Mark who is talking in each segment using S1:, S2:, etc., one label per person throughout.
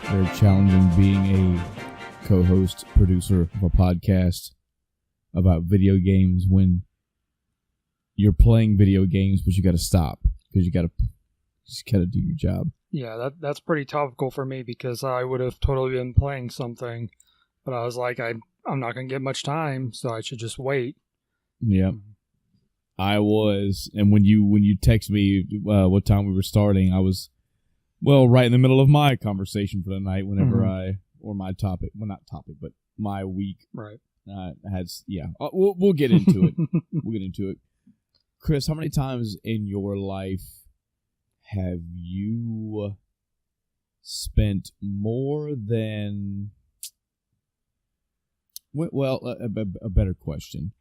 S1: Very challenging being a co-host, producer of a podcast about video games when you're playing video games, but you got to stop because you just got to do your job.
S2: Yeah, that's pretty topical for me because I would have totally been playing something, but I was like, I'm not going to get much time, so I should just wait.
S1: Yep. I was, and when you text me what time we were starting, I was, right in the middle of my conversation for the night whenever my topic, well, not topic, but my week.
S2: Right.
S1: We'll get into it. We'll get into it. Chris, how many times in your life have you spent more than... a better question.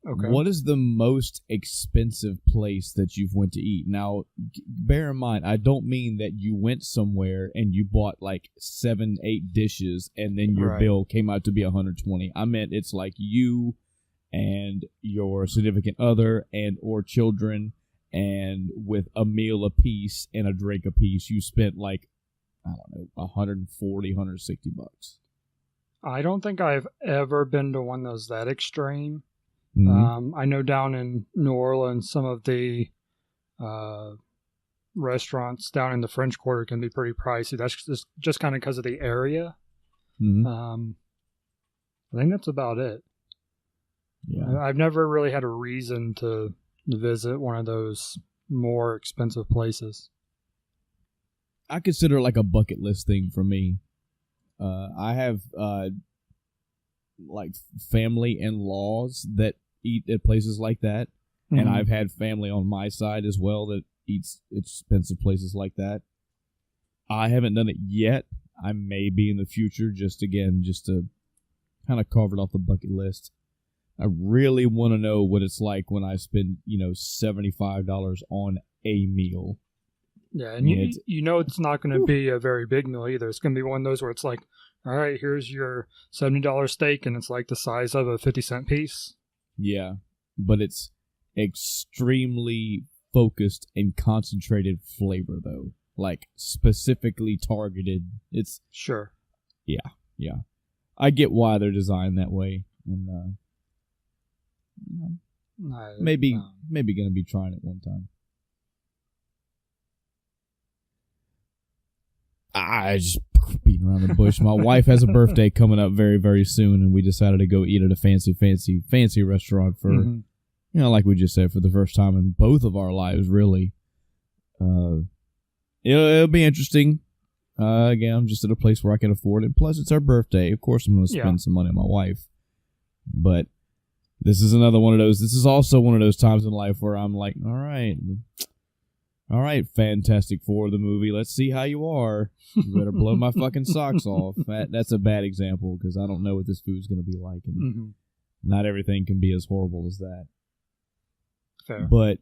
S2: Okay.
S1: What is the most expensive place that you've went to eat? Now, bear in mind, I don't mean that you went somewhere and you bought like 7-8 dishes and then your bill came out to be $120. I meant it's like you and your significant other and or children, and with a meal apiece and a drink apiece, you spent like, I don't know, $140, $160.
S2: I don't think I've ever been to one that's that extreme.
S1: Mm-hmm.
S2: I know down in New Orleans, some of the restaurants down in the French Quarter can be pretty pricey. That's just kind of because of the area.
S1: Mm-hmm.
S2: I think that's about it.
S1: Yeah,
S2: I've never really had a reason to visit one of those more expensive places.
S1: I consider it like a bucket list thing for me. I have like family in-laws that eat at places like that, and I've had family on my side as well that eats expensive places like that. I haven't done it yet. I may be in the future, just to kind of carve it off the bucket list. I really want to know what it's like when I spend, $75 on a meal.
S2: Yeah, and you know it's not going to be a very big meal either. It's going to be one of those where it's like, all right, here's your $70 steak, and it's like the size of a 50-cent piece.
S1: Yeah, but it's extremely focused and concentrated flavor, though. Like, specifically targeted. It's...
S2: Sure.
S1: Yeah. I get why they're designed that way, and maybe going to be trying it one time. I just beating around the bush. My wife has a birthday coming up very, very soon, and we decided to go eat at a fancy restaurant for, like we just said, for the first time in both of our lives, really. It'll be interesting. Again, I'm just at a place where I can afford it. Plus, it's our birthday. Of course, I'm going to spend some money on my wife. But this is another one of those. This is also one of those times in life where I'm like, all right, Fantastic Four, the movie. Let's see how you are. You better blow my fucking socks off. That's a bad example because I don't know what this food's going to be like. And not everything can be as horrible as that.
S2: Fair.
S1: But,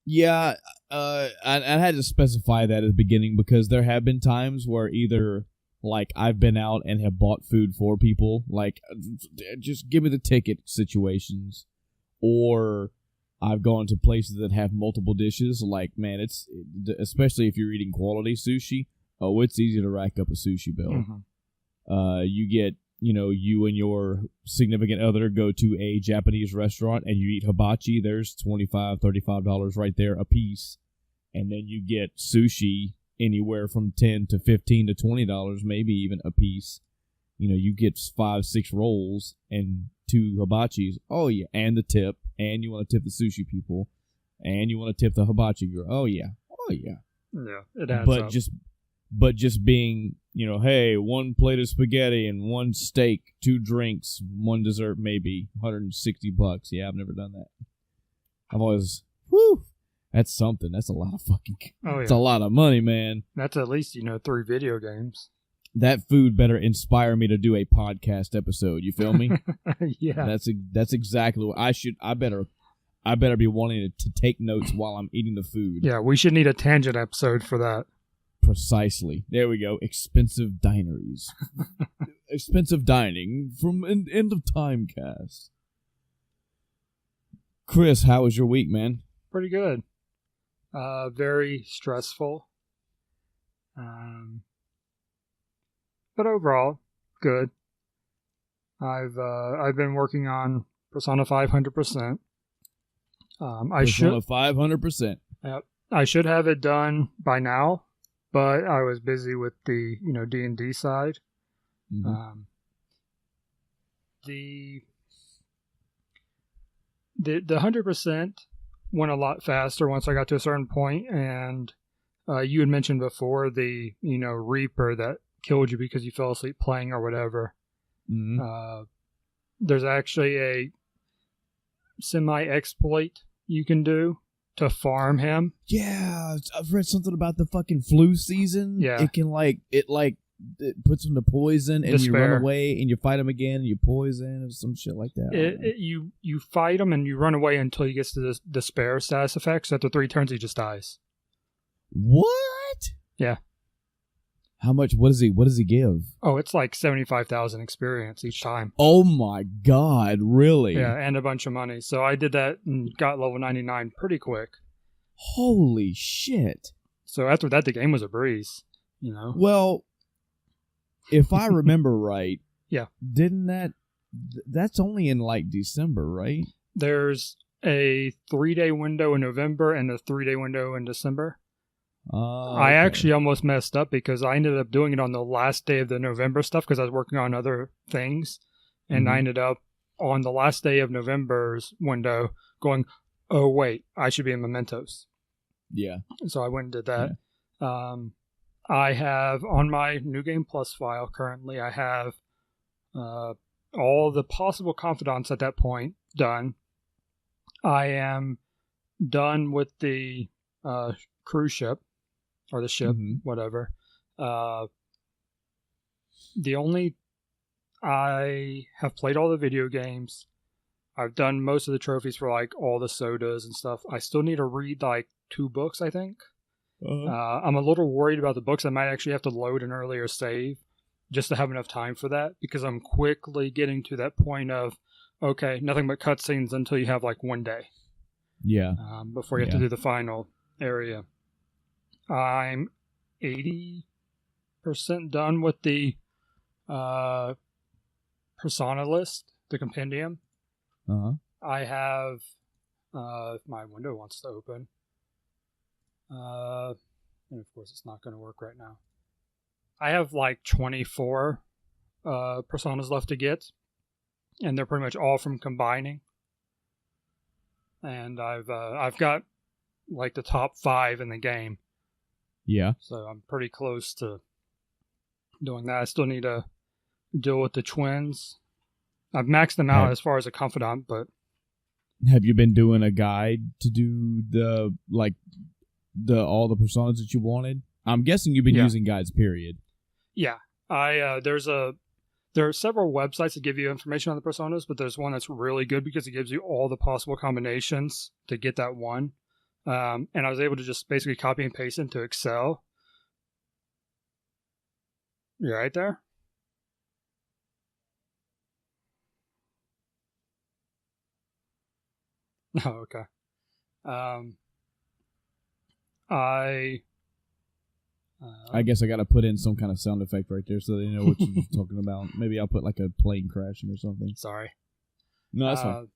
S1: yeah, I had to specify that at the beginning because there have been times where either, like, I've been out and have bought food for people, like, just give me the ticket situations, or I've gone to places that have multiple dishes. Like, man, it's, especially if you're eating quality sushi, it's easy to rack up a sushi bill. You get, you and your significant other go to a Japanese restaurant and you eat hibachi. There's $25, $35 right there a piece. And then you get sushi anywhere from $10 to $15 to $20, maybe even a piece. You get 5-6 rolls and 2 hibachis. Oh, yeah. And the tip. And you want to tip the sushi people. And you want to tip the hibachi girl. Oh, yeah.
S2: Yeah, it adds up.
S1: But just being, hey, 1 plate of spaghetti and 1 steak, 2 drinks, 1 dessert, maybe $160. Yeah, I've never done that. I've always, that's something. That's a lot of fucking, it's a lot of money, man.
S2: That's at least, 3 video games.
S1: That food better inspire me to do a podcast episode. You feel me?
S2: Yeah.
S1: That's exactly what I should. I better be wanting to take notes while I'm eating the food.
S2: Yeah, we should need a tangent episode for that.
S1: Precisely. There we go. Expensive dineries. Expensive dining from End of Time cast. Chris, how was your week, man?
S2: Pretty good. Very stressful. but overall, good. I've been working on Persona 5 100%. I should
S1: 500%.
S2: I should have it done by now, but I was busy with the D&D side.
S1: Mm-hmm.
S2: The 100% went a lot faster once I got to a certain point, and you had mentioned before the Reaper that killed you because you fell asleep playing or whatever.
S1: Mm-hmm.
S2: There's actually a semi-exploit you can do to farm him.
S1: Yeah, I've read something about the fucking flu season.
S2: Yeah.
S1: It can it puts him to poison, and
S2: Despair.
S1: You run away and you fight him again and you poison or some shit like that.
S2: You fight him and you run away until he gets to the despair status effect. So after 3 turns, he just dies.
S1: What?
S2: Yeah.
S1: How much? What does he give?
S2: Oh, it's like 75,000 experience each time.
S1: Oh my god! Really?
S2: Yeah, and a bunch of money. So I did that and got level 99 pretty quick.
S1: Holy shit!
S2: So after that, the game was a breeze.
S1: Well, if I remember right,
S2: yeah,
S1: didn't that's only in like December, right?
S2: There's a 3-day window in November and a 3-day window in December.
S1: Okay.
S2: I actually almost messed up because I ended up doing it on the last day of the November stuff because I was working on other things. And I ended up on the last day of November's window going, oh, wait, I should be in Mementos.
S1: Yeah.
S2: So I went and did that. Yeah. I have on my New Game Plus file currently, I have all the possible confidants at that point done. I am done with the cruise ship. Or the ship, whatever. I have played all the video games. I've done most of the trophies for like all the sodas and stuff. I still need to read like 2 books, I think. I'm a little worried about the books. I might actually have to load an earlier save just to have enough time for that because I'm quickly getting to that point of, okay, nothing but cutscenes until you have like 1 day.
S1: Yeah.
S2: Before you have to do the final area. I'm 80% done with the Persona list, the compendium. I have, if my window wants to open, and of course it's not going to work right now. I have like 24 Personas left to get, and they're pretty much all from combining. And I've got like the top 5 in the game.
S1: Yeah.
S2: So I'm pretty close to doing that. I still need to deal with the twins. I've maxed them out as far as a confidant, but...
S1: Have you been doing a guide to do all the personas that you wanted? I'm guessing you've been using guides, period.
S2: Yeah. There are several websites that give you information on the personas, but there's one that's really good because it gives you all the possible combinations to get that one. And I was able to just basically copy and paste into Excel. You right there? Oh, okay.
S1: I guess I got to put in some kind of sound effect right there so they know what you're talking about. Maybe I'll put like a plane crashing or something.
S2: Sorry.
S1: No, that's fine.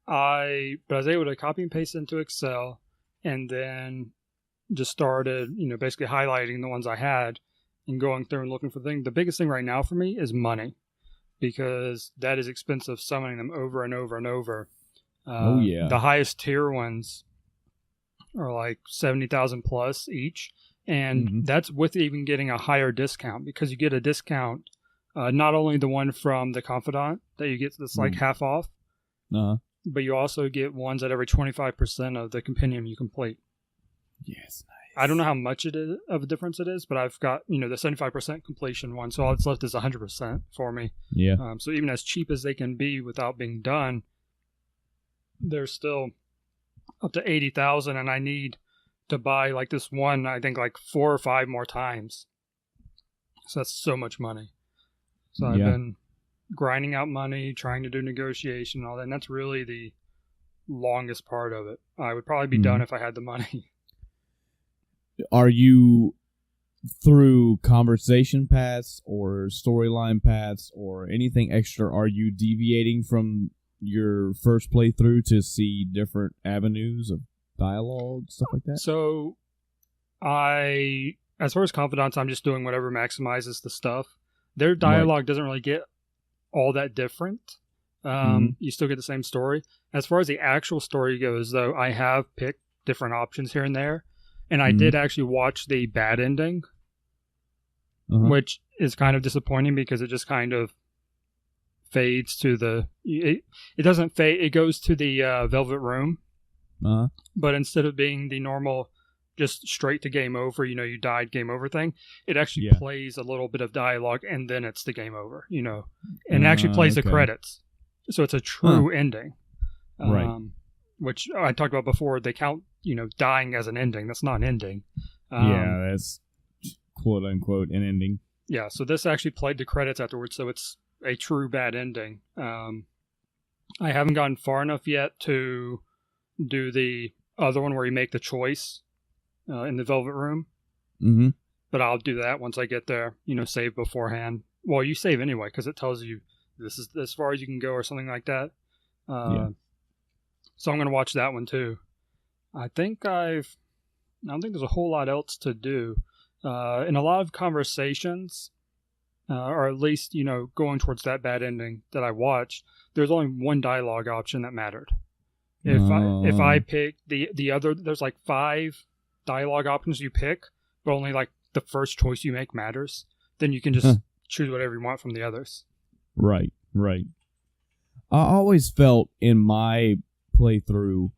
S2: I was able to copy and paste into Excel and then just started, basically highlighting the ones I had and going through and looking for things. The biggest thing right now for me is money because that is expensive summoning them over and over and over.
S1: Oh, yeah.
S2: The highest tier ones are like 70,000 plus each. And that's with even getting a higher discount because you get a discount, not only the one from the Confidant that you get that's like half off, but you also get ones at every 25% of the compendium you complete.
S1: Yes, nice.
S2: I don't know how much it is of a difference it is, but I've got, the 75% completion one. So all that's left is 100% for me.
S1: Yeah.
S2: So even as cheap as they can be without being done, they're still up to 80,000 and I need to buy like this one, I think like 4 or 5 more times. So that's so much money. So I've been grinding out money, trying to do negotiation and all that. And that's really the longest part of it. I would probably be done if I had the money.
S1: Are you through conversation paths or storyline paths or anything extra, are you deviating from your first playthrough to see different avenues of dialogue, stuff like that?
S2: So, as far as confidants, I'm just doing whatever maximizes the stuff. Their dialogue doesn't really get all that different. You still get the same story. As far as the actual story goes, though, I have picked different options here and there. And I did actually watch the bad ending, which is kind of disappointing because it just kind of fades to it doesn't fade. It goes to the Velvet Room. But instead of being the normal, just straight to game over, you died, game over thing, it actually plays a little bit of dialogue and then it's the game over, and actually plays the credits. So it's a true ending.
S1: Right.
S2: Which I talked about before. They count, dying as an ending. That's not an ending.
S1: That's quote unquote an ending.
S2: Yeah. So this actually played the credits afterwards. So it's a true bad ending. I haven't gotten far enough yet to do the other one where you make the choice in the Velvet Room. But I'll do that once I get there, save beforehand. Well, you save anyway because it tells you this is as far as you can go or something like that. So I'm going to watch that one too. I don't think there's a whole lot else to do. In a lot of conversations, or at least, going towards that bad ending that I watched, there's only one dialogue option that mattered. If I pick the other, there's like 5 dialogue options you pick, but only like the first choice you make matters. Then you can just choose whatever you want from the others.
S1: Right. I always felt in my playthrough,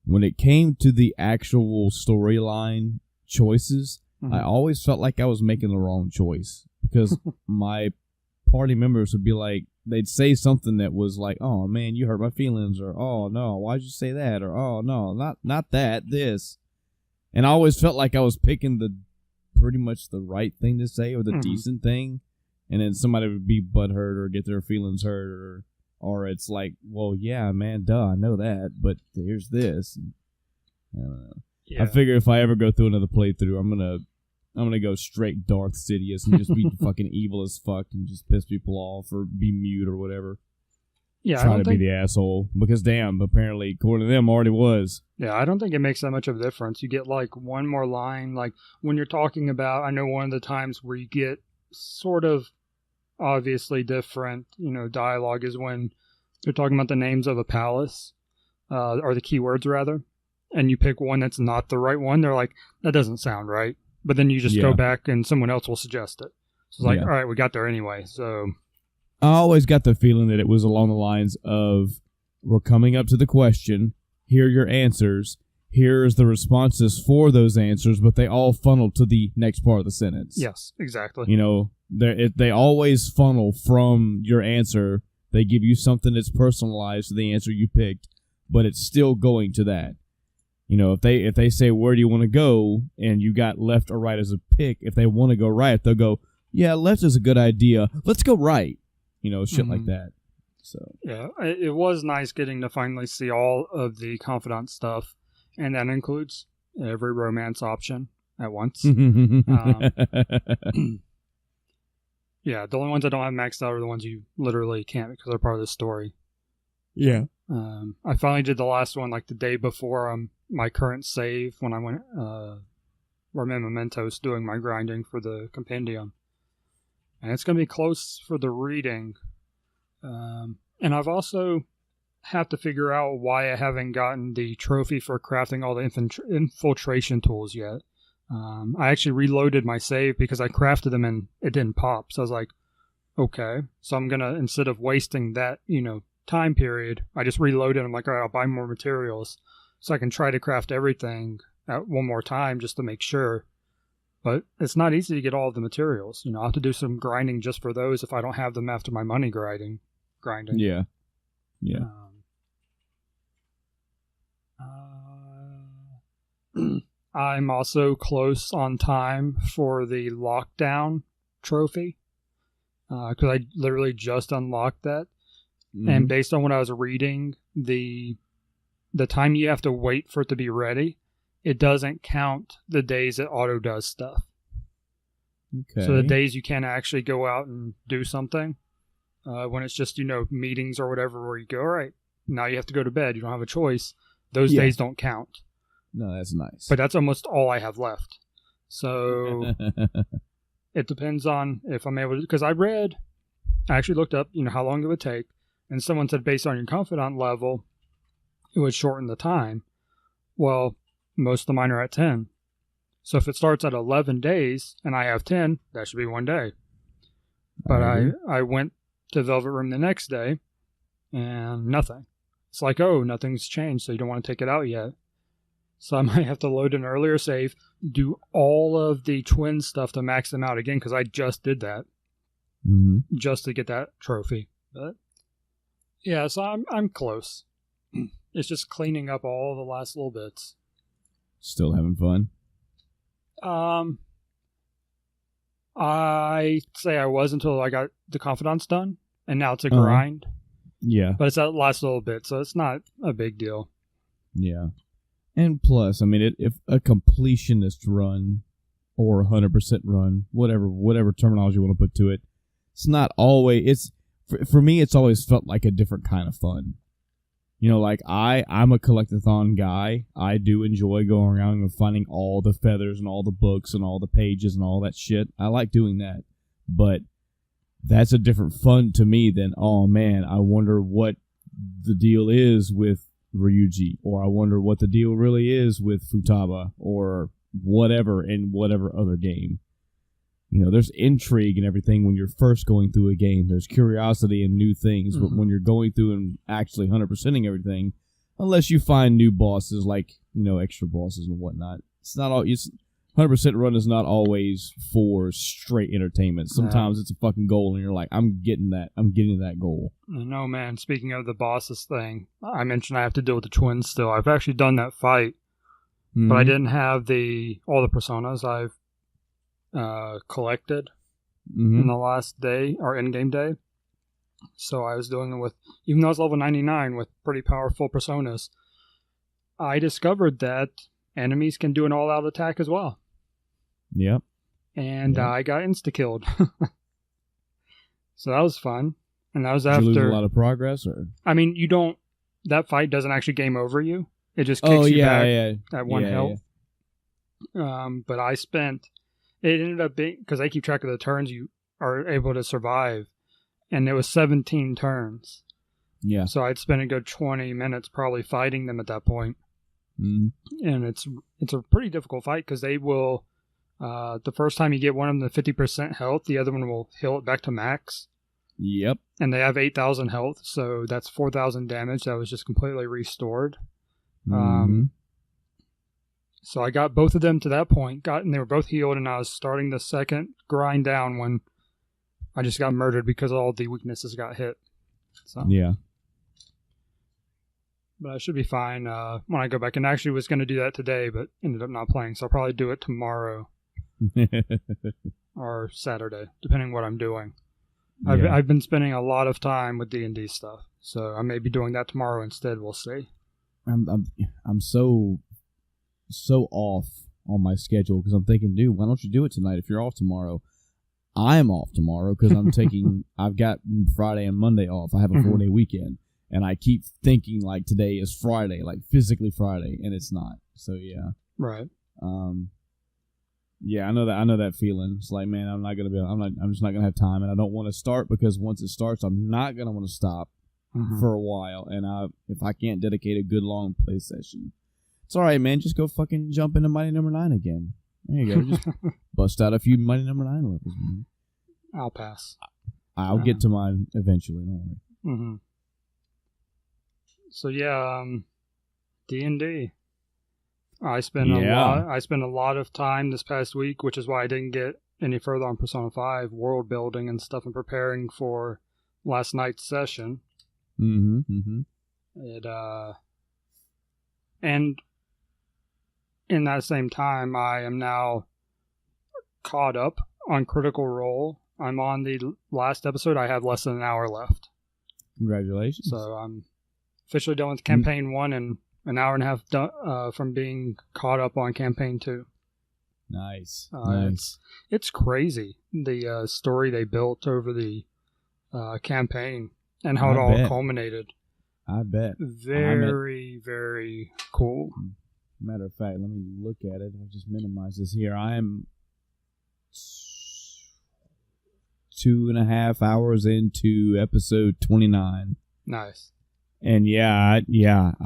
S1: when it came to the actual storyline choices, I always felt like I was making the wrong choice because my party members would be like, they'd say something that was like, "Oh man, you hurt my feelings," or "Oh no, why'd you say that?" or "Oh no, not that, this." And I always felt like I was picking pretty much the right thing to say or the decent thing, and then somebody would be butthurt or get their feelings hurt, or it's like, "Well, yeah, man, duh, I know that, but here's this." I don't know. Yeah. I figure if I ever go through another playthrough, I'm gonna go straight Darth Sidious and just be fucking evil as fuck and just piss people off or be mute or whatever.
S2: Yeah,
S1: try to be the asshole because damn, apparently according to them already was.
S2: Yeah, I don't think it makes that much of a difference. You get like one more line, like when you're talking about. I know one of the times where you get sort of obviously different, dialogue is when they're talking about the names of a palace, or the keywords rather, and you pick one that's not the right one. They're like, that doesn't sound right. But then you just go back and someone else will suggest it. So it's like, all right, we got there anyway. So
S1: I always got the feeling that it was along the lines of, we're coming up to the question, here are your answers, here's the responses for those answers, but they all funnel to the next part of the sentence.
S2: Yes, exactly.
S1: They always funnel from your answer. They give you something that's personalized to the answer you picked, but it's still going to that. If they say, where do you want to go, and you got left or right as a pick, if they want to go right, they'll go, yeah, left is a good idea. Let's go right. Shit like that. So
S2: yeah, it was nice getting to finally see all of the confidant stuff, and that includes every romance option at once. Yeah, the only ones I don't have maxed out are the ones you literally can't because they're part of the story.
S1: Yeah.
S2: I finally did the last one like the day before my current save when I went where I'm in Mementos doing my grinding for the compendium. And it's going to be close for the reading. And I've also have to figure out why I haven't gotten the trophy for crafting all the infiltration tools yet. I actually reloaded my save because I crafted them and it didn't pop. So I was like, okay. So I'm going to, instead of wasting that, time period, I just reloaded. I'm like, all right, I'll buy more materials so I can try to craft everything at one more time just to make sure. But it's not easy to get all of the materials. I'll have to do some grinding just for those if I don't have them after my money grinding.
S1: Yeah.
S2: I'm also close on time for the lockdown trophy because I literally just unlocked that. And based on what I was reading, the time you have to wait for it to be ready, it doesn't count the days it auto does stuff.
S1: Okay.
S2: So the days you can't actually go out and do something, when it's just, meetings or whatever where you go, all right, now you have to go to bed. You don't have a choice. Those days don't count.
S1: No, that's nice.
S2: But that's almost all I have left. So it depends on if I'm able to, because I actually looked up, how long it would take. And someone said based on your confidant level, it would shorten the time. Well, most of mine are at 10. So if it starts at 11 days and I have 10, that should be 1 day. But I went to Velvet Room the next day and nothing. It's like, oh, nothing's changed, so you don't want to take it out yet. So I might have to load an earlier save, do all of the twin stuff to max them out again, because I just did that just to get that trophy. But yeah, so I'm close. It's just cleaning up all the last little bits.
S1: Still having fun?
S2: I say I was until I got the confidants done, and now it's a grind.
S1: Yeah.
S2: But it's that last little bit, so it's not a big deal.
S1: Yeah. And plus, I mean, if a completionist run or 100% run, whatever terminology you want to put to it, it's not always, for me, it's always felt like a different kind of fun. Like I'm a collectathon guy. I do enjoy going around and finding all the feathers and all the books and all the pages and all that shit. I like doing that. But that's a different fun to me than, oh man, I wonder what the deal is with Ryuji, or I wonder what the deal really is with Futaba, or whatever in whatever other game. There's intrigue and everything when you're first going through a game. There's curiosity and new things, but when you're going through and actually 100%ing everything, unless you find new bosses like, extra bosses and whatnot, it's not all. 100% run is not always for straight entertainment. Sometimes it's a fucking goal, and you're like, I'm getting that. I'm getting that goal.
S2: No, man. Speaking of the bosses thing, I mentioned I have to deal with the twins still. I've actually done that fight, but I didn't have all the personas I've collected in the last day, or in-game day. So I was doing it with, even though I was level 99 with pretty powerful personas, I discovered that enemies can do an all-out attack as well.
S1: Yep.
S2: And I got insta-killed. So that was fun. And that was after...
S1: Did you lose a lot of progress? Or?
S2: I mean, that fight doesn't actually game over you. It just kicks you back at one health. Yeah. But I spent... It ended up being... Because I keep track of the turns you are able to survive. And it was 17 turns.
S1: Yeah.
S2: So I'd spent a good 20 minutes probably fighting them at that point. And it's a pretty difficult fight, because they will... the first time you get one of them to 50% health, the other one will heal it back to max.
S1: Yep.
S2: And they have 8,000 health, so that's 4,000 damage that was just completely restored. So I got both of them to that point, and they were both healed, and I was starting the second grind down when I just got murdered because all the weaknesses got hit. So.
S1: Yeah.
S2: But I should be fine when I go back. And actually was going to do that today, but ended up not playing, so I'll probably do it tomorrow. Or Saturday, depending what I'm doing. I've been spending a lot of time with D&D stuff, so I may be doing that tomorrow instead. We'll see.
S1: I'm so off on my schedule, because I'm thinking, dude, why don't you do it tonight if you're off tomorrow? I'm off tomorrow because I'm taking. I've got Friday and Monday off. I have a 4-day weekend, and I keep thinking like today is Friday, like physically Friday, and it's not. So yeah,
S2: right.
S1: Yeah, I know that feeling. It's like, man, I'm just not gonna have time, and I don't want to start, because once it starts, I'm not gonna want to stop for a while. And if I can't dedicate a good long play session, it's all right, man. Just go fucking jump into Mighty Number 9 again. There you go. Just bust out a few Mighty Number 9 levels, man.
S2: I'll pass.
S1: I'll get to mine eventually. Don't worry.
S2: So yeah, D&D. I spent a lot of time this past week, which is why I didn't get any further on Persona 5 world building and stuff, and preparing for last night's session. It and in that same time, I am now caught up on Critical Role. I'm on the last episode. I have less than an hour left.
S1: Congratulations.
S2: So I'm officially done with campaign 1 and an hour and a half done, from being caught up on campaign 2.
S1: Nice.
S2: It's crazy, the story they built over the campaign and how it all culminated.
S1: I bet.
S2: Very, very cool.
S1: Matter of fact, let me look at it. I'll just minimize this here. I am 2.5 hours into episode 29.
S2: Nice.
S1: And I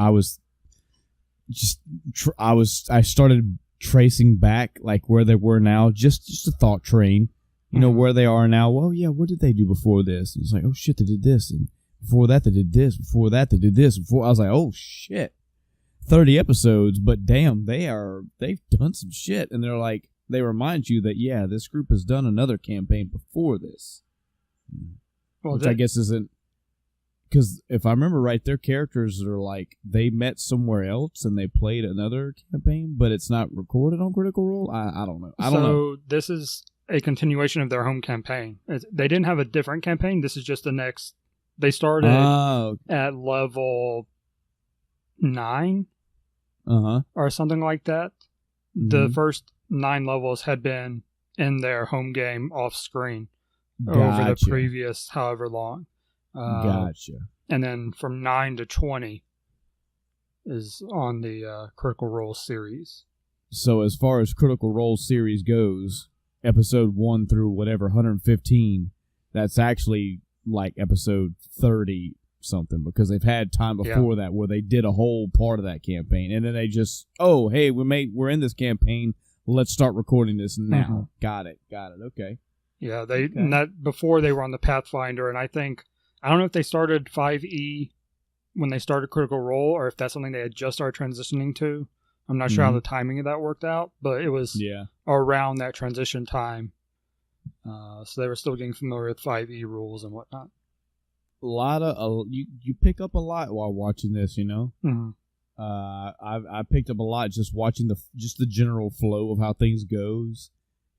S1: was just I started tracing back like where they were now, just a thought train. You know where they are now. Well, yeah, what did they do before this? And it's like, oh shit, they did this, and before that they did this, before that they did this. Before I was like, oh shit, 30 episodes, but damn, they've done some shit, and they're like, they remind you that yeah, this group has done another campaign before this, which I guess isn't, because if I remember right, their characters are like they met somewhere else and they played another campaign, but it's not recorded on Critical Role. I don't know. I don't know.
S2: So this is a continuation of their home campaign. They didn't have a different campaign. This is just the next. They started at level 9, or something like that. Mm-hmm. The first 9 levels had been in their home game off screen over the previous however long.
S1: Gotcha.
S2: And then from 9 to 20 is on the Critical Role series.
S1: So as far as Critical Role series goes, episode 1 through whatever 115, that's actually like episode 30 something, because they've had time before that where they did a whole part of that campaign, and then they just, oh hey, we're in this campaign, let's start recording this now. Got it. Okay.
S2: Yeah, before they were on the Pathfinder, and I don't know if they started 5e when they started Critical Role, or if that's something they had just started transitioning to. I'm not sure how the timing of that worked out, but it was around that transition time. So they were still getting familiar with 5e rules and whatnot.
S1: A lot of you pick up a lot while watching this, you know. I picked up a lot just watching the general flow of how things goes.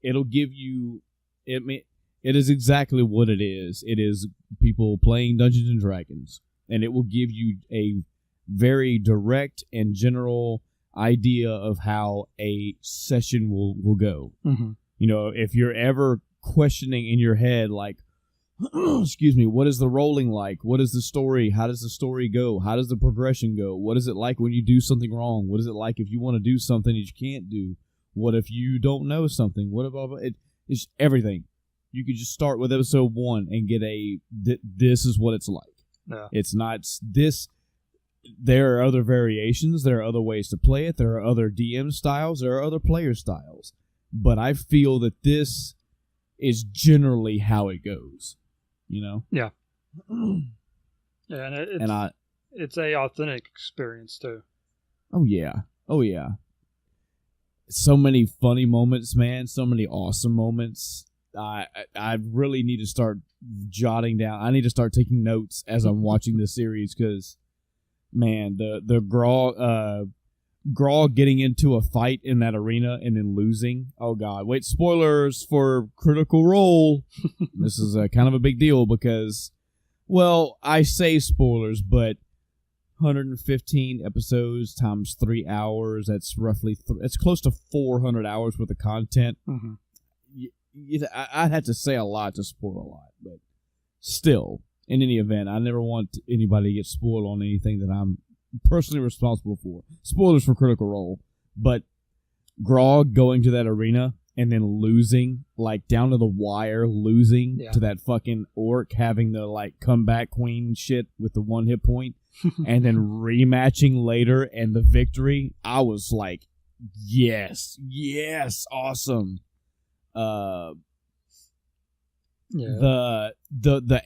S1: It'll give you it is exactly what it is. It is people playing Dungeons and Dragons, and it will give you a very direct and general idea of how a session will go. You know, if you're ever questioning in your head, like, excuse me, what is the rolling like? What is the story? How does the story go? How does the progression go? What is it like when you do something wrong? What is it like if you want to do something that you can't do? What if you don't know something? What about it's everything. You could just start with episode 1 and get this is what it's like.
S2: Yeah.
S1: It's not this. There are other variations. There are other ways to play it. There are other DM styles. There are other player styles. But I feel that this is generally how it goes. You know?
S2: Yeah. Yeah, and it's a authentic experience too.
S1: Oh yeah. So many funny moments, man. So many awesome moments. I really need to start jotting down. I need to start taking notes as I'm watching this series, because, man, the Grawl getting into a fight in that arena and then losing. Oh God! Wait, spoilers for Critical Role. This is kind of a big deal because, well, I say spoilers, but 115 episodes times 3 hours. That's roughly it's close to 400 hours worth of content. I'd have to say a lot to spoil a lot, but still, in any event, I never want anybody to get spoiled on anything that I'm personally responsible for. Spoilers for Critical Role, but Grog going to that arena and then losing, like down to the wire, losing to that fucking orc, having the like comeback queen shit with the 1 hit point, and then rematching later and the victory. I was like, yes, awesome. The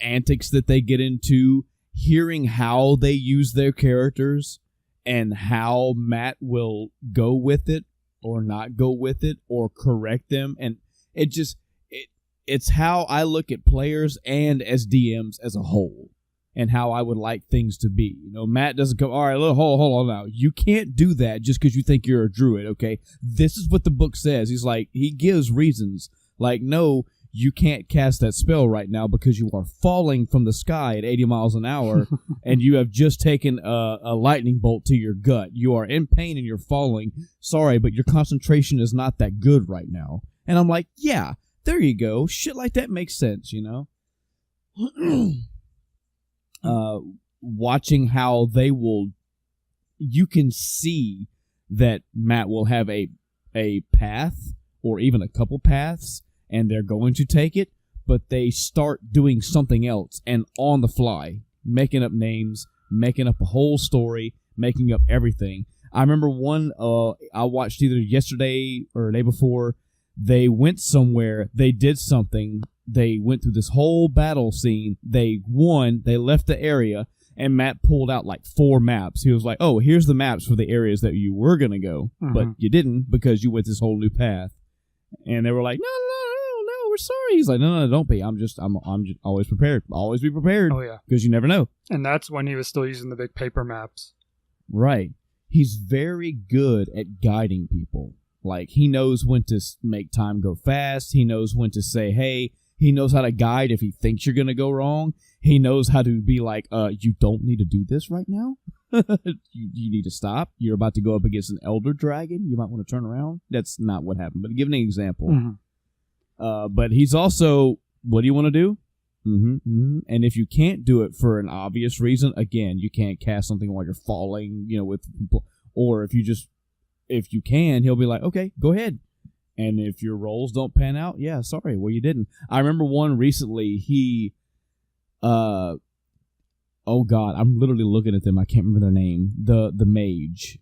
S1: antics that they get into, hearing how they use their characters and how Matt will go with it or not go with it or correct them, and it's how I look at players and as DMs as a whole, and how I would like things to be. You know, Matt doesn't go, all right, hold on now. You can't do that just because you think you're a druid, okay? This is what the book says. He's like, he gives reasons. Like, no, you can't cast that spell right now because you are falling from the sky at 80 miles an hour and you have just taken a lightning bolt to your gut. You are in pain and you're falling. Sorry, but your concentration is not that good right now. And I'm like, yeah, there you go. Shit like that makes sense, you know? Watching how they will, you can see that Matt will have a path or even a couple paths, and they're going to take it, but they start doing something else and on the fly, making up names, making up a whole story, making up everything. I remember one I watched either yesterday or the day before. They went somewhere, they did something, they went through this whole battle scene, they won, they left the area, and Matt pulled out like 4 maps. He was like, oh, here's the maps for the areas that you were going to go, but you didn't because you went this whole new path. And they were like, no, we're sorry. He's like, no, don't be. I'm just always prepared. Always be prepared.
S2: Oh, yeah.
S1: Because you never know.
S2: And that's when he was still using the big paper maps.
S1: Right. He's very good at guiding people. Like, he knows when to make time go fast. He knows when to say, hey. He knows how to guide if he thinks you're going to go wrong. He knows how to be like, you don't need to do this right now. you need to stop. You're about to go up against an elder dragon. You might want to turn around. That's not what happened, but give an example. But he's also, what do you want to do? And if you can't do it for an obvious reason, again, you can't cast something while you're falling, you know, with people. Or if you can, he'll be like, okay, go ahead. And if your rolls don't pan out, yeah, sorry, well, you didn't. I remember one recently, he, oh God, I'm literally looking at them. I can't remember their name. The mage.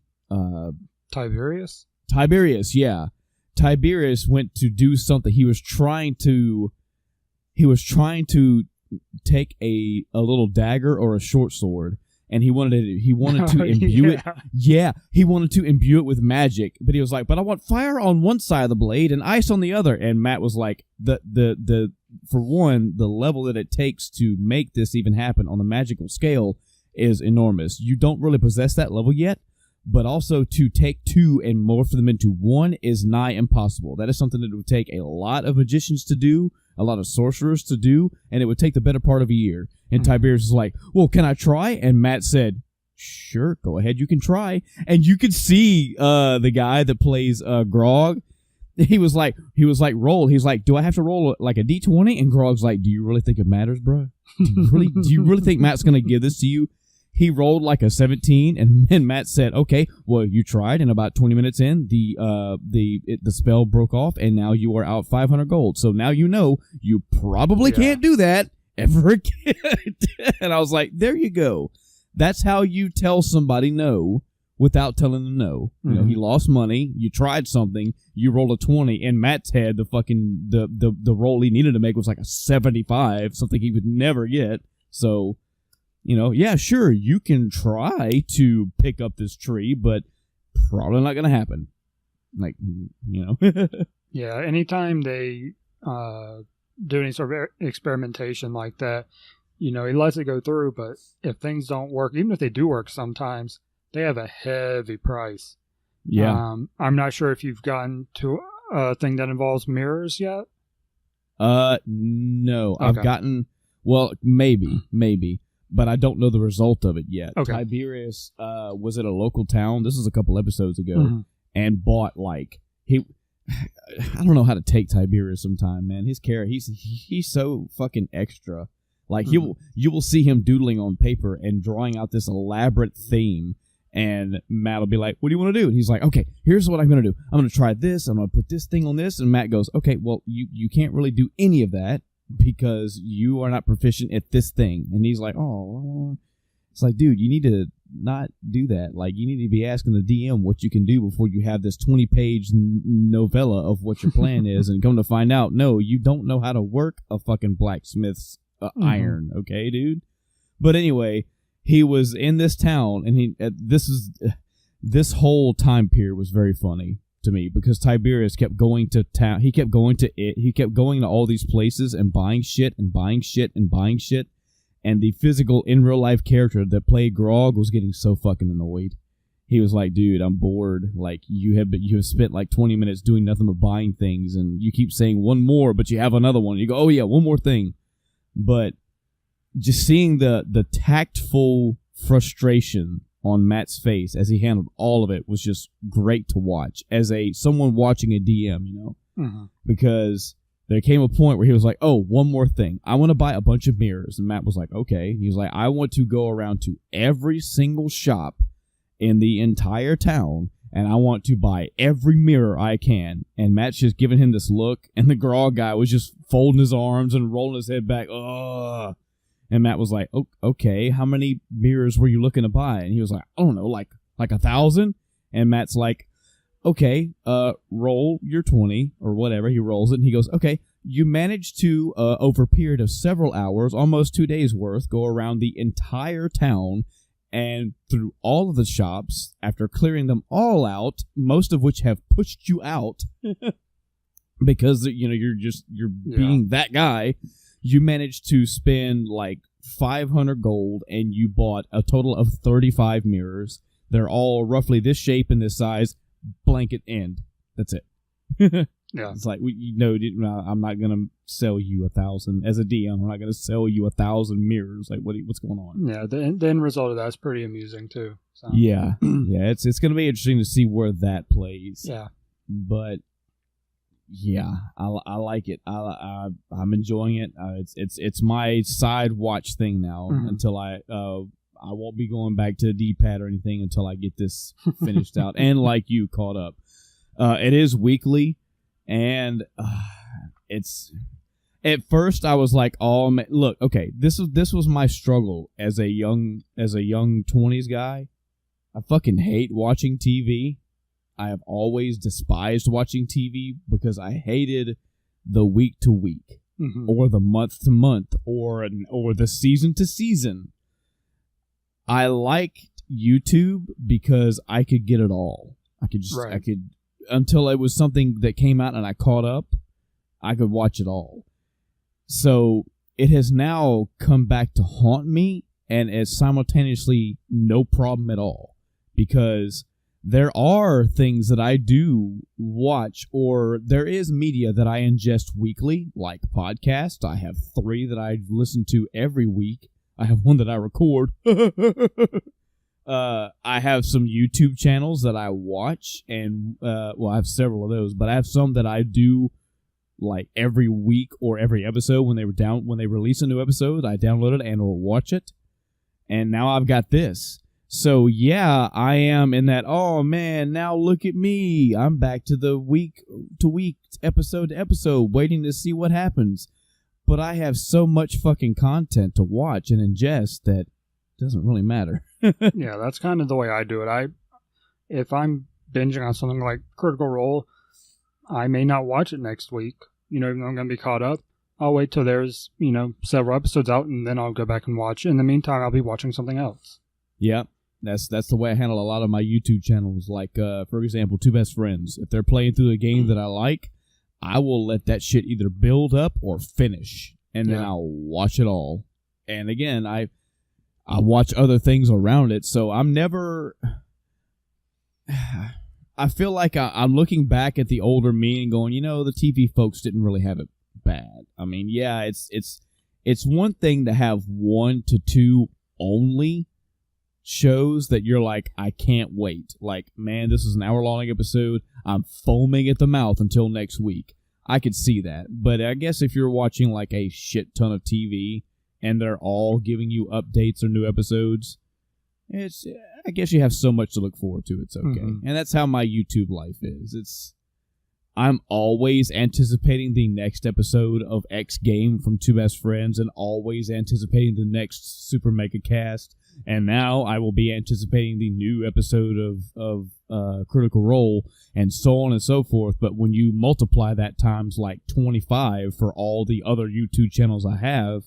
S2: Tiberius?
S1: Tiberius, yeah. Tiberius went to do something. He was trying to take a little dagger or a short sword, and he wanted to imbue it. Yeah, he wanted to imbue it with magic, but he was like, "But I want fire on one side of the blade and ice on the other." And Matt was like, "The for one, the level that it takes to make this even happen on the magical scale is enormous. You don't really possess that level yet, but also to take 2 and morph them into 1 is nigh impossible. That is something that would take a lot of magicians to do, a lot of sorcerers to do, and it would take the better part of a year." And Tiberius was like, well, can I try? And Matt said, sure, go ahead, you can try. And you could see the guy that plays Grog. He was like, roll. He's like, do I have to roll like a D20? And Grog's like, do you really think it matters, bro? Do you really think Matt's going to give this to you? He rolled like a 17, and Matt said, okay, well, you tried, and about 20 minutes in, the spell broke off, and now you are out 500 gold. So now you know you probably can't do that ever again. And I was like, there you go. That's how you tell somebody no without telling them no. You know, he lost money, you tried something, you rolled a 20, and Matt's head, the roll he needed to make was like a 75, something he would never get. So, you know, yeah, sure, you can try to pick up this tree, but probably not going to happen. Like, you know.
S2: Yeah, anytime they do any sort of experimentation like that, you know, he lets it go through, but if things don't work, even if they do work sometimes, they have a heavy price.
S1: Yeah.
S2: I'm not sure if you've gotten to a thing that involves mirrors yet.
S1: No. Okay. I've gotten, well, maybe. But I don't know the result of it yet. Okay. Tiberius was at a local town. This was a couple episodes ago, and bought I don't know how to take Tiberius sometime, man. His character, he's so fucking extra. Like you will see him doodling on paper and drawing out this elaborate theme, and Matt will be like, "What do you want to do?" And he's like, "Okay, here's what I'm going to do. I'm going to try this. I'm going to put this thing on this." And Matt goes, "Okay, well, you can't really do any of that because you are not proficient at this thing." And he's like, "Oh." It's like, dude, you need to not do that. Like, you need to be asking the DM what you can do before you have this 20-page novella of what your plan is, and come to find out, no, you don't know how to work a fucking blacksmith's iron, okay, dude? But anyway, he was in this town, and this whole time period was very funny to me because Tiberius kept going to town. He kept going to all these places and buying shit and buying shit and buying shit. And the physical in real life character that played Grog was getting so fucking annoyed. he was like, dude, I'm bored. Like, you have spent like 20 minutes doing nothing but buying things, and you keep saying one more, but you have another one. You go, oh yeah, one more thing. But just seeing the tactful frustration on Matt's face as he handled all of it was just great to watch as someone watching a DM, because there came a point where he was like, oh, one more thing. I want to buy a bunch of mirrors. And Matt was like, okay. He was like, I want to go around to every single shop in the entire town, and I want to buy every mirror I can. And Matt's just giving him this look, and the Grog guy was just folding his arms and rolling his head back. Ugh. And Matt was like, oh, okay, how many mirrors were you looking to buy? And he was like, I don't know, like 1,000? And Matt's like, okay, roll your 20 or whatever. He rolls it, and he goes, okay, you managed to, over a period of several hours, almost 2 days worth, go around the entire town and through all of the shops, after clearing them all out, most of which have pushed you out because, you're being that guy. You managed to spend like 500 gold, and you bought a total of 35 mirrors. They're all roughly this shape and this size. Blanket end. That's it.
S2: Yeah.
S1: It's like, I'm not going to sell you 1,000 as a DM. I'm not going to sell you 1,000 mirrors. Like, what's going on?
S2: Yeah. The end result of that's pretty amusing too. So.
S1: Yeah. Yeah. It's going to be interesting to see where that plays.
S2: Yeah.
S1: But yeah, I like it. I'm enjoying it. It's my side watch thing now until I won't be going back to the D-pad or anything until I get this finished out and like you caught up. It is weekly, and it's at first I was like, oh man, look, okay, this was my struggle as a young 20s guy. I fucking hate watching TV. I have always despised watching TV because I hated the week to week or the month to month or the season to season. I liked YouTube because I could get it all. I could until it was something that came out and I caught up, I could watch it all. So it has now come back to haunt me, and it's simultaneously no problem at all, because there are things that I do watch, or there is media that I ingest weekly, like podcasts. I have 3 that I listen to every week. I have 1 that I record. I have some YouTube channels that I watch, and I have several of those, but I have some that I do like every week or every episode when they release a new episode. I download it and or watch it, and now I've got this. So yeah, I am in that, oh man, now look at me. I'm back to the week to week, episode to episode, waiting to see what happens. But I have so much fucking content to watch and ingest that it doesn't really matter.
S2: Yeah, that's kind of the way I do it. If I'm binging on something like Critical Role, I may not watch it next week, even though I'm going to be caught up. I'll wait till there's, several episodes out, and then I'll go back and watch it. In the meantime, I'll be watching something else.
S1: Yeah. That's the way I handle a lot of my YouTube channels. Like, for example, Two Best Friends. If they're playing through a game that I like, I will let that shit either build up or finish, and then I'll watch it all. And again, I watch other things around it, so I'm never... I feel like I'm looking back at the older me and going, the TV folks didn't really have it bad. I mean, yeah, it's one thing to have 1 to 2 only shows that you're like, I can't wait. Like, man, this is an hour-long episode. I'm foaming at the mouth until next week. I could see that. But I guess if you're watching like a shit ton of TV and they're all giving you updates or new episodes, I guess you have so much to look forward to. It's okay. And that's how my YouTube life is. I'm always anticipating the next episode of X game from Two Best Friends, and always anticipating the next Super Mega Cast. And now I will be anticipating the new episode of Critical Role, and so on and so forth. But when you multiply that times like 25 for all the other YouTube channels I have,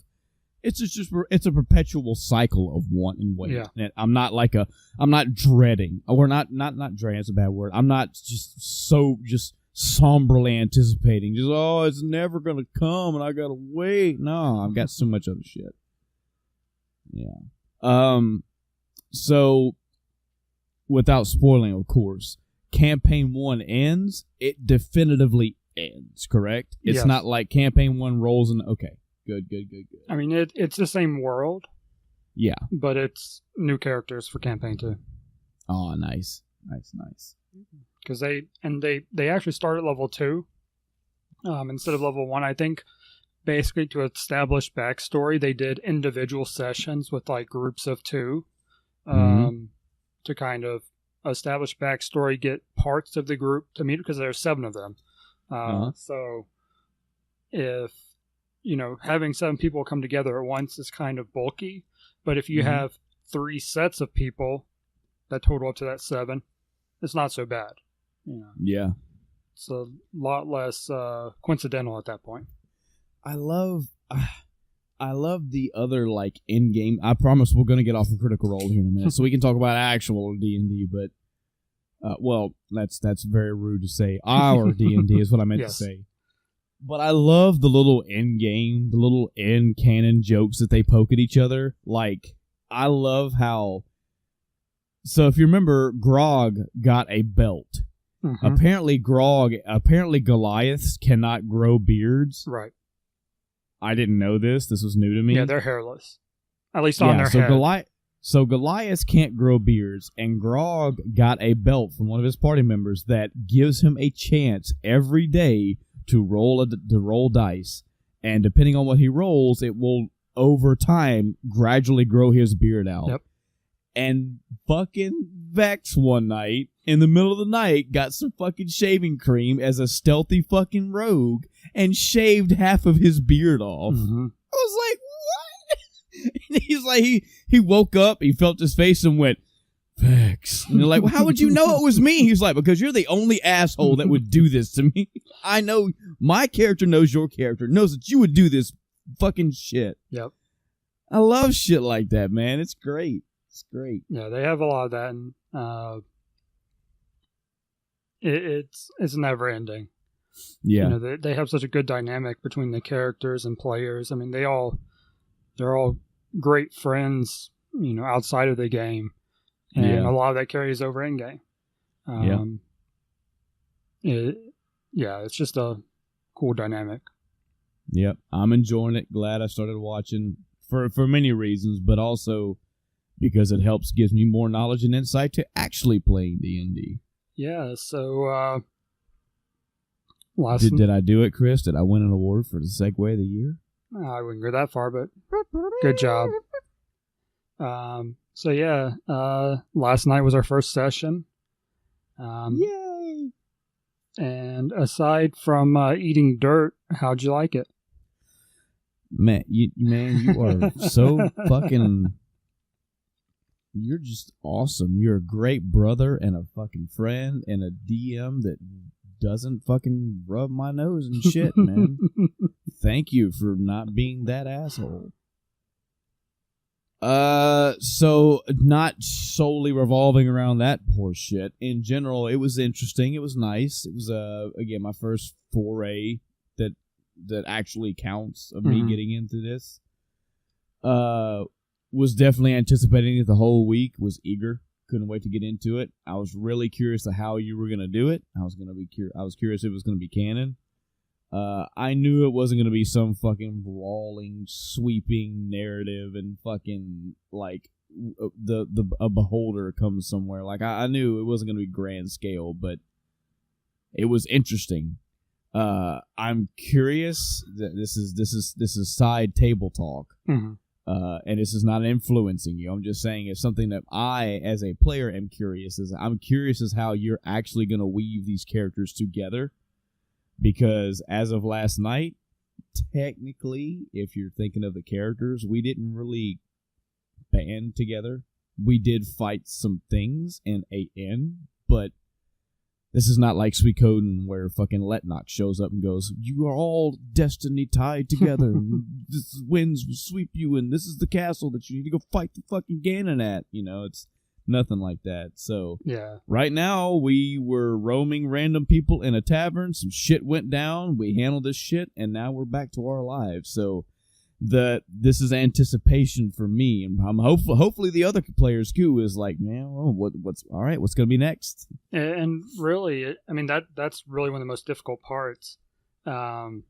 S1: it's a perpetual cycle of want and wait.
S2: Yeah.
S1: And I'm not dreading, or not dreading, that's a bad word. I'm not just somberly anticipating, it's never gonna come and I gotta wait. No, I've got so much other shit. Yeah. So without spoiling, of course, campaign 1 ends, it definitively ends, correct? It's
S2: Yes.
S1: not like campaign 1 rolls and okay, good.
S2: I mean, it's the same world,
S1: Yeah.
S2: but it's new characters for campaign 2.
S1: Oh, nice.
S2: Because they actually start at level 2 instead of level 1. I think basically to establish backstory, they did individual sessions with like groups of 2 to kind of establish backstory, get parts of the group to meet, because there's 7 of them. So if, having 7 people come together at once is kind of bulky, but if you have 3 sets of people that total up to that 7, it's not so bad.
S1: Yeah.
S2: It's a lot less coincidental at that point.
S1: I love the other like in-game. I promise we're gonna get off of Critical Role here in a minute, so we can talk about actual D&D. But well, that's very rude to say. Our D&D is what I meant
S2: Yes.
S1: to say. But I love the little in-game, the little in-canon jokes that they poke at each other. Like, I love how. So if you remember, Grog got a belt.
S2: Mm-hmm.
S1: Apparently Goliaths cannot grow beards.
S2: Right.
S1: I didn't know this. This was new to me.
S2: Yeah, they're hairless. At least on their head.
S1: So Goliaths can't grow beards, and Grog got a belt from one of his party members that gives him a chance every day to roll dice, and depending on what he rolls, it will over time gradually grow his beard out.
S2: Yep.
S1: And fucking Vex one night, in the middle of the night, got some fucking shaving cream as a stealthy fucking rogue and shaved half of his beard off.
S2: Mm-hmm.
S1: I was like, what? And he's like, he woke up, he felt his face and went, Vex. And they're like, well, how would you know it was me? He's like, because you're the only asshole that would do this to me. I know my character knows your character, knows that you would do this fucking shit.
S2: Yep.
S1: I love shit like that, man. It's great. It's great.
S2: Yeah, they have a lot of that, and it's never ending.
S1: Yeah.
S2: They have such a good dynamic between the characters and players. I mean, they're all great friends, outside of the game, and a lot of that carries over in game. It's just a cool dynamic.
S1: Yep, I'm enjoying it. Glad I started watching for many reasons, but also because it gives me more knowledge and insight to actually playing D&D.
S2: Yeah, so
S1: did I do it, Chris? Did I win an award for the Segway of the Year?
S2: I wouldn't go that far, but good job. So yeah, last night was our first session.
S1: Yay!
S2: And aside from eating dirt, how'd you like it?
S1: Man, you are so fucking. You're just awesome. You're a great brother and a fucking friend and a DM that doesn't fucking rub my nose and shit, man. Thank you for not being that asshole. So not solely revolving around that poor shit. In general, it was interesting. It was nice. It was again my first foray that actually counts of me getting into this. Was definitely anticipating it the whole week. Was eager. Couldn't wait to get into it. I was really curious to how you were gonna do it. I was curious if it was gonna be canon. I knew it wasn't gonna be some fucking brawling, sweeping narrative and fucking like a beholder comes somewhere. Like I knew it wasn't gonna be grand scale, but it was interesting. I'm curious. This is side table talk.
S2: Mm-hmm.
S1: And this is not influencing you. I'm just saying it's something that I, as a player, am curious. I'm curious as how you're actually going to weave these characters together. Because as of last night, technically, if you're thinking of the characters, we didn't really band together. We did fight some things in AN, but this is not like Suikoden where fucking Letnock shows up and goes, you are all destiny tied together. And this winds will sweep you, and this is the castle that you need to go fight the fucking Ganon at. It's nothing like that. So
S2: yeah, right
S1: now we were roaming random people in a tavern. Some shit went down. We handled this shit, and now we're back to our lives. So this is anticipation for me, and I'm hopefully the other players too is like, man, well, what's all right? What's gonna be next?
S2: And really, I mean that's really one of the most difficult parts, and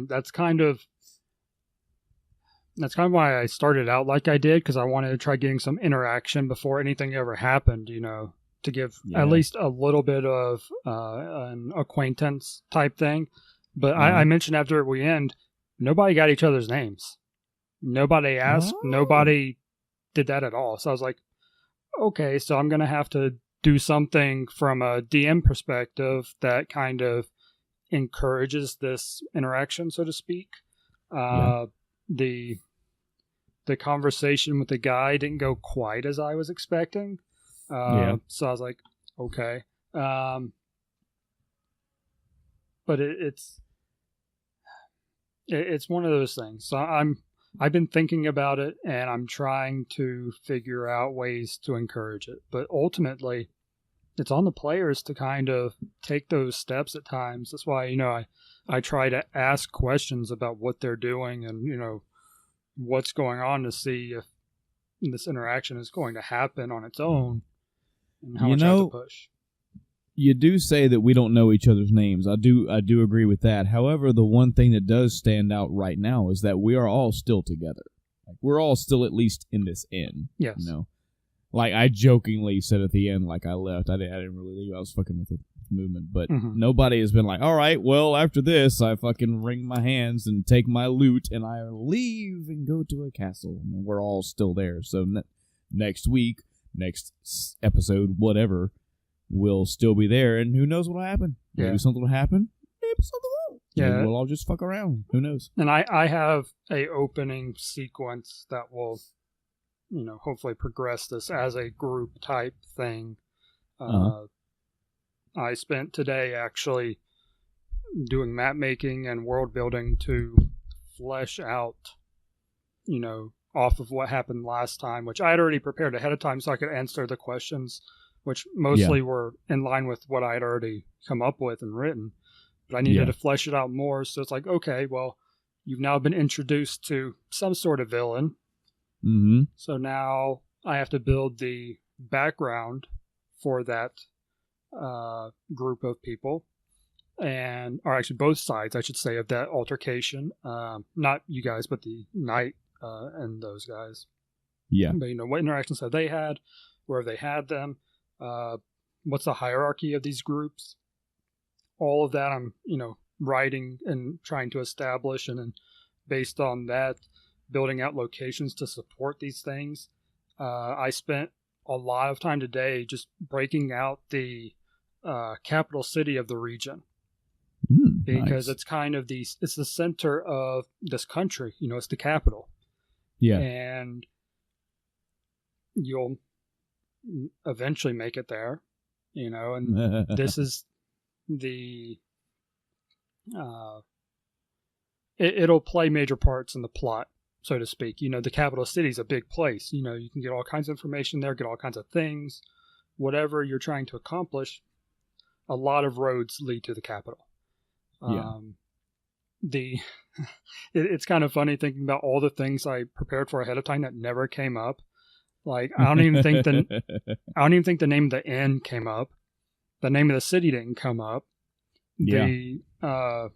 S2: that's kind of why I started out like I did, because I wanted to try getting some interaction before anything ever happened. To give at least a little bit of an acquaintance type thing. But I mentioned after we end, nobody got each other's names. Nobody asked. Nobody did that at all. So I was like, okay, so I'm going to have to do something from a DM perspective that kind of encourages this interaction, so to speak. The conversation with the guy didn't go quite as I was expecting. So I was like, okay. But it's one of those things. So I've been thinking about it, and I'm trying to figure out ways to encourage it. But ultimately, it's on the players to kind of take those steps at times. That's why, I try to ask questions about what they're doing and, what's going on, to see if this interaction is going to happen on its own and how much I have to push.
S1: You do say that we don't know each other's names. I do agree with that. However, the one thing that does stand out right now is that we are all still together. Like, we're all still at least in this inn.
S2: Yes.
S1: Like, I jokingly said at the end, like, I left. I didn't really leave. I was fucking with the movement. But nobody has been like, all right, well, after this, I fucking wring my hands and take my loot and I leave and go to a castle. And we're all still there. So next week, next episode, whatever, we'll still be there. And who knows what will happen?
S2: Yeah.
S1: Maybe something will happen. Maybe something won't.
S2: Yeah.
S1: Maybe we'll all just fuck around. Who knows?
S2: And I have a opening sequence that will, hopefully progress this as a group type thing. I spent today actually doing map making and world building to flesh out, off of what happened last time, which I had already prepared ahead of time so I could answer the questions, which mostly were in line with what I had already come up with and written. But I needed to flesh it out more. So it's like, okay, well, you've now been introduced to some sort of villain.
S1: Mm-hmm.
S2: So now I have to build the background for that group of people, or actually both sides, I should say, of that altercation. Not you guys, but the knight and those guys.
S1: Yeah.
S2: But what interactions have they had? Where have they had them? What's the hierarchy of these groups? All of that I'm, writing and trying to establish, and then based on that, building out locations to support these things. I spent a lot of time today just breaking out the capital city of the region, because it's kind of it's the center of this country. It's the capital.
S1: Yeah.
S2: And you'll eventually make it there, and this is the it'll play major parts in the plot, so to speak. The capital city is a big place. You can get all kinds of information there, get all kinds of things. Whatever you're trying to accomplish, a lot of roads lead to the capital. It's kind of funny thinking about all the things I prepared for ahead of time that never came up. Like, I don't even think the name of the inn came up. The name of the city didn't come up.
S1: Yeah.
S2: The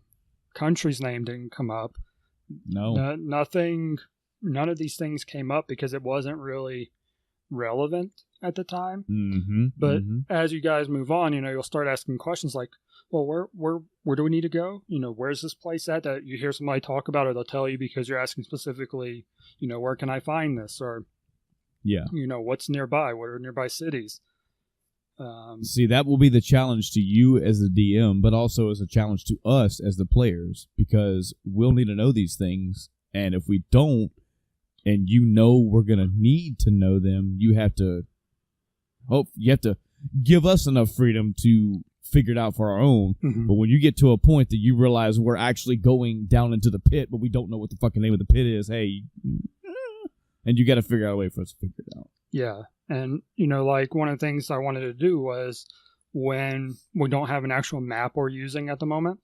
S2: country's name didn't come up.
S1: No.
S2: Nothing. None of these things came up because it wasn't really relevant at the time.
S1: Mm-hmm.
S2: But as you guys move on, you'll start asking questions like, well, where do we need to go? Where's this place at that you hear somebody talk about, or they'll tell you because you're asking specifically, where can I find this? Or, what's nearby? What are nearby cities?
S1: See, that will be the challenge to you as the DM, but also as a challenge to us as the players, because we'll need to know these things. And if we don't, and we're going to need to know them, you have to give us enough freedom to figure it out for our own.
S2: Mm-hmm.
S1: But when you get to a point that you realize we're actually going down into the pit, but we don't know what the fucking name of the pit is, hey, and you got to figure out a way for us to figure it out.
S2: Yeah. And, like one of the things I wanted to do was, when we don't have an actual map we're using at the moment,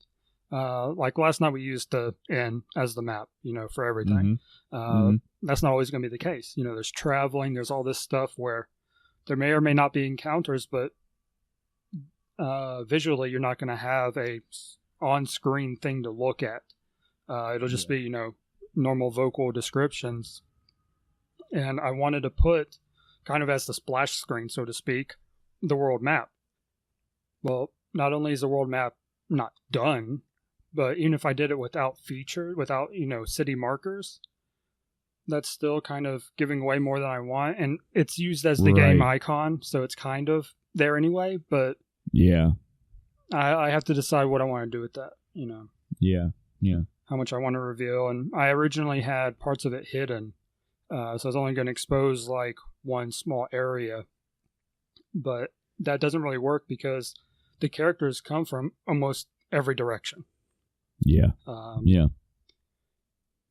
S2: Like last night we used the N as the map, for everything. That's not always going to be the case. There's traveling, there's all this stuff where there may or may not be encounters, but visually you're not going to have a on-screen thing to look at. It'll just be, normal vocal descriptions. And I wanted to put, kind of as the splash screen, so to speak, the world map. Well, not only is the world map not done, but even if I did it without city markers, that's still kind of giving away more than I want. And it's used as the game icon, so it's kind of there anyway, but
S1: yeah,
S2: I have to decide what I want to do with that,
S1: Yeah.
S2: How much I want to reveal. And I originally had parts of it hidden, so I was only going to expose like one small area. But that doesn't really work because the characters come from almost every direction.
S1: Yeah.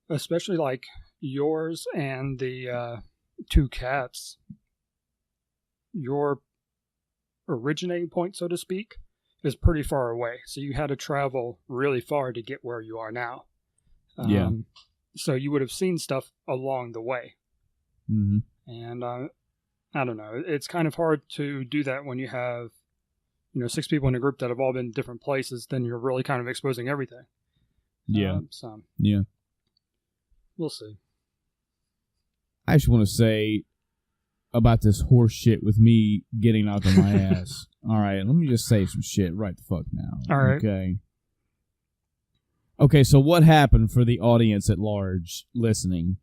S2: Especially like yours and the two cats. Your originating point, so to speak, is pretty far away. So you had to travel really far to get where you are now. So you would have seen stuff along the way. And I don't know. It's kind of hard to do that when you have, 6 people in a group that have all been different places. Then you're really kind of exposing everything.
S1: Yeah.
S2: Yeah. We'll see.
S1: I just want to say about this horse shit with me getting out of my ass. All right, let me just say some shit right the fuck now.
S2: All right.
S1: Okay, so what happened for the audience at large listening?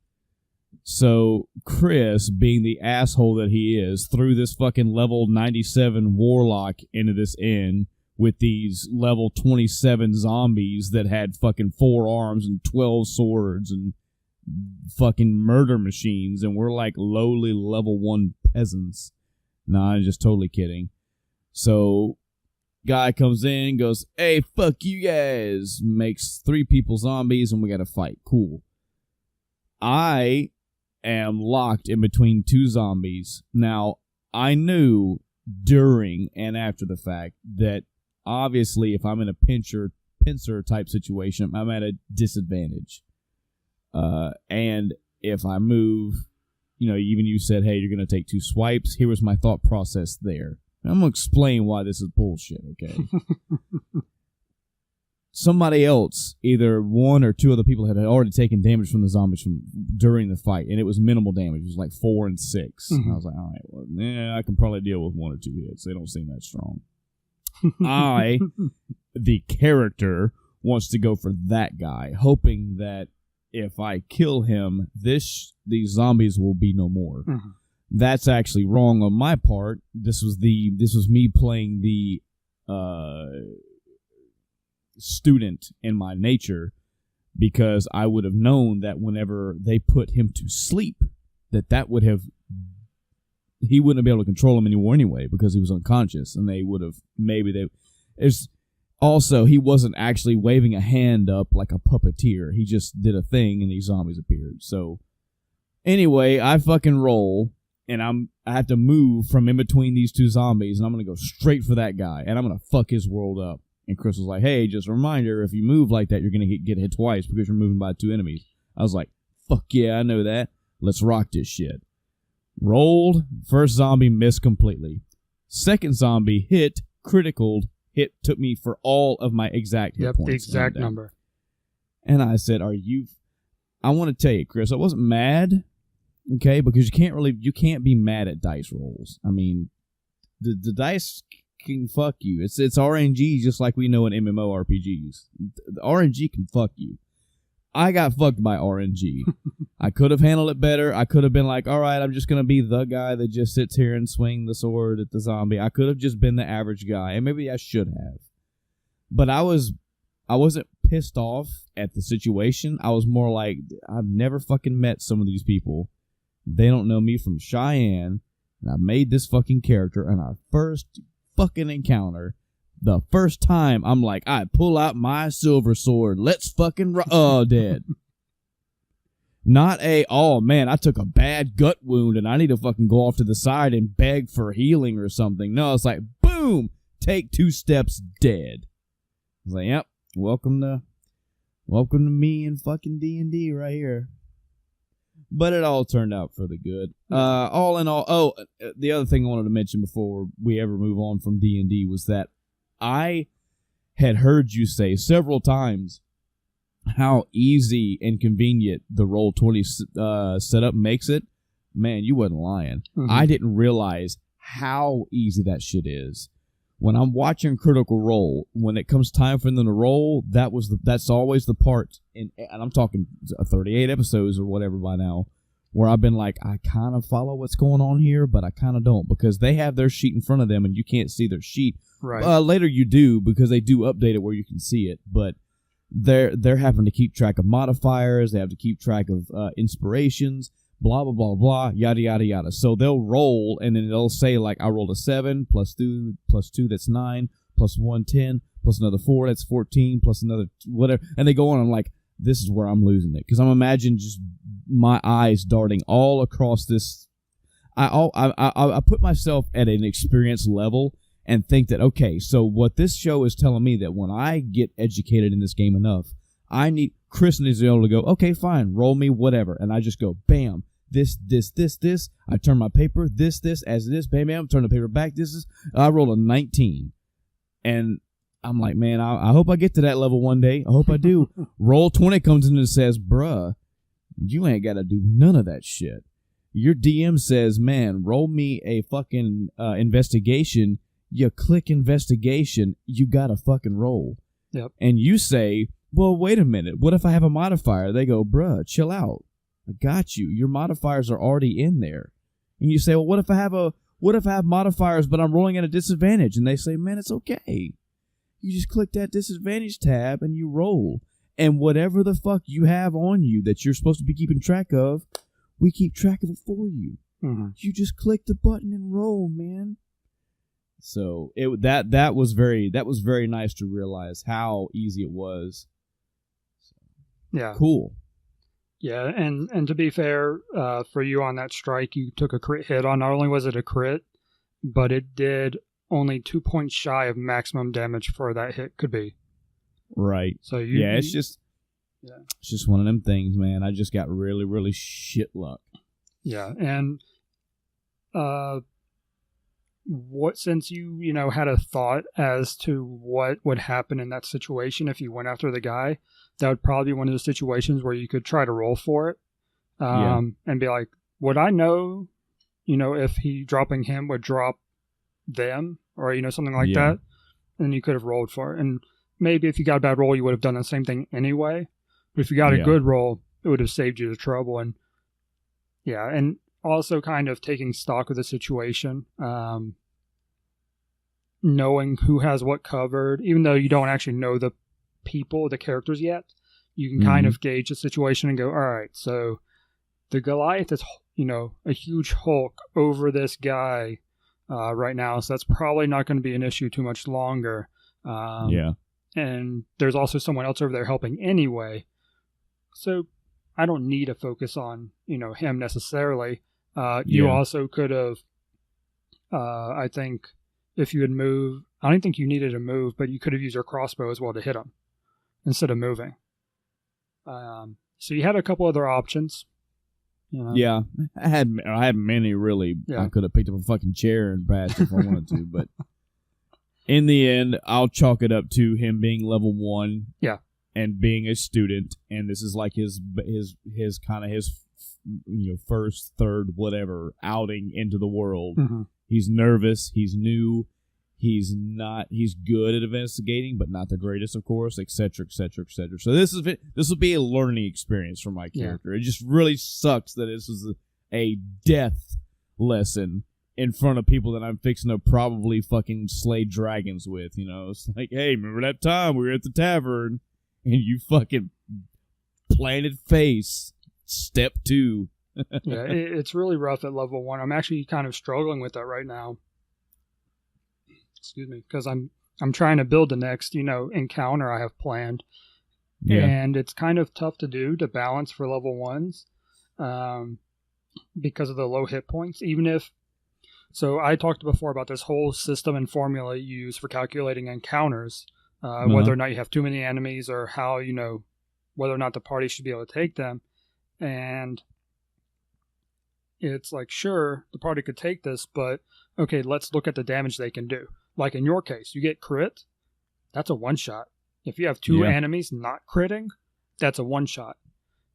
S1: So Chris, being the asshole that he is, threw this fucking level 97 warlock into this inn with these level 27 zombies that had fucking 4 arms and 12 swords and fucking murder machines, and we're like lowly level 1 peasants. Nah, I'm just totally kidding. So guy comes in, goes, hey, fuck you guys, makes 3 people zombies, and we gotta fight. Cool. I am locked in between 2 zombies. Now, I knew during and after the fact that obviously if I'm in a pincer type situation, I'm at a disadvantage. And if I move, even you said, hey, you're going to take 2 swipes. Here was my thought process there. I'm going to explain why this is bullshit, okay? Somebody else, either 1 or 2 other people had already taken damage from the zombies during the fight, and it was minimal damage. It was like 4 and 6. And I was like, all right, well, I can probably deal with 1 or 2 hits. They don't seem that strong. The character, wants to go for that guy, hoping that if I kill him, these zombies will be no more. That's actually wrong on my part. This was me playing the student in my nature, because I would have known that whenever they put him to sleep, he wouldn't have been able to control him anymore anyway, because he was unconscious, and also, he wasn't actually waving a hand up like a puppeteer. He just did a thing, and these zombies appeared. So, anyway, I fucking roll, and I have to move from in between these 2 zombies, and I'm going to go straight for that guy, and I'm going to fuck his world up. And Chris was like, hey, just a reminder, if you move like that, you're going to get hit twice because you're moving by 2 enemies. I was like, fuck yeah, I know that. Let's rock this shit. Rolled. First zombie missed completely. Second zombie hit, criticaled, took me for all of my exact hit points.
S2: The exact number.
S1: And I said, I want to tell you, Chris, I wasn't mad, okay, because you can't be mad at dice rolls. I mean, the dice can fuck you. It's RNG, just like we know in MMORPGs. The RNG can fuck you. I got fucked by RNG. I could have handled it better. I could have been like, all right, I'm just going to be the guy that just sits here and swing the sword at the zombie. I could have just been the average guy, and maybe I should have. But I wasn't pissed off at the situation. I was more like, I've never fucking met some of these people. They don't know me from Cheyenne, and I made this fucking character, and our first fucking encounter, the first time, I'm like, I pull out my silver sword. Let's fucking dead. Not oh man, I took a bad gut wound and I need to fucking go off to the side and beg for healing or something. No, it's like, boom, take 2 steps, dead. I was like, yep, Welcome to me and fucking D&D right here. But it all turned out for the good. All in all, the other thing I wanted to mention before we ever move on from D&D was that I had heard you say several times how easy and convenient the Roll20 setup makes it. Man, you wasn't lying.
S2: Mm-hmm.
S1: I didn't realize how easy that shit is. When I'm watching Critical Role, when it comes time for them to roll, that's always the part, and I'm talking 38 episodes or whatever by now, where I've been like, I kind of follow what's going on here, but I kind of don't, because they have their sheet in front of them and you can't see their sheet.
S2: Right.
S1: Later you do, because they do update it where you can see it, but they're having to keep track of modifiers, they have to keep track of inspirations, blah, blah, blah, blah, yada, yada, yada. So they'll roll, and then they'll say, like, I rolled a 7, plus 2, that's 9, plus 1, 10, plus another 4, that's 14, plus another whatever. And they go on, and I'm like, this is where I'm losing it. Because I'm imagining just my eyes darting all across this. I put myself at an experience level and think that, okay, so what this show is telling me that when I get educated in this game enough, Chris needs to be able to go, okay, fine, roll me whatever. And I just go, bam. This. I turn my paper, this, as it is, bam, bam, turn the paper back, I roll a 19. And I'm like, man, I hope I get to that level one day. I hope I do. Roll20 comes in and says, bruh, you ain't got to do none of that shit. Your DM says, man, roll me a fucking investigation. You click investigation, you got to fucking roll.
S2: Yep.
S1: And you say, well, wait a minute. What if I have a modifier? They go, bruh, chill out. I got you. Your modifiers are already in there. And you say, well, what if I have modifiers, but I'm rolling at a disadvantage? And they say, man, it's okay. You just click that disadvantage tab and you roll. And whatever the fuck you have on you that you're supposed to be keeping track of, we keep track of it for you.
S2: Mm-hmm.
S1: You just click the button and roll, man. So that was very nice to realize how easy it was.
S2: Yeah.
S1: Cool.
S2: Yeah, and to be fair, for you on that strike, you took a crit hit on. Not only was it a crit, but it did only 2 points shy of maximum damage for that hit could be.
S1: Right.
S2: So
S1: it's just one of them things, man. I just got really, really shit luck.
S2: Yeah, and since you had a thought as to what would happen in that situation if you went after the guy, that would probably be one of those situations where you could try to roll for it, and be like, would I know, if he dropping him would drop them, or something like that, and you could have rolled for it. And maybe if you got a bad roll, you would have done the same thing anyway. But if you got a good roll, it would have saved you the trouble. And and also kind of taking stock of the situation, knowing who has what covered, even though you don't actually know the characters yet, you can kind of gauge the situation and go, all right, so the Goliath is, a huge hulk over this guy right now, so that's probably not going to be an issue too much longer. And there's also someone else over there helping anyway, so I don't need to focus on, him necessarily. You also could have, I think, if you had moved, I don't think you needed to move, but you could have used your crossbow as well to hit him instead of moving. So you had a couple other options.
S1: Yeah, I had many, really. I could have picked up a fucking chair and bashed if I wanted to, but in the end, I'll chalk it up to him being level 1.
S2: Yeah.
S1: And being a student, and this is like his kind of his first, third, whatever outing into the world.
S2: Mm-hmm.
S1: He's nervous. He's new. He's good at investigating, but not the greatest, of course, etc., etc., etc. So this will be a learning experience for my character. It just really sucks that this is a death lesson in front of people that I'm fixing to probably fucking slay dragons with. It's like, hey, remember that time we were at the tavern and you fucking planted face? Step 2.
S2: Yeah, it's really rough at level 1. I'm actually kind of struggling with that right now. Excuse me, because I'm trying to build the next, encounter I have planned. Yeah. And it's kind of tough to balance for level 1s because of the low hit points. So I talked before about this whole system and formula you use for calculating encounters whether or not you have too many enemies or how, whether or not the party should be able to take them. And it's like, sure, the party could take this, but okay, let's look at the damage they can do. Like in your case, you get crit, that's a one-shot. If you have two enemies not critting, that's a one-shot.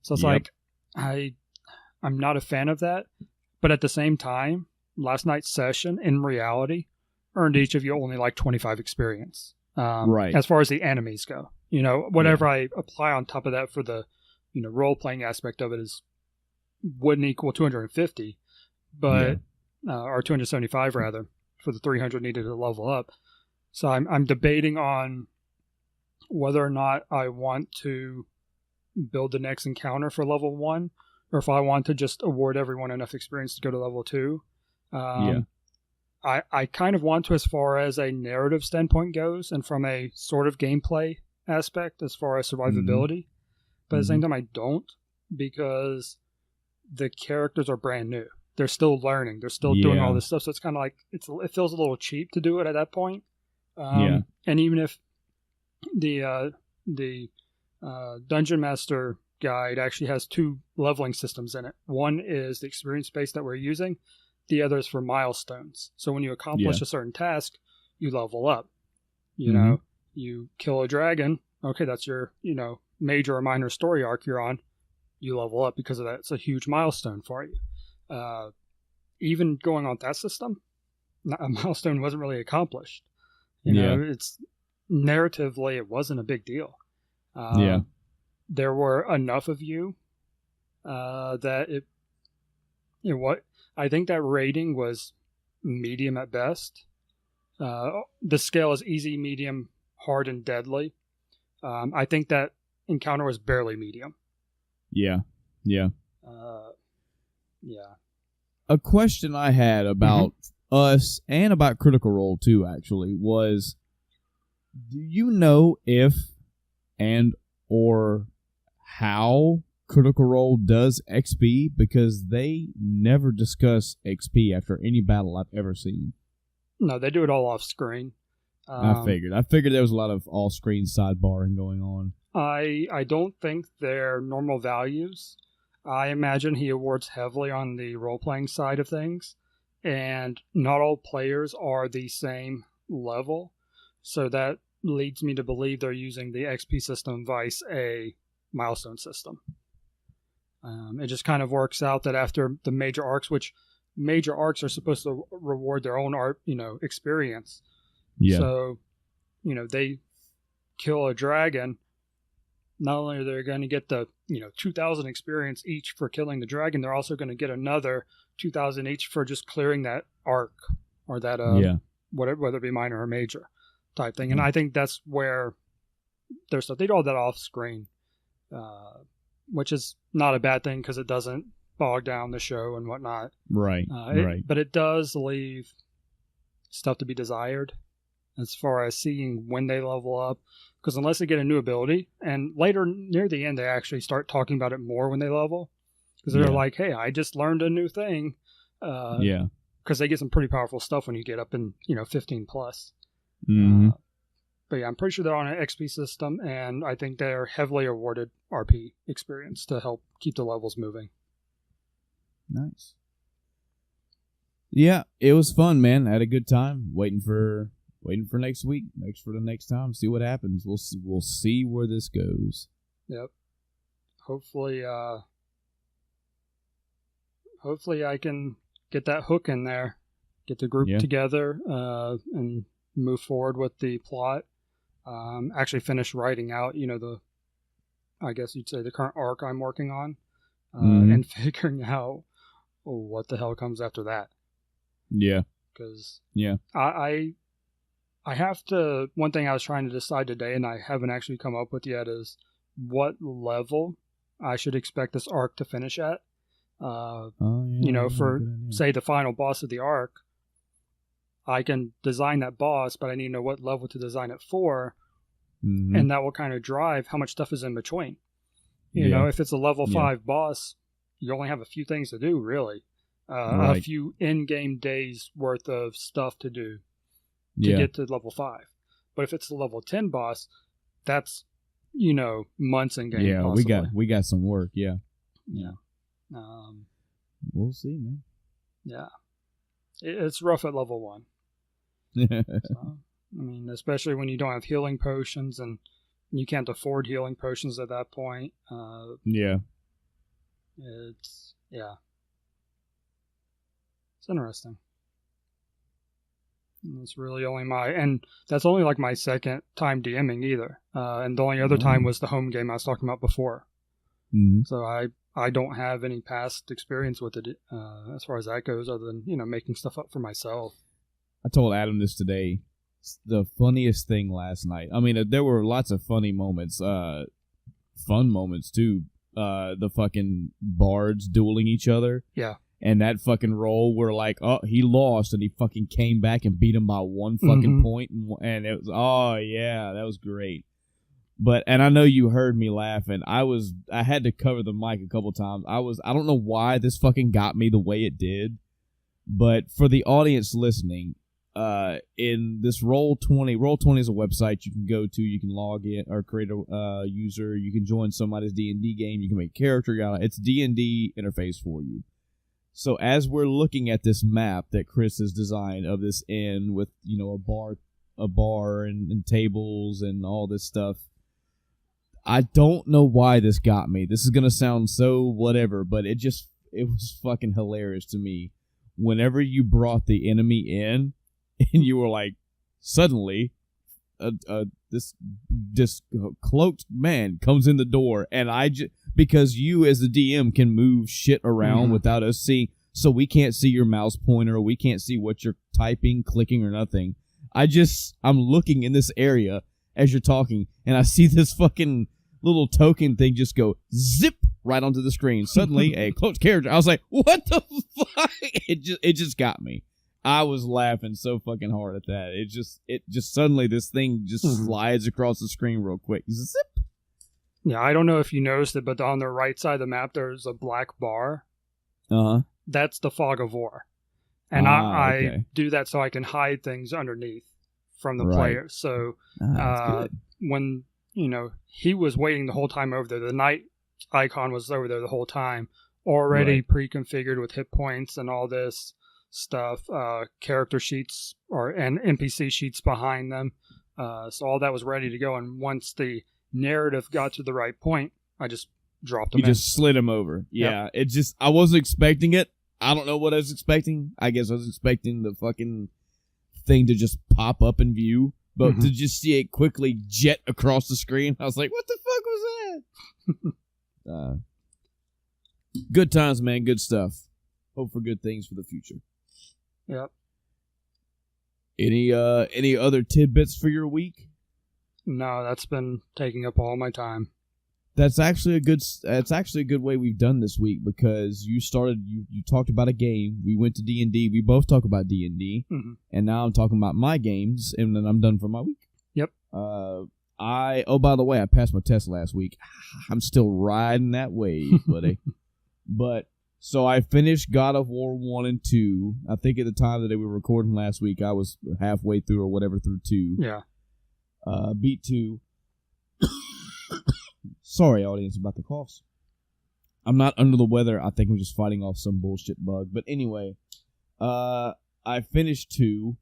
S2: So it's like, I'm not a fan of that. But at the same time, last night's session, in reality, earned each of you only like 25 experience. As far as the enemies go. Whatever I apply on top of that for the, role-playing aspect of it wouldn't equal 250, but or 275 rather, for the 300 needed to level up. So I'm debating on whether or not I want to build the next encounter for level 1, or if I want to just award everyone enough experience to go to level 2. I kind of want to, as far as a narrative standpoint goes, and from a sort of gameplay aspect as far as survivability. But at the same time, I don't, because the characters are brand new. They're still learning. They're still doing all this stuff. So it's kind of like, it feels a little cheap to do it at that point. And even if the Dungeon Master guide actually has 2 leveling systems in it. One is the experience base that we're using. The other is for milestones. So when you accomplish a certain task, you level up. You kill a dragon. Okay, that's your, major or minor story arc you're on. You level up because of that. It's a huge milestone for you. Even going on that system, a milestone wasn't really accomplished. It's narratively, it wasn't a big deal. There were enough of you that I think that rating was medium at best. The scale is easy, medium, hard, and deadly. I think that encounter was barely medium. Yeah.
S1: A question I had about us and about Critical Role too, actually, was, do you know if and or how Critical Role does XP? Because they never discuss XP after any battle I've ever seen.
S2: No, they do it all off screen.
S1: I figured there was a lot of all-screen sidebarring going on.
S2: I don't think they're normal values. I imagine he awards heavily on the role-playing side of things, and not all players are the same level, so that leads me to believe they're using the XP system vice a milestone system. It just kind of works out that after the major arcs, which major arcs are supposed to reward their own art, experience. So, they kill a dragon. Not only are they going to get the 2,000 experience each for killing the dragon, they're also going to get another 2,000 each for just clearing that arc or that whether it be minor or major type thing. And I think that's where their stuff, they do all that off screen, which is not a bad thing because it doesn't bog down the show and whatnot.
S1: Right.
S2: But it does leave stuff to be desired as far as seeing when they level up, because unless they get a new ability, and later near the end they actually start talking about it more when they level, because they're like, hey, I just learned a new thing. Because they get some pretty powerful stuff when you get up in 15 plus. But I'm pretty sure they're on an XP system, and I think they're heavily awarded RP experience to help keep the levels moving.
S1: Nice. Yeah, it was fun, man. I had a good time waiting for next week, for the next time, see what happens. We'll see where this goes.
S2: Yep. Hopefully I can get that hook in there, get the group together, and move forward with the plot. Actually finish writing out, I guess you'd say the current arc I'm working on, and figuring out what the hell comes after that.
S1: Yeah.
S2: Because I have to, one thing I was trying to decide today, and I haven't actually come up with yet, is what level I should expect this arc to finish at. For, say, the final boss of the arc, I can design that boss, but I need to know what level to design it for, and that will kind of drive how much stuff is in between. If it's a level 5 boss, you only have a few things to do, really. A few in-game days worth of stuff to do to get to level 5. But if it's the level 10 boss, that's, months in game.
S1: Yeah,
S2: possibly.
S1: we got some work. Yeah. We'll see, man.
S2: Yeah, it's rough at level 1. So, especially when you don't have healing potions and you can't afford healing potions at that point.
S1: Yeah.
S2: It's interesting. And it's really only that's only like my second time DMing either. And the only other time was the home game I was talking about before.
S1: Mm-hmm.
S2: So I don't have any past experience with it as far as that goes, other than, making stuff up for myself.
S1: I told Adam this today. The funniest thing last night. There were lots of funny moments, fun moments too. The fucking bards dueling each other.
S2: Yeah.
S1: And that fucking roll where like, oh, he lost and he fucking came back and beat him by one fucking point. And it was, oh yeah, that was great. And I know you heard me laughing. I had to cover the mic a couple times. I don't know why this fucking got me the way it did. But for the audience listening, in this Roll20 is a website you can go to. You can log in or create a user. You can join somebody's D&D game. You can make a character. It's D&D interface for you. So as we're looking at this map that Chris has designed of this inn with, a bar and tables and all this stuff, I don't know why this got me. This is going to sound so whatever, but it was fucking hilarious to me. Whenever you brought the enemy in and you were like, suddenly this cloaked man comes in the door, and because you as the DM can move shit around without us seeing, so we can't see your mouse pointer, or we can't see what you're typing, clicking, or nothing. I'm looking in this area as you're talking, and I see this fucking little token thing just go zip right onto the screen. Suddenly, a cloaked character. I was like, what the fuck? It just got me. I was laughing so fucking hard at that. It just suddenly this thing just slides across the screen real quick. Zip.
S2: Yeah, I don't know if you noticed it, but on the right side of the map, there's a black bar.
S1: Uh-huh.
S2: That's the Fog of War. And I do that so I can hide things underneath from the players. So when, he was waiting the whole time over there, the knight icon was over there the whole time, already pre-configured with hit points and all this stuff, character sheets and NPC sheets behind them. So all that was ready to go. And once the narrative got to the right point, I just dropped them in.
S1: You just slid them over. Yeah. Yep. I wasn't expecting it. I don't know what I was expecting. I guess I was expecting the fucking thing to just pop up in view. But to just see it quickly jet across the screen, I was like, what the fuck was that? Good times, man. Good stuff. Hope for good things for the future.
S2: Yep.
S1: Any other tidbits for your week?
S2: No, that's been taking up all my time.
S1: That's actually a good way we've done this week, because you talked about a game. We went to D&D. We both talk about D&D, and now I'm talking about my games, and then I'm done for my week.
S2: Yep.
S1: By the way, I passed my test last week. I'm still riding that wave, buddy. But so I finished God of War 1 and 2. I think at the time that they were recording last week, I was halfway through or whatever through 2.
S2: Yeah.
S1: Beat 2. Sorry, audience, about the coughs. I'm not under the weather. I think I'm just fighting off some bullshit bug. But anyway, I finished 2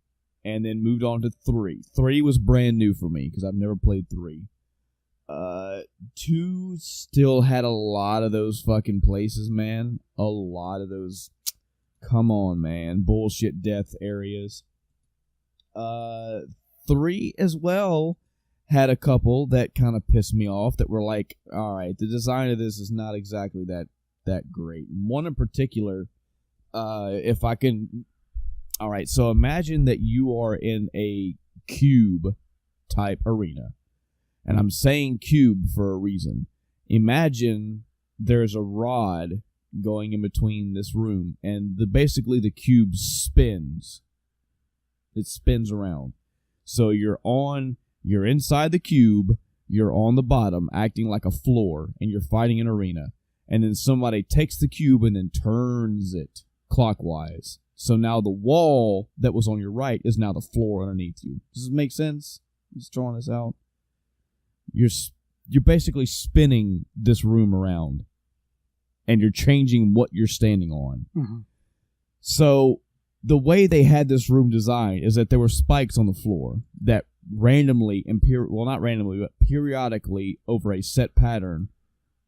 S1: and then moved on to 3. 3 was brand new for me because I've never played 3. 2 still had a lot of those fucking places, man. A lot of those, come on, man, bullshit death areas. 3 as well had a couple that kind of pissed me off that were like, all right, the design of this is not exactly that great. One in particular, if I can... All right, so imagine that you are in a cube-type arena. And I'm saying cube for a reason. Imagine there's a rod going in between this room, and basically the cube spins. It spins around. So you're inside the cube, you're on the bottom, acting like a floor, and you're fighting an arena. And then somebody takes the cube and then turns it clockwise. So now the wall that was on your right is now the floor underneath you. Does this make sense? Just drawing this out. You're basically spinning this room around, and you're changing what you're standing on.
S2: Mm-hmm.
S1: So the way they had this room designed is that there were spikes on the floor that randomly, not randomly, but periodically over a set pattern,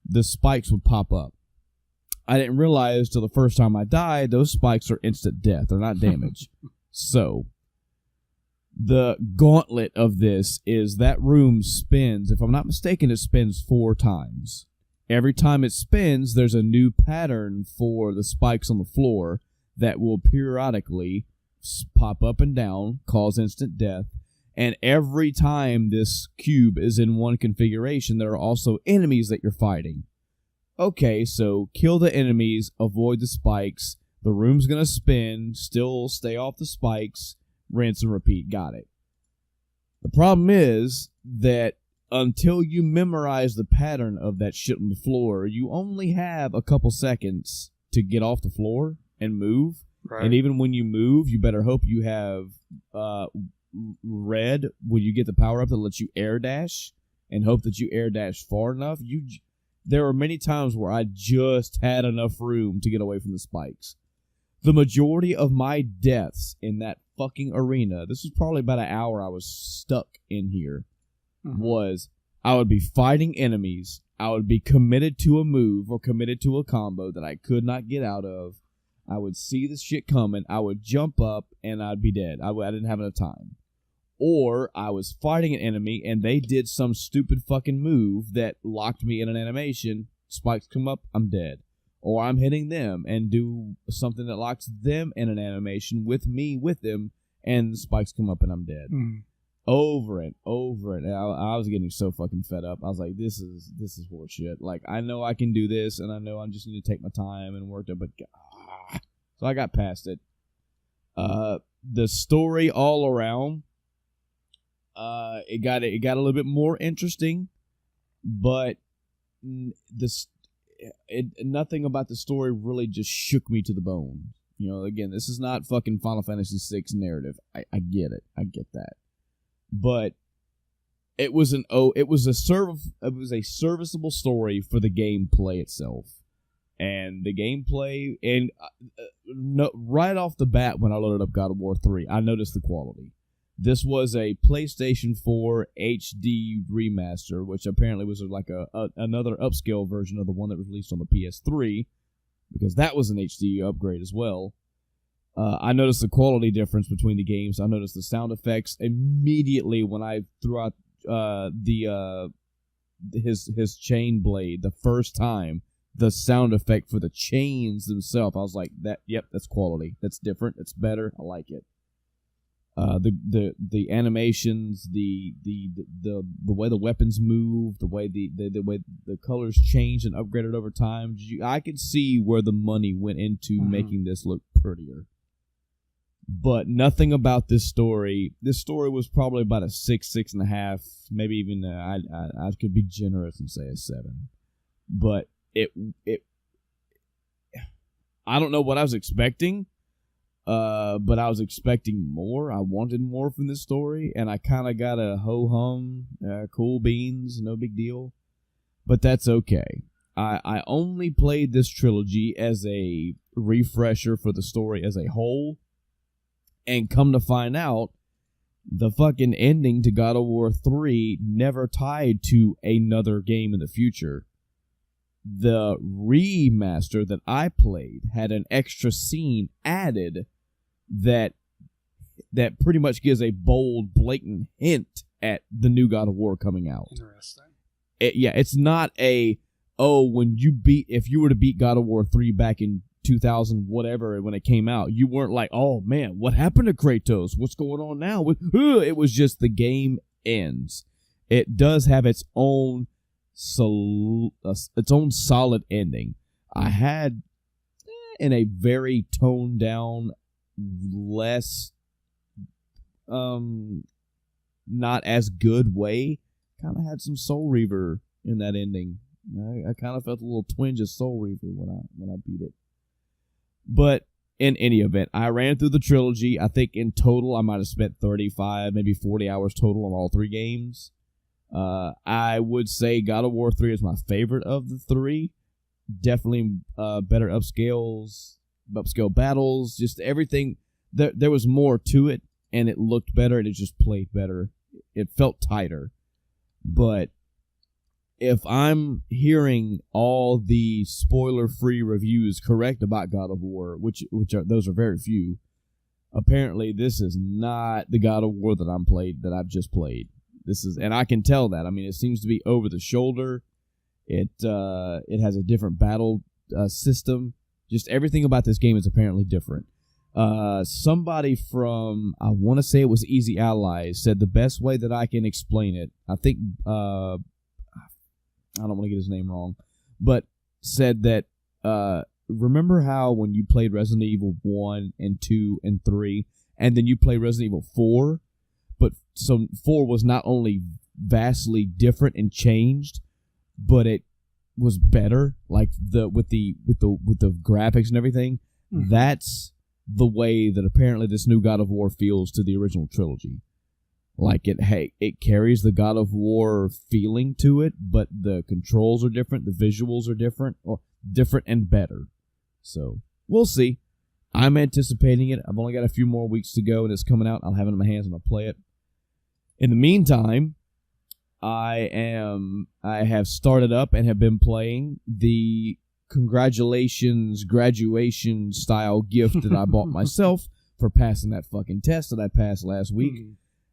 S1: the spikes would pop up. I didn't realize till the first time I died, those spikes are instant death. They're not damage. So the gauntlet of this is that room spins. If I'm not mistaken, it spins 4 times. Every time it spins, there's a new pattern for the spikes on the floor that will periodically pop up and down, cause instant death. And every time this cube is in one configuration, there are also enemies that you're fighting. Okay, so kill the enemies, avoid the spikes. The room's going to spin, still stay off the spikes, rinse and repeat. Got it. The problem is that until you memorize the pattern of that shit on the floor, you only have a couple seconds to get off the floor and move.
S2: Right.
S1: And even when you move, you better hope you have red when you get the power up that lets you air dash, and hope that you air dash far enough. There were many times where I just had enough room to get away from the spikes. The majority of my deaths in that fucking arena, this was probably about an hour I was stuck in here, was I would be fighting enemies, I would be committed to a move or committed to a combo that I could not get out of. I would see the shit coming, I would jump up, and I'd be dead. I didn't have enough time. Or I was fighting an enemy, and they did some stupid fucking move that locked me in an animation. Spikes come up, I'm dead. Or I'm hitting them and do something that locks them in an animation with me with them, and the spikes come up and I'm dead. Over and over. And I was getting so fucking fed up. I was like, this is horseshit. Like, I know I can do this, and I know I'm just going to take my time and work it, but so I got past it. The story all around, it got a little bit more interesting, but nothing about the story really just shook me to the bone. You know, again, this is not fucking Final Fantasy VI narrative. I get it. I get that. But it was a serviceable story for the gameplay itself. And the gameplay, and right off the bat when I loaded up God of War 3, I noticed the quality. This was a PlayStation 4 HD remaster, which apparently was like another upscale version of the one that was released on the PS3, because that was an HD upgrade as well. I noticed the quality difference between the games. I noticed the sound effects immediately when I threw out his chain blade the first time. The sound effect for the chains themselves, I was like, that's quality. That's different. It's better. I like it. The animations, the way the weapons move, the way the colors changed and upgraded over time. I could see where the money went into making this look prettier. But nothing about this story. This story was probably about a 6.5, maybe even I could be generous and say a 7. But it I don't know what I was expecting. But I was expecting more. I wanted more from this story, and I kind of got a ho-hum, cool beans, no big deal. But that's okay. I only played this trilogy as a refresher for the story as a whole, and come to find out, the fucking ending to God of War 3 never tied to another game in the future. The remaster that I played had an extra scene added that pretty much gives a bold, blatant hint at the new God of War coming out.
S2: Interesting.
S1: It's not if you were to beat God of War 3 back in 2000 whatever when it came out, you weren't like, oh man, what happened to Kratos? What's going on now? It was just the game ends. It does have its own solid ending. I had, in a very toned down, less not as good way, kind of had some Soul Reaver in that ending. I kind of felt a little twinge of Soul Reaver when I beat it. But in any event, I ran through the trilogy. I think in total I might have spent 35, maybe 40 hours total on all 3 games. I would say God of War 3 is my favorite of the 3. Definitely better upscale battles, just everything. There was more to it, and it looked better, and it just played better. It felt tighter. But if I'm hearing all the spoiler-free reviews correct about God of War, those are very few, apparently this is not the God of War that I've just played. And I can tell that. I mean, it seems to be over the shoulder. It has a different battle system. Just everything about this game is apparently different. Somebody from, I want to say it was Easy Allies, said the best way that I can explain it, I think, I don't want to get his name wrong, but said that, remember how when you played Resident Evil 1 and 2 and 3, and then you played Resident Evil 4, but so 4 was not only vastly different and changed, but it was better, like with the graphics and everything. Mm-hmm. That's the way that apparently this new God of War feels to the original trilogy. Like it carries the God of War feeling to it, but the controls are different, the visuals are different, or different and better. So we'll see. I'm anticipating it. I've only got a few more weeks to go, and it's coming out. I'll have it in my hands and I'll play it. In the meantime, I have started up and have been playing the congratulations graduation style gift that I bought myself for passing that fucking test that I passed last week.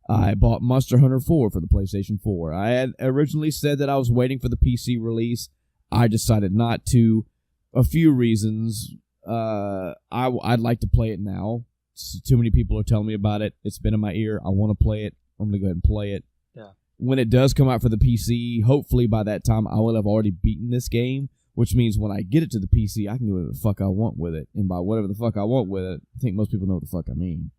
S1: I bought Monster Hunter 4 for the PlayStation 4. I had originally said that I was waiting for the PC release. I decided not to. A few reasons. I'd like to play it now. Too many people are telling me about it. It's been in my ear. I want to play it. I'm going to go ahead and play it.
S2: Yeah.
S1: When it does come out for the PC, hopefully by that time I will have already beaten this game, which means when I get it to the PC, I can do whatever the fuck I want with it. And by whatever the fuck I want with it, I think most people know what the fuck I mean.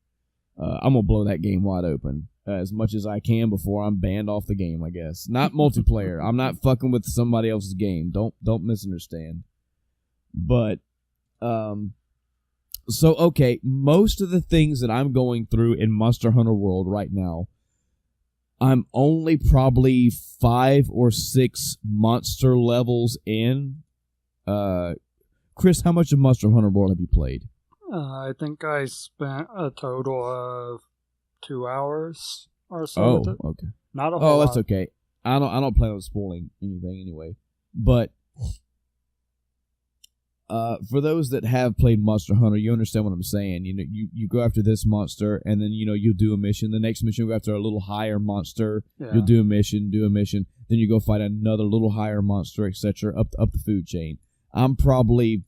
S1: I'm going to blow that game wide open as much as I can before I'm banned off the game, I guess. Not multiplayer. I'm not fucking with somebody else's game. Don't misunderstand. But, so, okay, most of the things that I'm going through in Monster Hunter World right now, I'm only probably 5 or 6 monster levels in. Chris, how much of Monster Hunter World have you played?
S2: I think I spent a total of 2 hours or so with it.
S1: Oh, okay.
S2: Not a whole lot.
S1: Oh, that's okay. I don't plan on spoiling anything anyway. But for those that have played Monster Hunter, you understand what I'm saying. You know, you go after this monster, and then you'll do a mission. The next mission, you go after a little higher monster. Yeah. You'll do a mission. Then you go fight another little higher monster, etc. Up the food chain. I'm probably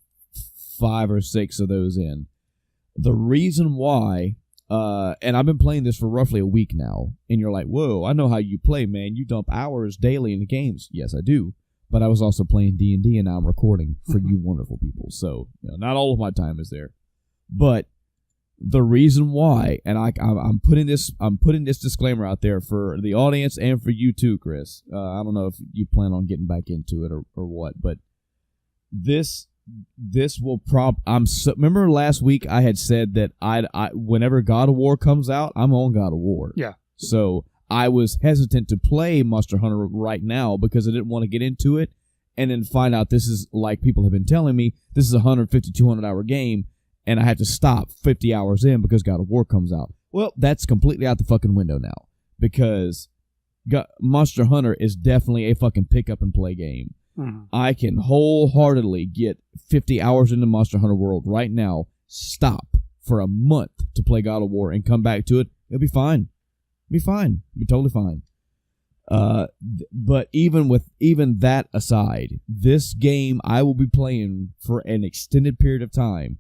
S1: 5 or 6 of those in. The reason why, and I've been playing this for roughly a week now, and you're like, whoa, I know how you play, man. You dump hours daily in the games. Yes, I do. But I was also playing D&D, and now I'm recording for you wonderful people. So, not all of my time is there. But the reason why, and I'm putting this disclaimer out there for the audience and for you too, Chris. I don't know if you plan on getting back into it or what, but this will remember last week I had said that I whenever God of War comes out, I'm on God of War.
S2: Yeah.
S1: So I was hesitant to play Monster Hunter right now because I didn't want to get into it and then find out this is, like people have been telling me, this is a 150, 200-hour game, and I have to stop 50 hours in because God of War comes out. Well, that's completely out the fucking window now because Monster Hunter is definitely a fucking pick-up-and-play game. Mm-hmm. I can wholeheartedly get 50 hours into Monster Hunter World right now, stop for a month to play God of War, and come back to it. It'll be fine. Be fine. Be totally fine. But even that aside, this game I will be playing for an extended period of time.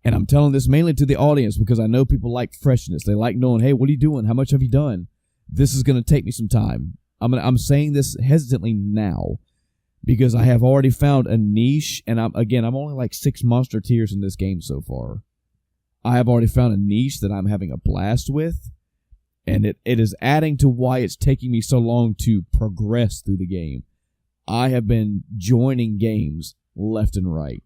S1: And I'm telling this mainly to the audience because I know people like freshness. They like knowing, hey, what are you doing? How much have you done? This is going to take me some time. I'm saying this hesitantly now because I have already found a niche, and I'm only like 6 monster tiers in this game so far. I have already found a niche that I'm having a blast with. And it is adding to why it's taking me so long to progress through the game. I have been joining games left and right.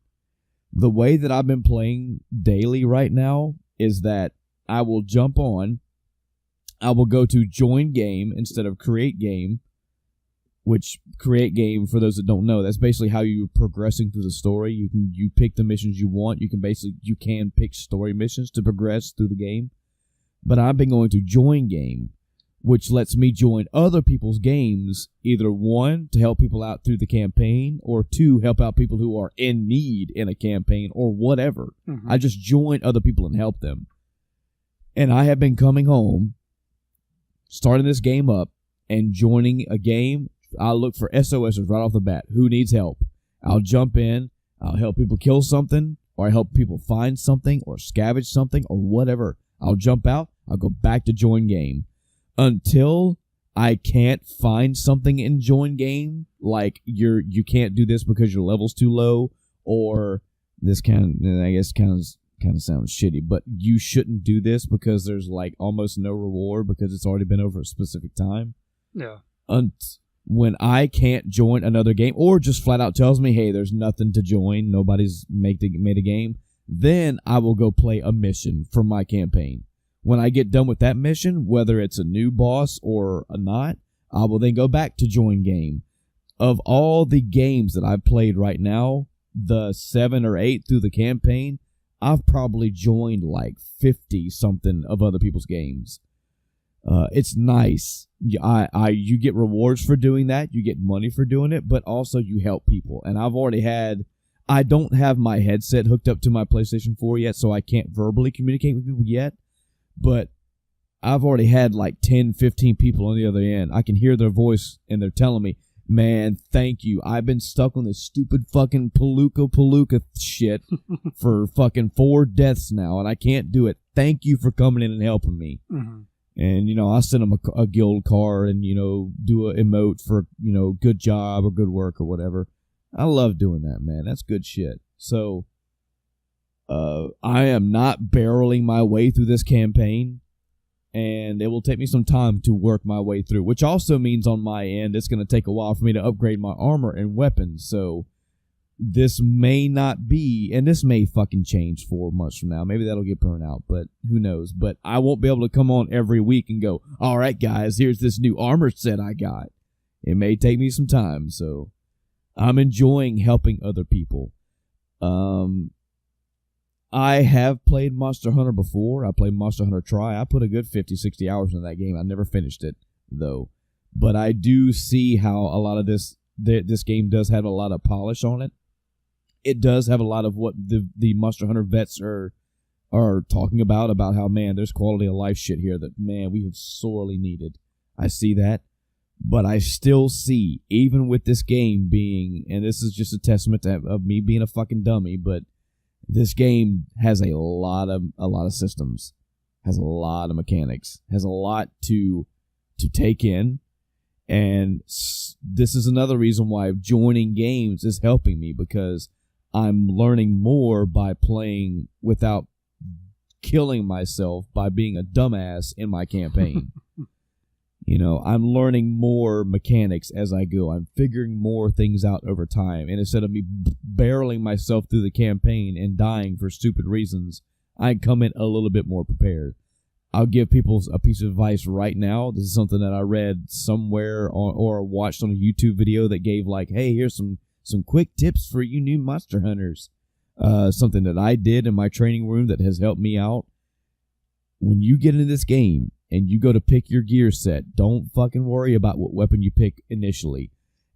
S1: The way that I've been playing daily right now is that I will jump on, I will go to join game instead of create game, which create game, for those that don't know, that's basically how you're progressing through the story. You pick the missions you want. You can pick story missions to progress through the game. But I've been going to join game, which lets me join other people's games, either one, to help people out through the campaign, or two, help out people who are in need in a campaign, or whatever. I just join other people and help them. And I have been coming home, starting this game up, and joining a game. I'll look for SOSs right off the bat. Who needs help? I'll jump in, I'll help people kill something, or I help people find something, or scavenge something, or whatever. I'll jump out, I'll go back to join game. Until I can't find something in join game, like you can't do this because your level's too low, or this kind of sounds shitty, but you shouldn't do this because there's like almost no reward because it's already been over a specific time.
S2: Yeah.
S1: When I can't join another game, or just flat out tells me, hey, there's nothing to join, nobody's made a game, then I will go play a mission from my campaign. When I get done with that mission, whether it's a new boss or not, I will then go back to join game. Of all the games that I've played right now, the 7 or 8 through the campaign, I've probably joined like 50-something of other people's games. It's nice. You get rewards for doing that. You get money for doing it, but also you help people. And I don't have my headset hooked up to my PlayStation 4 yet, so I can't verbally communicate with people yet. But I've already had like 10, 15 people on the other end. I can hear their voice, and they're telling me, man, thank you. I've been stuck on this stupid fucking Palooka shit for fucking 4 deaths now, and I can't do it. Thank you for coming in and helping me. And, I send them a guild card and, do a emote for, good job or good work or whatever. I love doing that, man. That's good shit. So I am not barreling my way through this campaign, and it will take me some time to work my way through, which also means on my end it's going to take a while for me to upgrade my armor and weapons. So this may not be, and this may fucking change 4 months from now. Maybe that'll get burnt out, but who knows. But I won't be able to come on every week and go, all right, guys, here's this new armor set I got. It may take me some time, so I'm enjoying helping other people. I have played Monster Hunter before. I played Monster Hunter Tri. I put a good 50, 60 hours in that game. I never finished it, though. But I do see how a lot of this game does have a lot of polish on it. It does have a lot of what the Monster Hunter vets are talking about how, man, there's quality of life shit here that, man, we have sorely needed. I see that. But I still see, even with this game being, and this is just a testament of me being a fucking dummy, but this game has a lot of systems, has a lot of mechanics, has a lot to take in, and this is another reason why joining games is helping me, because I'm learning more by playing without killing myself by being a dumbass in my campaign. I'm learning more mechanics as I go. I'm figuring more things out over time. And instead of me barreling myself through the campaign and dying for stupid reasons, I come in a little bit more prepared. I'll give people a piece of advice right now. This is something that I read somewhere or watched on a YouTube video that gave like, hey, here's some quick tips for you new Monster Hunters. Something that I did in my training room that has helped me out. When you get into this game and you go to pick your gear set, don't fucking worry about what weapon you pick initially.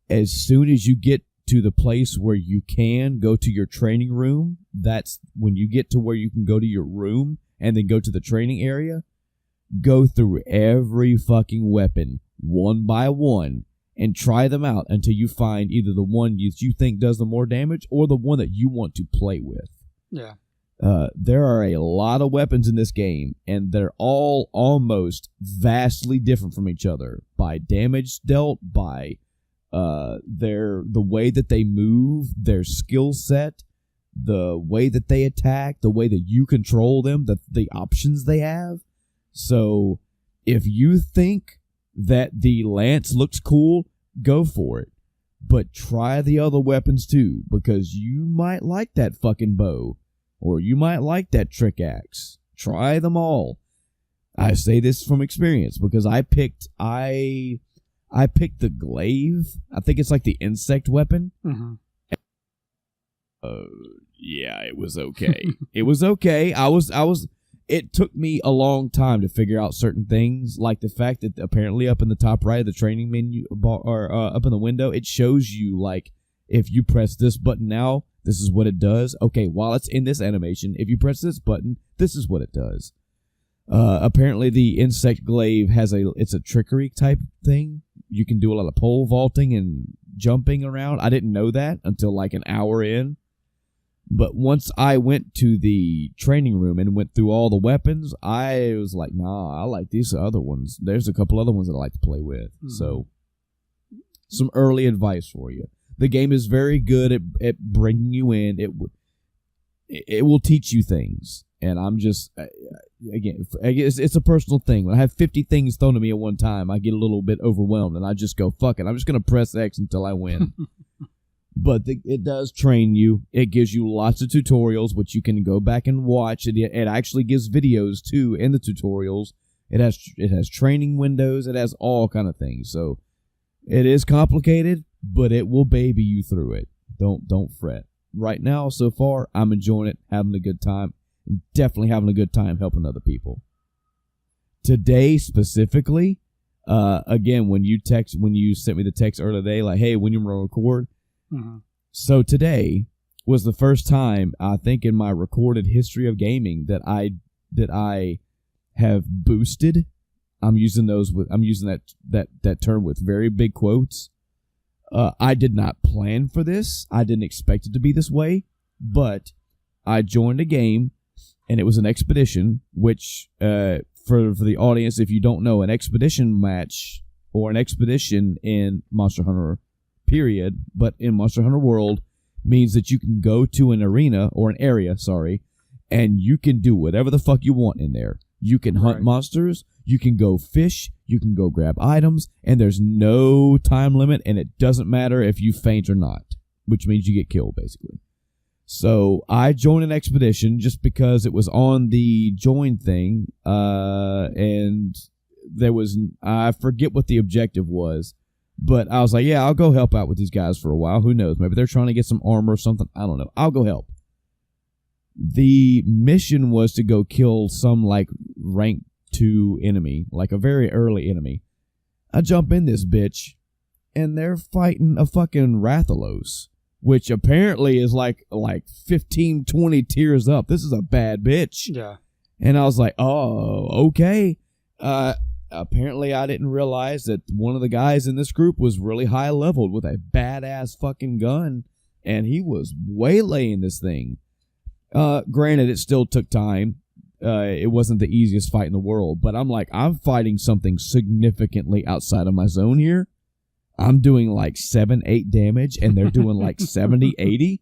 S1: As soon as you get to the place where you can go to your training room, that's when you get to where you can go to your room and then go to the training area, go through every fucking weapon one by one and try them out until you find either the one you think does the more damage or the one that you want to play with.
S2: Yeah.
S1: There are a lot of weapons in this game, and they're all almost vastly different from each other by damage dealt, by the way that they move, their skill set, the way that they attack, the way that you control them, the options they have. So if you think that the lance looks cool, go for it. but try the other weapons too, because you might like that fucking bow, or you might like that trick axe. Try them all. I say this from experience because I picked the glaive. I think it's like the insect weapon.
S2: Mm-hmm.
S1: Yeah, it was okay. It was okay. It took me a long time to figure out certain things, like the fact that apparently up in the top right of the training menu, or up in the window, it shows you, like, if you press this button now, this is what it does. Okay, while it's in this animation, if you press this button, this is what it does. Apparently the insect glaive it's a trickery type thing. You can do a lot of pole vaulting and jumping around. I didn't know that until like an hour in. But once I went to the training room and went through all the weapons, I was like, nah, I like these other ones. There's a couple other ones that I like to play with. Mm-hmm. So, some early advice for you. The game is very good at bringing you in. It will teach you things. And I'm just, again, it's a personal thing. When I have 50 things thrown at me at one time, I get a little bit overwhelmed, and I just go, fuck it. I'm just going to press X until I win. But it does train you. It gives you lots of tutorials, which you can go back and watch. It actually gives videos, too, in the tutorials. It has training windows. It has all kind of things. So it is complicated, but it will baby you through it. Don't fret. Right now, so far, I'm enjoying it, having a good time, and definitely having a good time helping other people. Today, specifically, again, when you sent me the text earlier today, like, hey, when you're going to record, mm-hmm. So today was the first time, I think, in my recorded history of gaming that I have boosted. I'm using that term with very big quotes. I did not plan for this. I didn't expect it to be this way, but I joined a game, and it was an expedition, which, for the audience, if you don't know, an expedition match or an expedition in Monster Hunter, period, but in Monster Hunter World, means that you can go to an arena, or an area, and you can do whatever the fuck you want in there. You can hunt monsters, you can go fish, you can go grab items, and there's no time limit, and it doesn't matter if you faint or not, which means you get killed, basically. So I joined an expedition just because it was on the join thing, and I forget what the objective was, but I was like, yeah, I'll go help out with these guys for a while. Who knows? Maybe they're trying to get some armor or something. I don't know. I'll go help. The mission was to go kill some, like, rank 2 enemy, like a very early enemy. I jump in this bitch, and they're fighting a fucking Rathalos, which apparently is like 15, 20 tiers up. This is a bad bitch.
S2: Yeah.
S1: And I was like, oh, okay. Apparently I didn't realize that one of the guys in this group was really high leveled with a badass fucking gun, and he was waylaying this thing. Granted, it still took time. It wasn't the easiest fight in the world, but I'm like, I'm fighting something significantly outside of my zone here. I'm doing like 7-8 damage, and they're doing like 70-80,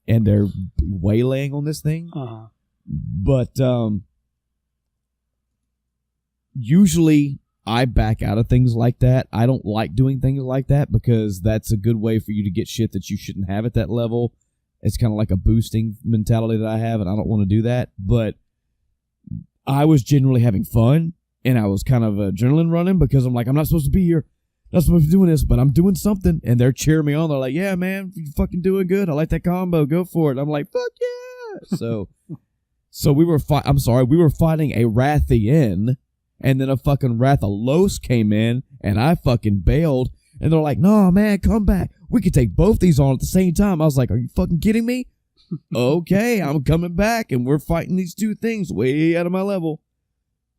S1: and they're waylaying on this thing.
S2: Uh-huh.
S1: But usually I back out of things like that. I don't like doing things like that because that's a good way for you to get shit that you shouldn't have at that level. It's kind of like a boosting mentality that I have, and I don't want to do that. But I was genuinely having fun, and I was kind of adrenaline running because I'm like, I'm not supposed to be here. Not supposed to be doing this, but I'm doing something. And they're cheering me on. They're like, yeah, man, you're fucking doing good. I like that combo. Go for it. I'm like, fuck yeah. So we were fighting a Rathian, and then a fucking Rathalos came in, and I fucking bailed. And they're like, no, man, come back. We could take both these on at the same time. I was like, are you fucking kidding me? Okay, I'm coming back, and we're fighting these two things way out of my level.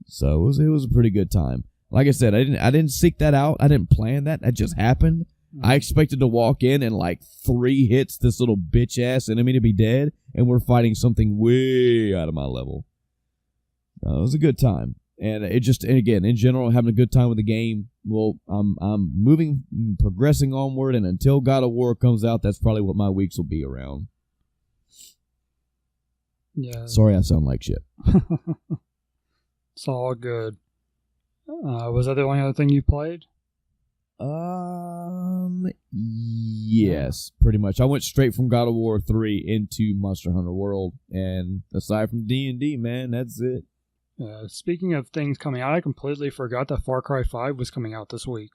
S1: So it was a pretty good time. Like I said, I didn't seek that out. I didn't plan that. That just happened. I expected to walk in and like 3 hits this little bitch-ass enemy to be dead, and we're fighting something way out of my level. It was a good time. And again, in general, having a good time with the game. Well, I'm progressing onward, and until God of War comes out, that's probably what my weeks will be around.
S2: Yeah.
S1: Sorry I sound like shit.
S2: It's all good. Was that the only other thing you played?
S1: Yes, pretty much. I went straight from God of War 3 into Monster Hunter World, and aside from D&D, man, that's it.
S2: Speaking of things coming out, I completely forgot that Far Cry 5 was coming out this week.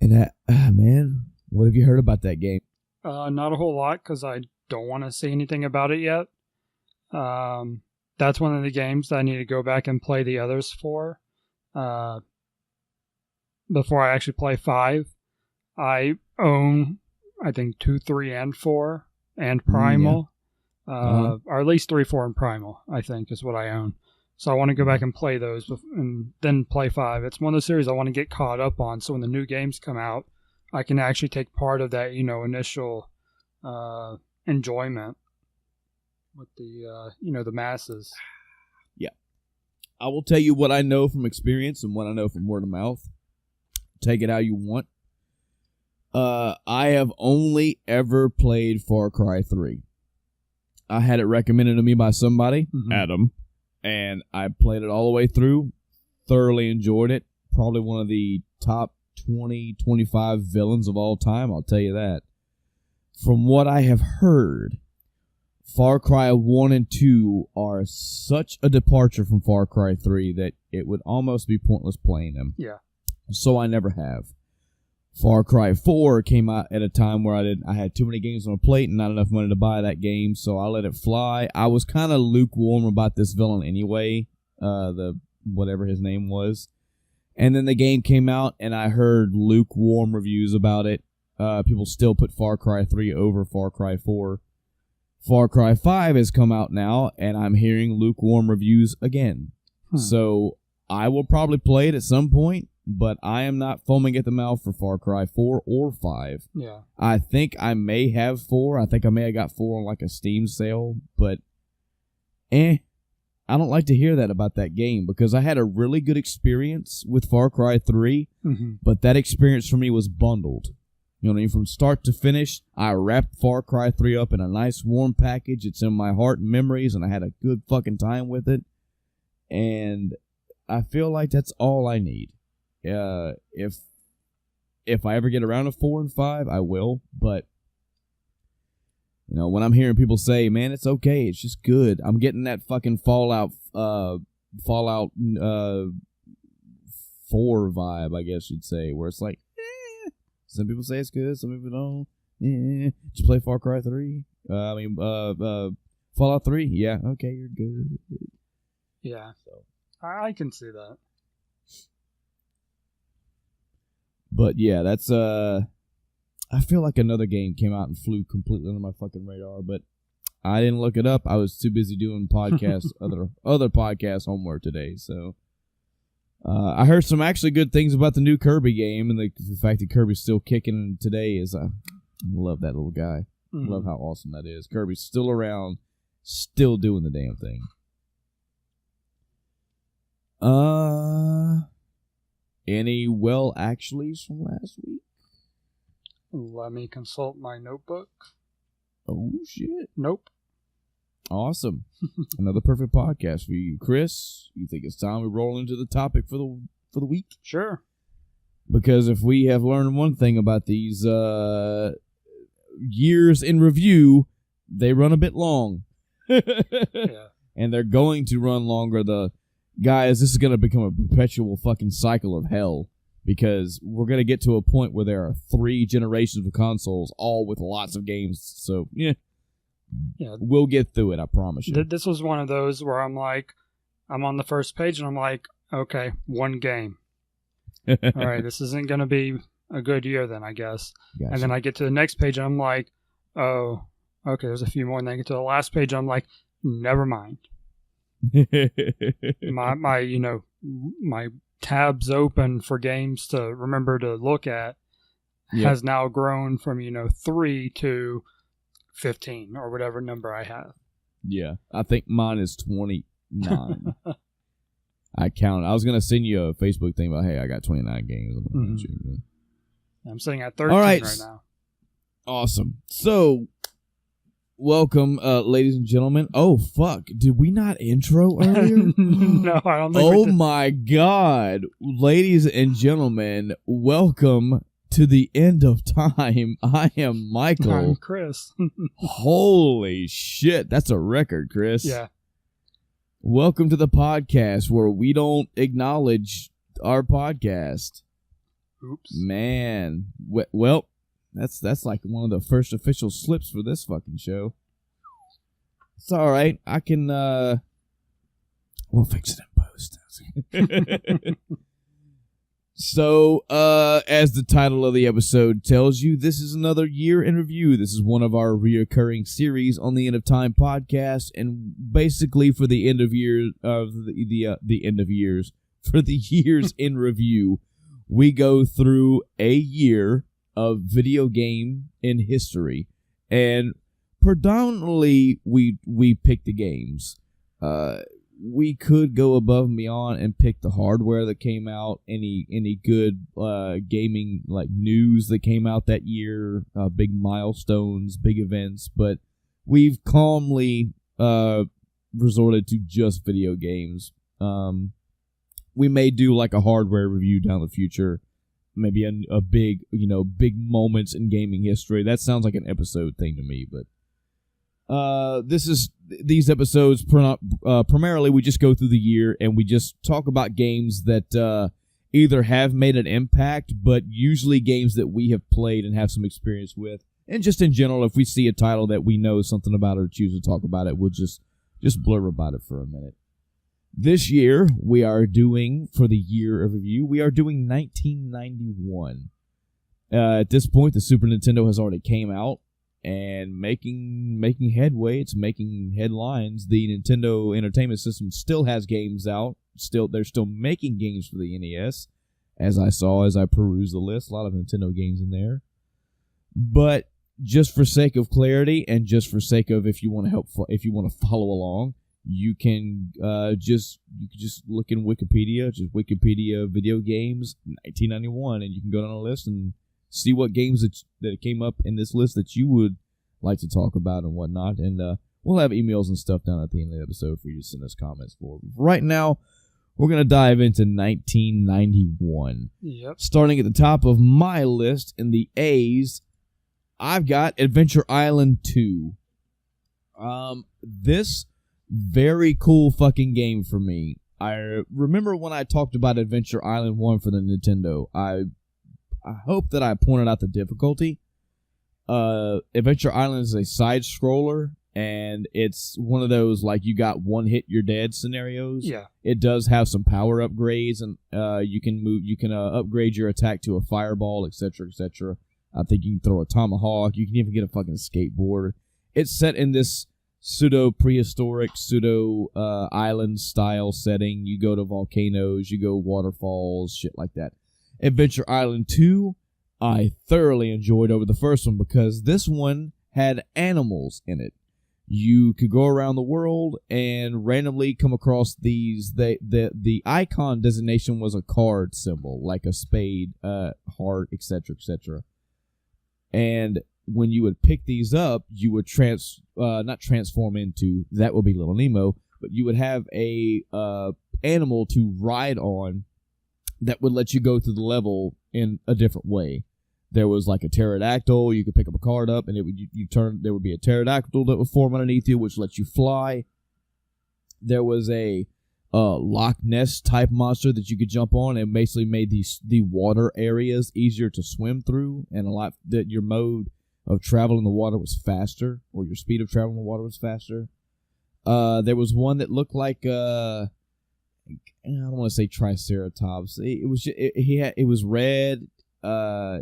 S1: And that, man, what have you heard about that game?
S2: Not a whole lot, because I don't want to say anything about it yet. That's one of the games that I need to go back and play the others for. Before I actually play 5. I own, I think, 2, 3, and 4, and Primal. Or at least 3, 4, and Primal, I think, is what I own. So I want to go back and play those and then play 5. It's one of those series I want to get caught up on, so when the new games come out, I can actually take part of that, initial enjoyment with the, the masses.
S1: Yeah. I will tell you what I know from experience and what I know from word of mouth. Take it how you want. I have only ever played Far Cry 3. I had it recommended to me by somebody, Adam, and I played it all the way through. Thoroughly enjoyed it. Probably one of the top 20, 25 villains of all time, I'll tell you that. From what I have heard, Far Cry 1 and 2 are such a departure from Far Cry 3 that it would almost be pointless playing them.
S2: Yeah.
S1: So I never have. Far Cry 4 came out at a time where I had too many games on a plate and not enough money to buy that game, so I let it fly. I was kind of lukewarm about this villain anyway, the whatever his name was. And then the game came out, and I heard lukewarm reviews about it. People still put Far Cry 3 over Far Cry 4. Far Cry 5 has come out now, and I'm hearing lukewarm reviews again. So I will probably play it at some point, but I am not foaming at the mouth for Far Cry 4 or 5.
S2: Yeah.
S1: I think I may have 4. I think I may have got 4 on like a Steam sale, but I don't like to hear that about that game because I had a really good experience with Far Cry 3, but that experience for me was bundled. You know what I mean? From start to finish, I wrapped Far Cry 3 up in a nice warm package. It's in my heart and memories, and I had a good fucking time with it. And I feel like that's all I need. If I ever get around to 4 and 5, I will. But when I'm hearing people say, "Man, it's okay, it's just good," I'm getting that fucking Fallout 4 vibe, I guess you'd say, where it's like, some people say it's good, some people don't. Did you play Far Cry 3? Fallout 3? Yeah, okay, you're good.
S2: Yeah, so I can see that.
S1: But yeah, that's I feel like another game came out and flew completely under my fucking radar, but I didn't look it up. I was too busy doing podcasts, other podcast homework today. So I heard some actually good things about the new Kirby game, and the fact that Kirby's still kicking today is I love that little guy. Love how awesome that is. Kirby's still around, still doing the damn thing. Any actuallys from last week?
S2: Let me consult my notebook.
S1: Oh, shit.
S2: Nope.
S1: Awesome. Another perfect podcast for you. Chris, you think it's time we roll into the topic for the week?
S2: Sure.
S1: Because if we have learned one thing about these years in review, they run a bit long.
S2: Yeah.
S1: And they're going to run longer. Guys, this is going to become a perpetual fucking cycle of hell. Because we're going to get to a point where there are 3 generations of consoles, all with lots of games. So, yeah, we'll get through it, I promise you.
S2: This was one of those where I'm on the first page, and I'm like, okay, one game. All right, this isn't going to be a good year then, I guess. Gotcha. And then I get to the next page, and I'm like, oh, okay, there's a few more. And then I get to the last page, and I'm like, never mind. my tabs open for games to remember to look at has now grown from 3 to 15 or whatever number I have.
S1: Yeah, I think mine is 29. I counted. I was gonna send you a Facebook thing about, hey, I got 29 games.
S2: I'm sitting at 13 right now.
S1: Awesome. So welcome, ladies and gentlemen. Oh, fuck. Did we not intro earlier?
S2: No, I don't think
S1: Oh,
S2: we did.
S1: my God. Ladies and gentlemen, welcome to the end of time. I am Michael.
S2: I'm Chris.
S1: Holy shit. That's a record, Chris.
S2: Yeah.
S1: Welcome to the podcast where we don't acknowledge our podcast.
S2: Oops.
S1: Man. Well, that's like one of the first official slips for this fucking show. It's all right. I can we'll fix it in post. So, as the title of the episode tells you, this is another year in review. This is one of our reoccurring series on the End of Time podcast, and basically for the end of year of the end of years for the years in review, we go through a year of video game in history, and predominantly we pick the games. We could go above and beyond and pick the hardware that came out, any good gaming like news that came out that year, big milestones, big events, but we've calmly resorted to just video games. We may do like a hardware review down the future. Maybe a big, big moments in gaming history. That sounds like an episode thing to me, but these episodes primarily we just go through the year and we just talk about games that either have made an impact, but usually games that we have played and have some experience with. And just in general, if we see a title that we know something about or choose to talk about it, we'll just blurb about it for a minute. This year, we are doing, for the year of review, we are doing 1991. At this point, the Super Nintendo has already came out and making headway. It's making headlines. The Nintendo Entertainment System still has games out. They're still making games for the NES, as I saw as I perused the list. A lot of Nintendo games in there. But just for sake of clarity and just for sake of if you want to follow along, you can just look in Wikipedia, just Wikipedia video games 1991, and you can go down the list and see what games that came up in this list that you would like to talk about and whatnot. And we'll have emails and stuff down at the end of the episode for you to send us comments for. Right now, we're going to dive into 1991.
S2: Yep.
S1: Starting at the top of my list in the A's, I've got Adventure Island 2. This very cool fucking game for me. I remember when I talked about Adventure Island 1 for the Nintendo, I hope that I pointed out the difficulty. Adventure Island is a side-scroller, and it's one of those, like, you got one hit, you're dead scenarios.
S2: Yeah.
S1: It does have some power upgrades, and you can upgrade your attack to a fireball, etc., etc. I think you can throw a tomahawk. You can even get a fucking skateboard. It's set in this pseudo-prehistoric, island-style setting. You go to volcanoes, you go waterfalls, shit like that. Adventure Island 2, I thoroughly enjoyed over the first one because this one had animals in it. You could go around the world and randomly come across these. The icon designation was a card symbol, like a spade, heart, etc., etc. And when you would pick these up, you would not transform into, that would be Little Nemo, but you would have a animal to ride on that would let you go through the level in a different way. There was like a pterodactyl. You could pick up a card up, and there would be a pterodactyl that would form underneath you, which lets you fly. There was a Loch Ness type monster that you could jump on, and basically made the water areas easier to swim through, and that your mode of travel in the water was faster, or your speed of travel in the water was faster. There was one that looked like I don't want to say Triceratops. It was red.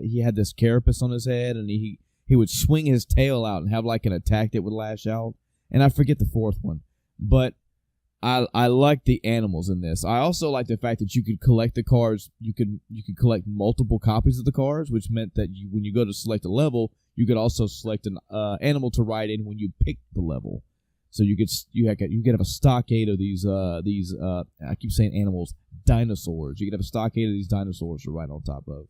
S1: He had this carapace on his head, and he would swing his tail out and have like an attack that would lash out. And I forget the fourth one, but I like the animals in this. I also like the fact that you could collect the cards. You could collect multiple copies of the cards, which meant that when you go to select a level, you could also select an animal to ride in when you pick the level. So you could have a stockade of these I keep saying animals, dinosaurs. You could have a stockade of these dinosaurs to ride on top of.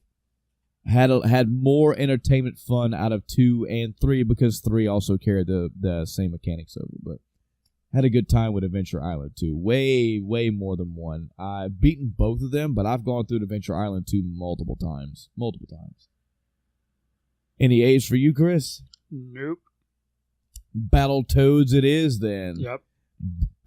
S1: Had more entertainment fun out of 2 and 3 because 3 also carried the same mechanics over, but had a good time with Adventure Island 2. Way more than 1. I've beaten both of them, but I've gone through Adventure Island 2 multiple times. Any A's for you, Chris?
S2: Nope.
S1: Battletoads it is then.
S2: Yep.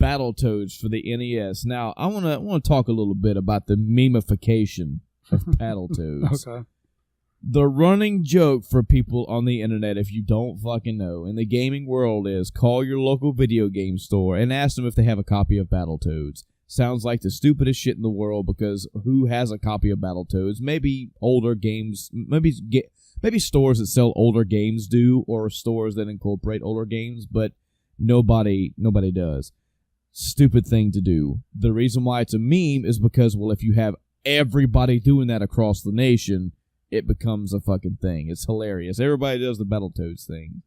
S1: Battletoads for the NES. Now, I want to talk a little bit about the memification of Battletoads.
S2: Okay.
S1: The running joke for people on the internet, if you don't fucking know, in the gaming world is call your local video game store and ask them if they have a copy of Battletoads. Sounds like the stupidest shit in the world because who has a copy of Battletoads? Maybe older games, maybe stores that sell older games do, or stores that incorporate older games, but nobody does. Stupid thing to do. The reason why it's a meme is because, well, if you have everybody doing that across the nation, it becomes a fucking thing. It's hilarious. Everybody does the Battletoads thing.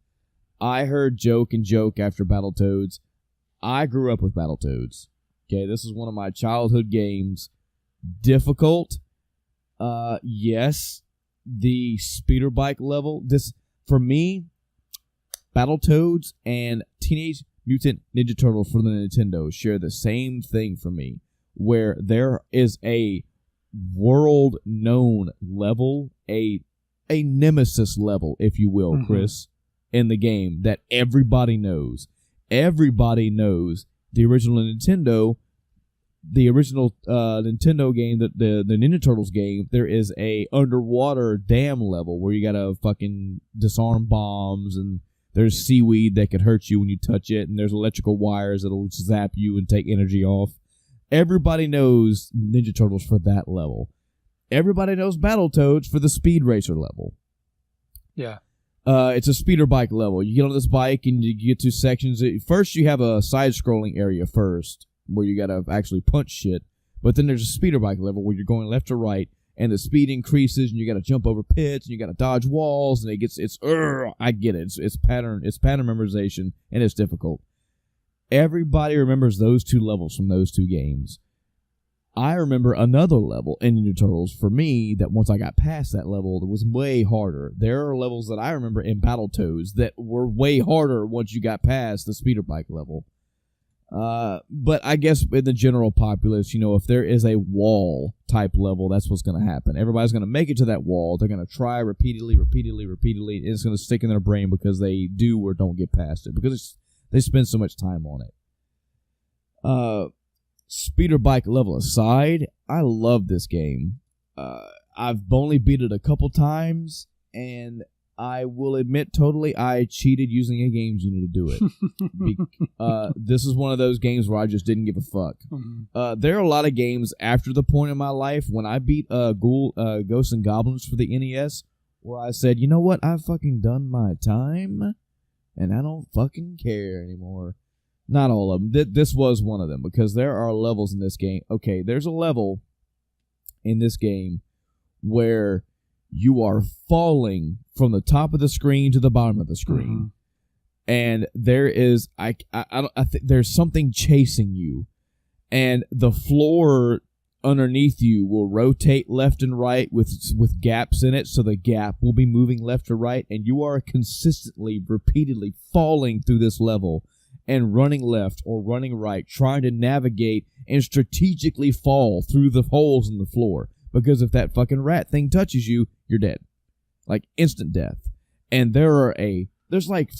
S1: I heard joke after Battletoads. I grew up with Battletoads. Okay, this is one of my childhood games. Difficult. Yes. The speeder bike level. This, for me, Battletoads and Teenage Mutant Ninja Turtles for the Nintendo share the same thing for me, where there is a world-known level, a nemesis level, if you will, Chris, in the game that everybody knows. Everybody knows the original Nintendo game, the Ninja Turtles game. There is a underwater dam level where you gotta fucking disarm bombs, and there's seaweed that could hurt you when you touch it, and there's electrical wires that'll zap you and take energy off. Everybody knows Ninja Turtles for that level. Everybody knows Battletoads for the Speed Racer level.
S2: Yeah.
S1: It's a speeder bike level. You get on this bike and you get to sections. First, you have a side-scrolling area first where you got to actually punch shit. But then there's a speeder bike level where you're going left to right, and the speed increases, and you got to jump over pits, and you got to dodge walls, and I get it. It's pattern memorization, and it's difficult. Everybody remembers those 2 levels from those 2 games. I remember another level in Ninja Turtles for me that once I got past that level, it was way harder. There are levels that I remember in Battletoads that were way harder once you got past the speeder bike level. But I guess in the general populace, if there is a wall type level, that's what's going to happen. Everybody's going to make it to that wall. They're going to try repeatedly, and it's going to stick in their brain because they do or don't get past it because they spend so much time on it. Speeder bike level aside, I love this game. I've only beat it a couple times, and I will admit totally I cheated using a Game Genie to do it. This is one of those games where I just didn't give a fuck. There are a lot of games after the point in my life when I beat Ghosts and Goblins for the NES where I said, you know what, I've fucking done my time, and I don't fucking care anymore. Not all of them. This was one of them, because there are levels in this game. Okay, there's a level in this game where you are falling from the top of the screen to the bottom of the screen. And there is, I think there's something chasing you. And the floor underneath you will rotate left and right with gaps in it, so the gap will be moving left to right, and you are consistently, repeatedly falling through this level and running left or running right, trying to navigate and strategically fall through the holes in the floor. Because if that fucking rat thing touches you, you're dead. Like, instant death. And there's like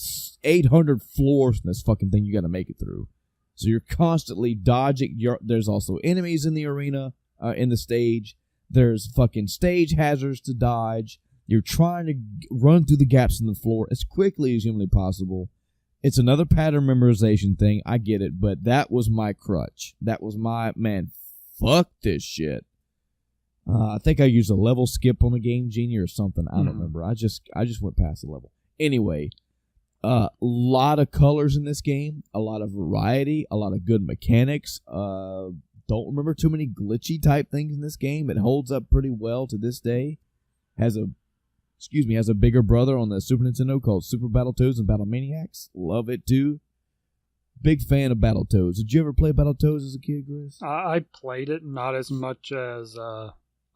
S1: 800 floors in this fucking thing you gotta make it through. So you're constantly dodging. There's also enemies in the arena, in the stage. There's fucking stage hazards to dodge. You're trying to run through the gaps in the floor as quickly as humanly possible. It's another pattern memorization thing. I get it, but that was my crutch. That was my, man, fuck this shit. I think I used a level skip on the Game Genie or something. I don't remember. I just went past the level. Anyway, a lot of colors in this game, a lot of variety, a lot of good mechanics. Don't remember too many glitchy type things in this game. It holds up pretty well to this day. Has a bigger brother on the Super Nintendo called Super Battletoads and Battlemaniacs. Love it too. Big fan of Battletoads. Did you ever play Battletoads as a kid, Chris?
S2: I played it, not as much as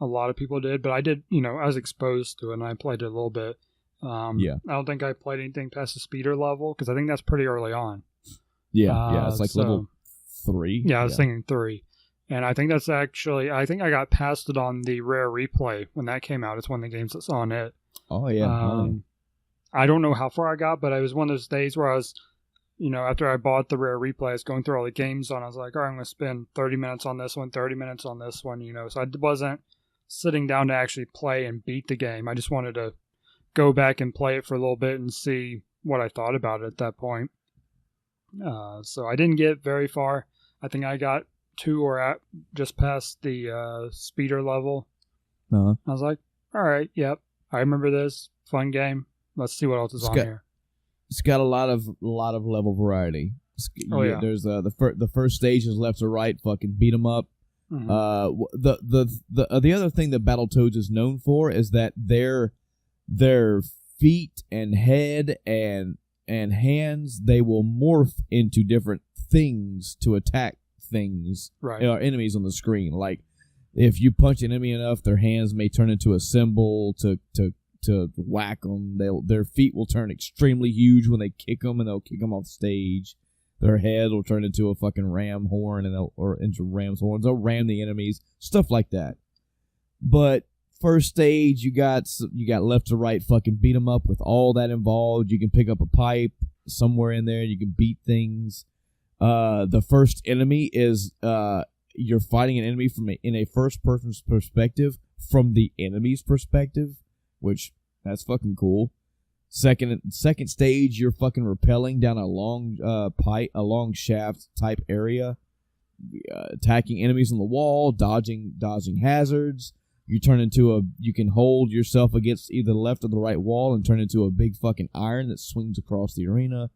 S2: a lot of people did, but I did, I was exposed to it and I played it a little bit.
S1: Yeah.
S2: I don't think I played anything past the speeder level because I think that's pretty early on.
S1: Yeah, it's like level 3.
S2: Yeah, I was thinking 3. And I think that's actually, I think I got past it on the Rare Replay when that came out. It's one of the games that's on it.
S1: Oh, yeah.
S2: I don't know how far I got, but it was one of those days where I was, after I bought the Rare Replay, I was going through all the games on. I was like, all right, I'm going to spend 30 minutes on this one, 30 minutes on this one, So I wasn't sitting down to actually play and beat the game. I just wanted to go back and play it for a little bit and see what I thought about it at that point. So I didn't get very far. I think I got to or just past the speeder level.
S1: Uh-huh.
S2: I was like, all right, yep, I remember this. Fun game. Let's see what else is on here.
S1: It's got a lot of level variety.
S2: Yeah.
S1: There's the first stage is left to right. Fucking beat 'em up.
S2: Mm-hmm.
S1: The other thing that Battletoads is known for is that their feet and head and hands, they will morph into different things to attack things,
S2: right?
S1: Enemies on the screen. Like if you punch an enemy enough, their hands may turn into a symbol to whack them. Their feet will turn extremely huge when they kick them, and they'll kick them off stage. Their head will turn into a fucking ram horn, or into ram's horns. They'll ram the enemies, stuff like that. But first stage, you got left to right, fucking beat them up with all that involved. You can pick up a pipe somewhere in there. You can beat things. The first enemy is you're fighting an enemy in a first person's perspective from the enemy's perspective, which that's fucking cool. Second stage, you're fucking rappelling down a long pipe, a long shaft type area, attacking enemies on the wall, dodging hazards. You can hold yourself against either the left or the right wall and turn into a big fucking iron that swings across the arena.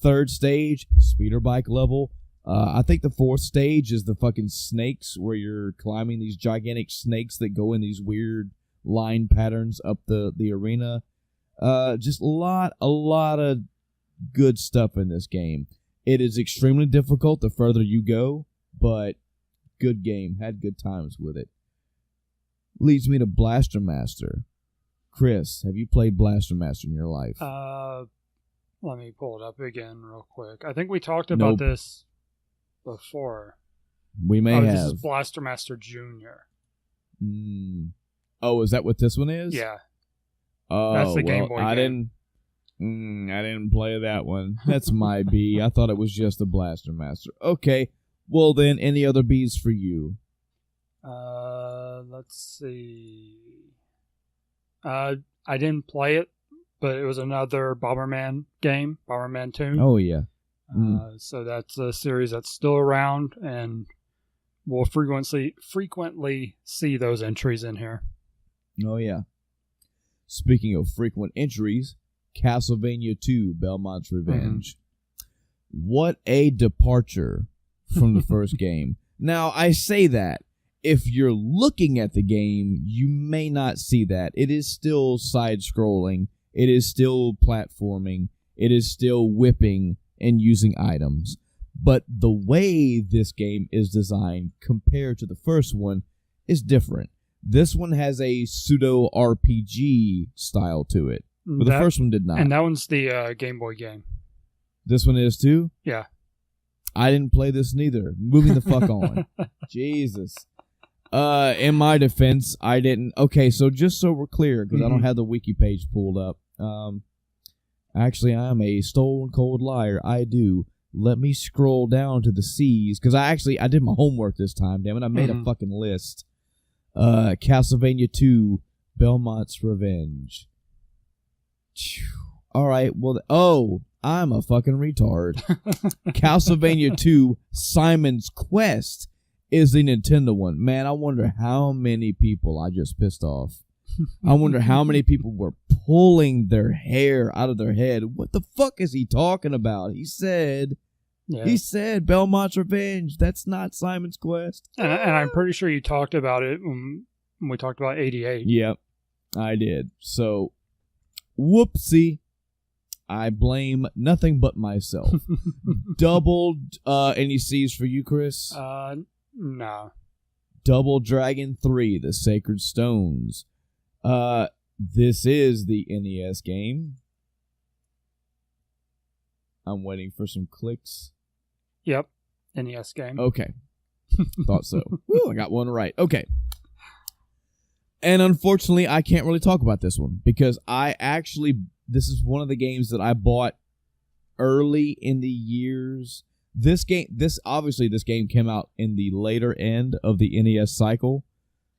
S1: Third stage, speeder bike level. I think the fourth stage is the fucking snakes, where you're climbing these gigantic snakes that go in these weird line patterns up the arena. Just a lot of good stuff in this game. It is extremely difficult the further you go, but good game. Had good times with it. Leads me to Blaster Master. Chris, have you played Blaster Master in your life?
S2: Let me pull it up again real quick. I think we talked about this before.
S1: We may have.
S2: This is Blaster Master Jr.
S1: Oh, is that what this one is?
S2: Yeah.
S1: Oh,
S2: that's the Game Boy game.
S1: I didn't play that one. That's my B. I thought it was just the Blaster Master. Okay. Well then, any other Bs for you?
S2: Let's see. I didn't play it, but it was another Bomberman game, Bomberman 2.
S1: Oh yeah.
S2: So that's a series that's still around, and we'll frequently see those entries in here.
S1: Oh yeah. Speaking of frequent entries, Castlevania 2, Belmont's Revenge. What a departure from the first game. Now, I say that. If you're looking at the game, you may not see that. It is still side-scrolling. It is still platforming. It is still whipping and using items. But the way this game is designed compared to the first one is different. This one has a pseudo RPG style to it, but the first one did not.
S2: And that one's the Game Boy game.
S1: This one is too?
S2: Yeah.
S1: I didn't play this neither. Moving the fuck on. Jesus. In my defense, I didn't. Okay, so just so we're clear, because I don't have the wiki page pulled up. Actually, I'm a stone cold liar. I do. Let me scroll down to the C's, because I did my homework this time. Damn it, I made a fucking list. Castlevania 2, Belmont's Revenge. All right, well, I'm a fucking retard. Castlevania 2, Simon's Quest is the Nintendo one. Man, I wonder how many people I just pissed off. I wonder how many people were pulling their hair out of their head. What the fuck is he talking about? He said Belmont's Revenge. That's not Simon's Quest.
S2: And I'm pretty sure you talked about it when we talked about 88.
S1: Yep, I did. So, whoopsie. I blame nothing but myself. Doubled any C's for you, Chris?
S2: No.
S1: Double Dragon 3: The Sacred Stones. This is the NES game. I'm waiting for some clicks.
S2: Yep, NES game.
S1: Okay. Thought so. Woo, I got one right. Okay. And unfortunately, I can't really talk about this one because this is one of the games that I bought early in the years. This game came out in the later end of the NES cycle,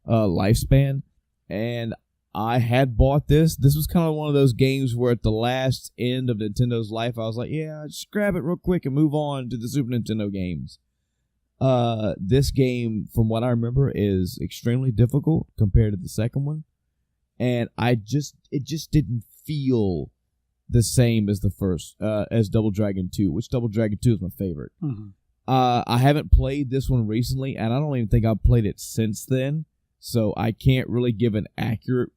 S1: lifespan, and I had bought this. This was kind of one of those games where at the last end of Nintendo's life, I was like, yeah, just grab it real quick and move on to the Super Nintendo games. This game, from what I remember, is extremely difficult compared to the second one, and it just didn't feel the same as the first, as Double Dragon 2, which Double Dragon 2 is my favorite.
S2: Mm-hmm.
S1: I haven't played this one recently, and I don't even think I've played it since then, so I can't really give an accurate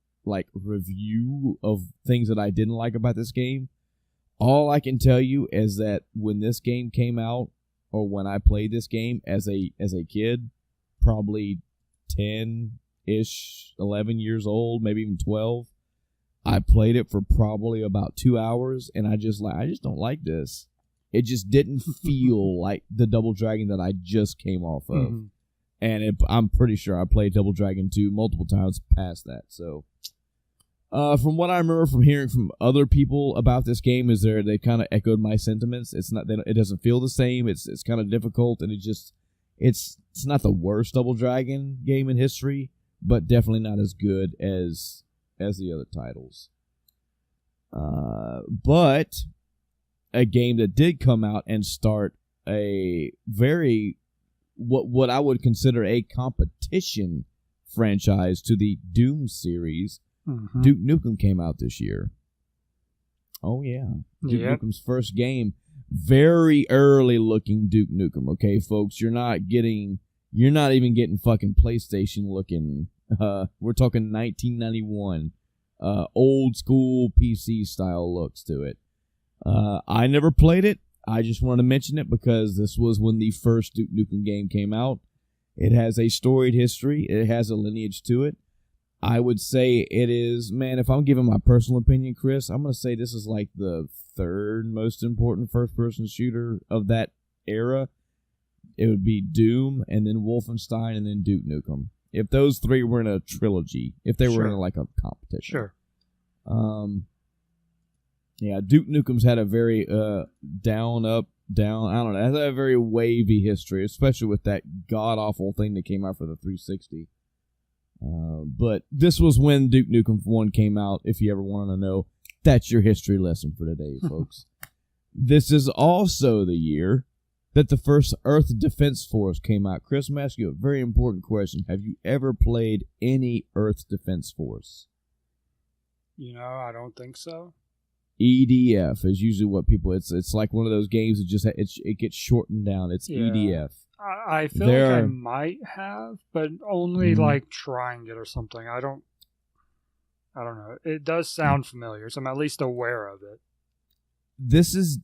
S1: review of things that I didn't like about this game. All I can tell you is that when this game came out, or when I played this game as a kid, probably 10-ish, 11 years old, maybe even 12, I played it for probably about 2 hours, and I just don't like this. It just didn't feel like the Double Dragon that I just came off of.
S2: Mm-hmm.
S1: And I'm pretty sure I played Double Dragon 2 multiple times past that. So, from what I remember from hearing from other people about this game, they kind of echoed my sentiments. It doesn't feel the same. It's kind of difficult, and it's not the worst Double Dragon game in history, but definitely not as good as the other titles. But a game that did come out and start a very what I would consider a competition franchise to the Doom series.
S2: Mm-hmm.
S1: Duke Nukem came out this year. Oh yeah, Duke
S2: Yep.
S1: Nukem's first game. Very early looking Duke Nukem. Okay, folks, you're not even getting fucking PlayStation looking. We're talking 1991, old school PC style looks to it. I never played it. I just wanted to mention it because this was when the first Duke Nukem game came out. It has a storied history. It has a lineage to it. I would say it is, man, if I'm giving my personal opinion, Chris, I'm going to say this is like the third most important first-person shooter of that era. It would be Doom, and then Wolfenstein, and then Duke Nukem. If those three were in a trilogy, if they were in like a competition.
S2: Sure.
S1: Yeah, Duke Nukem's had a very down, up, down, I don't know, it has a very wavy history, especially with that god-awful thing that came out for the 360. But this was when Duke Nukem 1 came out, if you ever want to know. That's your history lesson for today, folks. This is also the year that the first Earth Defense Force came out. Chris, I'm asking you a very important question. Have you ever played any Earth Defense Force?
S2: I don't think so.
S1: EDF is usually what people... It's like one of those games that it gets shortened down. It's EDF.
S2: I feel like I might have, but only like trying it or something. I don't know. It does sound familiar, so I'm at least aware of it.
S1: This is...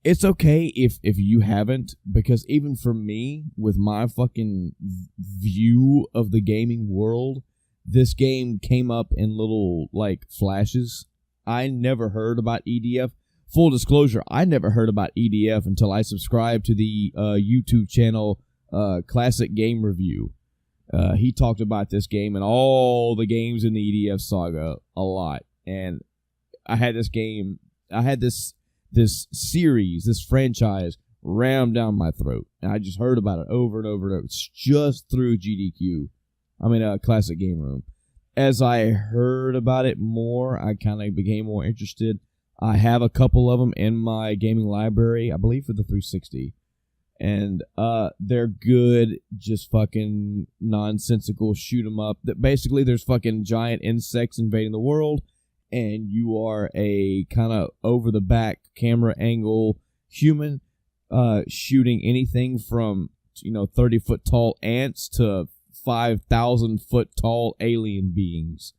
S1: It's okay if you haven't, because even for me, with my fucking view of the gaming world, this game came up in little, like, flashes. I never heard about EDF. Full disclosure, I never heard about EDF until I subscribed to the YouTube channel Classic Game Review. He talked about this game and all the games in the EDF saga a lot. And I had this game, this series, this franchise rammed down my throat. And I just heard about it over and over and over. It's just through GDQ. Classic Game Room. As I heard about it more, I kind of became more interested. I have a couple of them in my gaming library, I believe for the 360. And they're good, just fucking nonsensical shoot 'em up. That basically there's fucking giant insects invading the world, and you are a kind of over the back camera angle human shooting anything from 30-foot tall ants to 5,000-foot tall alien beings.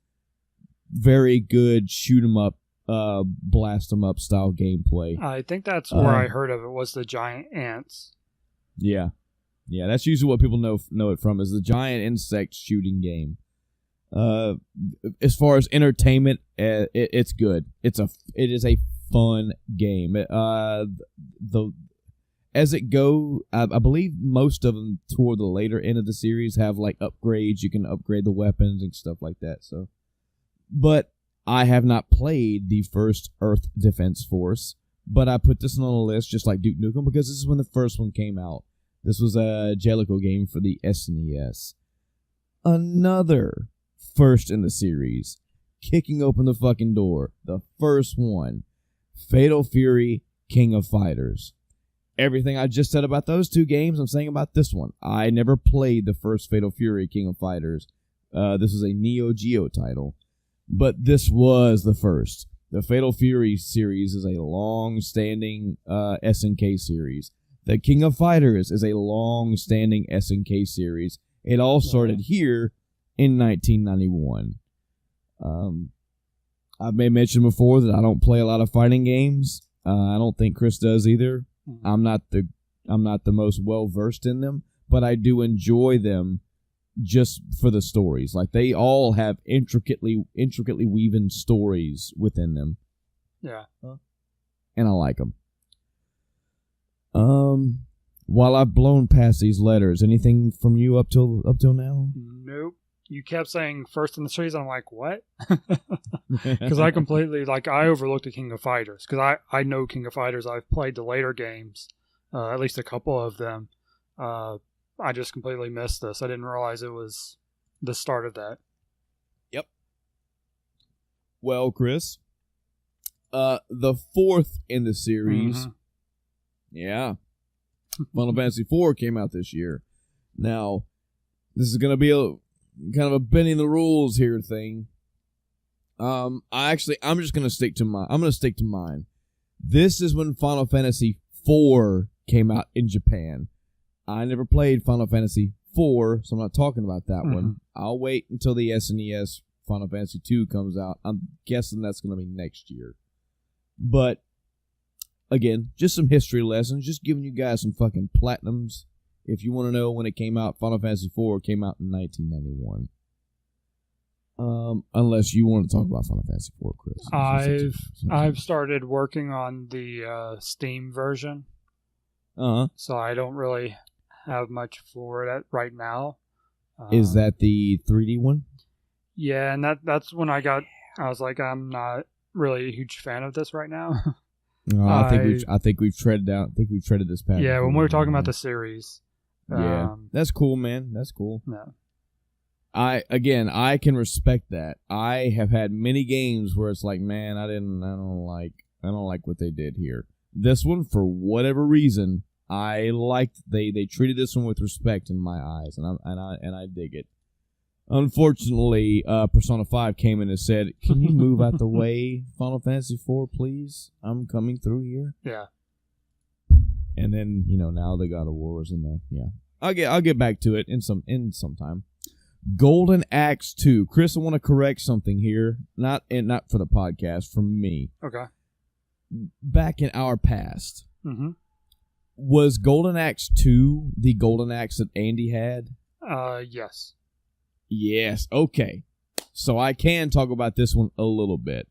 S1: Very good shoot 'em up, blast 'em up style gameplay.
S2: I think that's where I heard of it, was the giant ants.
S1: Yeah. Yeah, that's usually what people know it from, is the giant insect shooting game. As far as entertainment, it's good. It is a fun game. As it go, I believe most of them toward the later end of the series have like upgrades. You can upgrade the weapons and stuff like that. So, but I have not played the first Earth Defense Force, but I put this on the list just like Duke Nukem because this is when the first one came out. This was a Jellicoe game for the SNES. Another first in the series, kicking open the fucking door. The first one, Fatal Fury, King of Fighters. Everything I just said about those two games, I'm saying about this one. I never played the first Fatal Fury, King of Fighters. This was a Neo Geo title, but this was the first. The Fatal Fury series is a long-standing SNK series. The King of Fighters is a long-standing SNK series. It all started here in 1991. I've made mention before that I don't play a lot of fighting games. I don't think Chris does either. I'm not the most well versed in them, but I do enjoy them just for the stories. Like they all have intricately weaving stories within them.
S2: Yeah.
S1: And I like them. While I've blown past these letters, anything from you up till now?
S2: Nope. You kept saying first in the series. I'm like, what? Because I completely, I overlooked the King of Fighters. Because I know King of Fighters. I've played the later games, at least a couple of them. I just completely missed this. I didn't realize it was the start of that.
S1: Yep. Well, Chris, the fourth in the series, yeah, Final Fantasy IV came out this year. Now, this is going to be a kind of a bending the rules here thing. I'm just going to stick to mine. This is when Final Fantasy IV came out in Japan. I never played Final Fantasy IV, so I'm not talking about that one. I'll wait until the SNES Final Fantasy II comes out. I'm guessing that's going to be next year. But, again, just some history lessons, just giving you guys some fucking platinums. If you want to know when it came out, Final Fantasy IV came out in 1991. Unless you want to talk about Final Fantasy IV, Chris.
S2: I've started working on the Steam version. So I don't really have much for it right now.
S1: Is that the 3D one?
S2: Yeah, and that's when I was like, I'm not really a huge fan of this right now.
S1: I think we've treaded out. I think we've treaded this path.
S2: Yeah, when we were talking about the series.
S1: Yeah, that's cool, man. That's cool.
S2: No.
S1: I can respect that. I have had many games where it's like, man, I don't like what they did here. This one, for whatever reason, I liked. They treated this one with respect in my eyes, and I dig it. Unfortunately, Persona 5 came in and said, "Can you move out the way, Final Fantasy IV, please? I'm coming through here."
S2: Yeah.
S1: And then, now the God of War is in the, yeah. I'll get back to it in some time. Golden Axe 2. Chris, I want to correct something here. Not for the podcast, from me.
S2: Okay.
S1: Back in our past, was Golden Axe 2 the Golden Axe that Andy had?
S2: Yes.
S1: Yes. Okay. So I can talk about this one a little bit.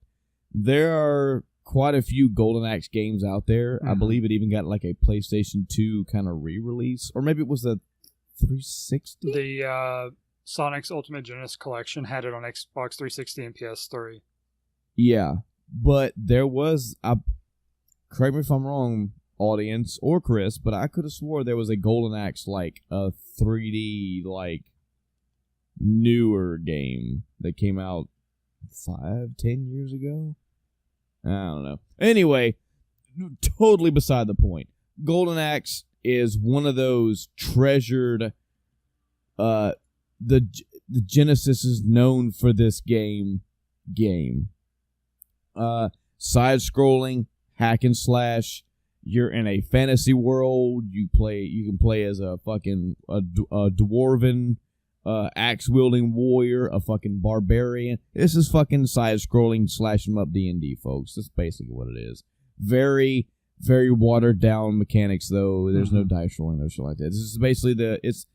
S1: There are quite a few Golden Axe games out there. I believe it even got like a PlayStation 2 kind of re-release, or maybe it was the 360.
S2: The Sonic's Ultimate Genesis Collection had it on Xbox 360 and PS3.
S1: Yeah, but there was, correct me if I'm wrong, audience or Chris, but I could have swore there was a Golden Axe, like a 3D, like newer game that came out 5-10 years ago. I don't know. Anyway, totally beside the point. Golden Axe is one of those treasured. The Genesis is known for this game. Side-scrolling, hack and slash. You're in a fantasy world. You can play as a fucking a dwarven axe-wielding warrior, a fucking barbarian. This is fucking side-scrolling, slash 'em up D&D, folks. That's basically what it is. Very, Very watered down mechanics, though. There's no dice rolling, no shit like that. This is basically it's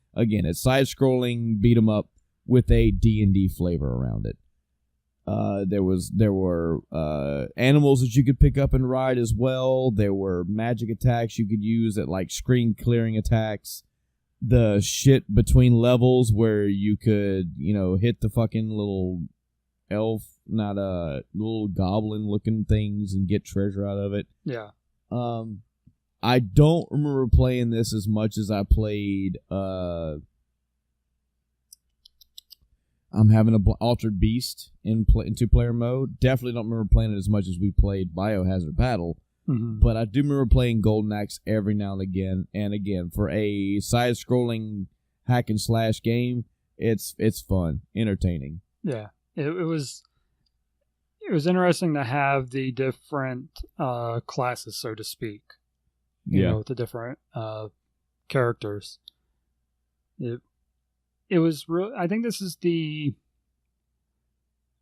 S1: side scrolling beat 'em up with a D&D flavor around it. There were animals that you could pick up and ride as well. There were magic attacks you could use that like screen clearing attacks. The shit between levels where you could, hit the fucking little elf, not little goblin looking things and get treasure out of it.
S2: Yeah.
S1: I don't remember playing this as much as I played. I'm having a Altered Beast in 2-player mode. Definitely don't remember playing it as much as we played Biohazard Battle.
S2: Mm-hmm.
S1: But I do remember playing Golden Axe every now and again. And again, for a side-scrolling hack and slash game, it's fun, entertaining.
S2: Yeah, it was interesting to have the different classes, so to speak. You know, the different characters. It was real. I think this is the.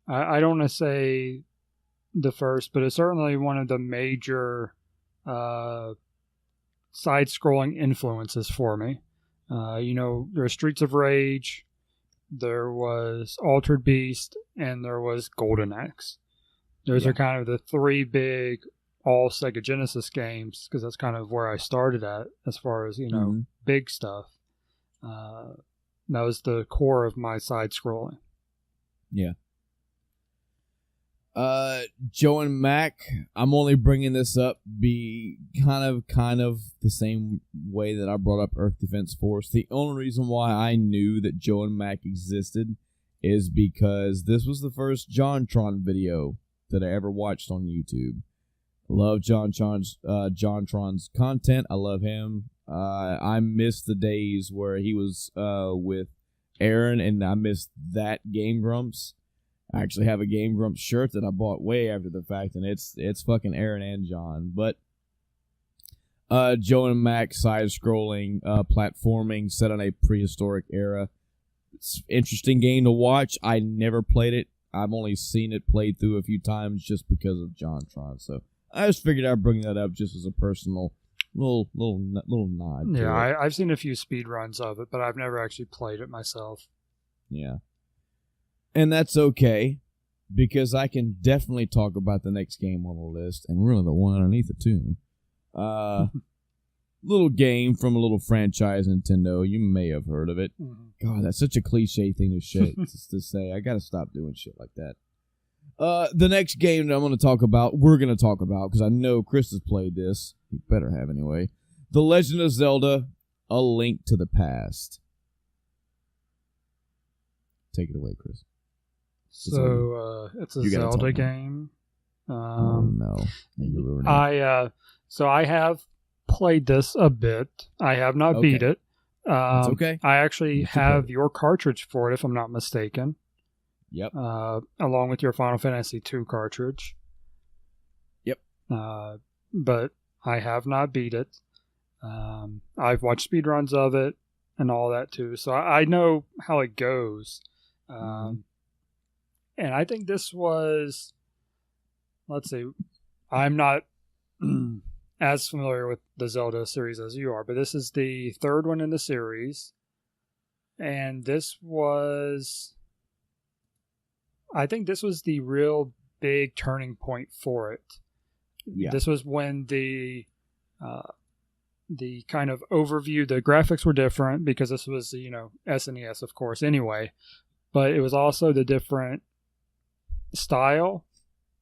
S2: I don't want to say the first, but it's certainly one of the major side-scrolling influences for me. There's Streets of Rage, there was Altered Beast, and there was Golden Axe. Those are kind of the three big all Sega Genesis games, because that's kind of where I started at as far as, big stuff. That was the core of my side-scrolling.
S1: Yeah. Joe and Mac, I'm only bringing this up kind of the same way that I brought up Earth Defense Force. The only reason why I knew that Joe and Mac existed is because this was the first JonTron video that I ever watched on YouTube. I love JonTron's content. I love him. I miss the days where he was with Aaron, and I miss that Game Grumps. I actually have a Game Grumps shirt that I bought way after the fact, and it's fucking Aaron and John. But Joe and Mac side-scrolling platforming set on a prehistoric era. It's an interesting game to watch. I never played it. I've only seen it played through a few times just because of JonTron. So I just figured I'd bring that up just as a personal little nod.
S2: Yeah, I've seen a few speed runs of it, but I've never actually played it myself.
S1: Yeah. And that's okay, because I can definitely talk about the next game on the list, and really the one underneath it, too. Little game from a little franchise, Nintendo. You may have heard of it. Mm-hmm. God, that's such a cliche thing to say. I gotta stop doing shit like that. The next game that we're going to talk about, because I know Chris has played this. He better have anyway. The Legend of Zelda, A Link to the Past. Take it away, Chris.
S2: So, it's a Zelda game.
S1: No. You're ruining it.
S2: I have played this a bit. I have not beat it.
S1: That's okay.
S2: I actually have your cartridge for it, if I'm not mistaken.
S1: Yep.
S2: Along with your Final Fantasy II cartridge.
S1: Yep.
S2: But I have not beat it. I've watched speedruns of it and all that too, so I know how it goes. And I think this was, let's see, I'm not as familiar with the Zelda series as you are, but this is the third one in the series. And I think this was the real big turning point for it. Yeah. This was when the kind of overview, the graphics were different because this was, SNES, of course, anyway. But it was also the different style,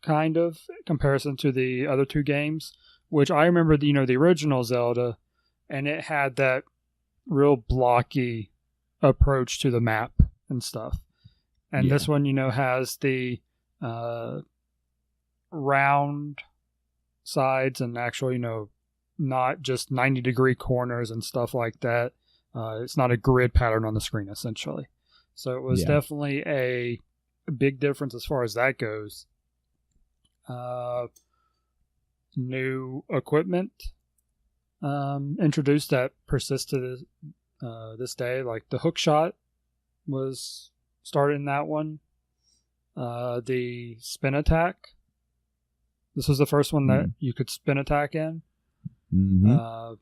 S2: kind of, comparison to the other two games, which I remember, the original Zelda, and it had that real blocky approach to the map and stuff. And this one, has the round sides and actual, not just 90-degree corners and stuff like that. It's not a grid pattern on the screen, essentially. So it was definitely a big difference as far as that goes. New equipment introduced that persists to this day. Like the hook shot was started in that one. The spin attack. This was the first one that you could spin attack in.
S1: Mm-hmm.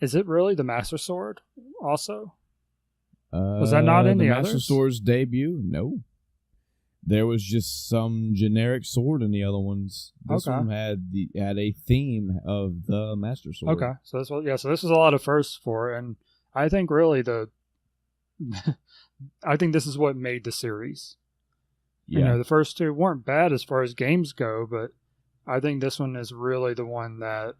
S2: Is it really the Master Sword also? Was that not in the
S1: Master
S2: others?
S1: Sword's debut? No. There was just some generic sword in the other ones. This
S2: Okay.
S1: one had a theme of the Master Sword.
S2: Okay, so this was so this was a lot of firsts for it, and I think really I think this is what made the series.
S1: Yeah.
S2: You know, the first two weren't bad as far as games go, but I think this one is really the one that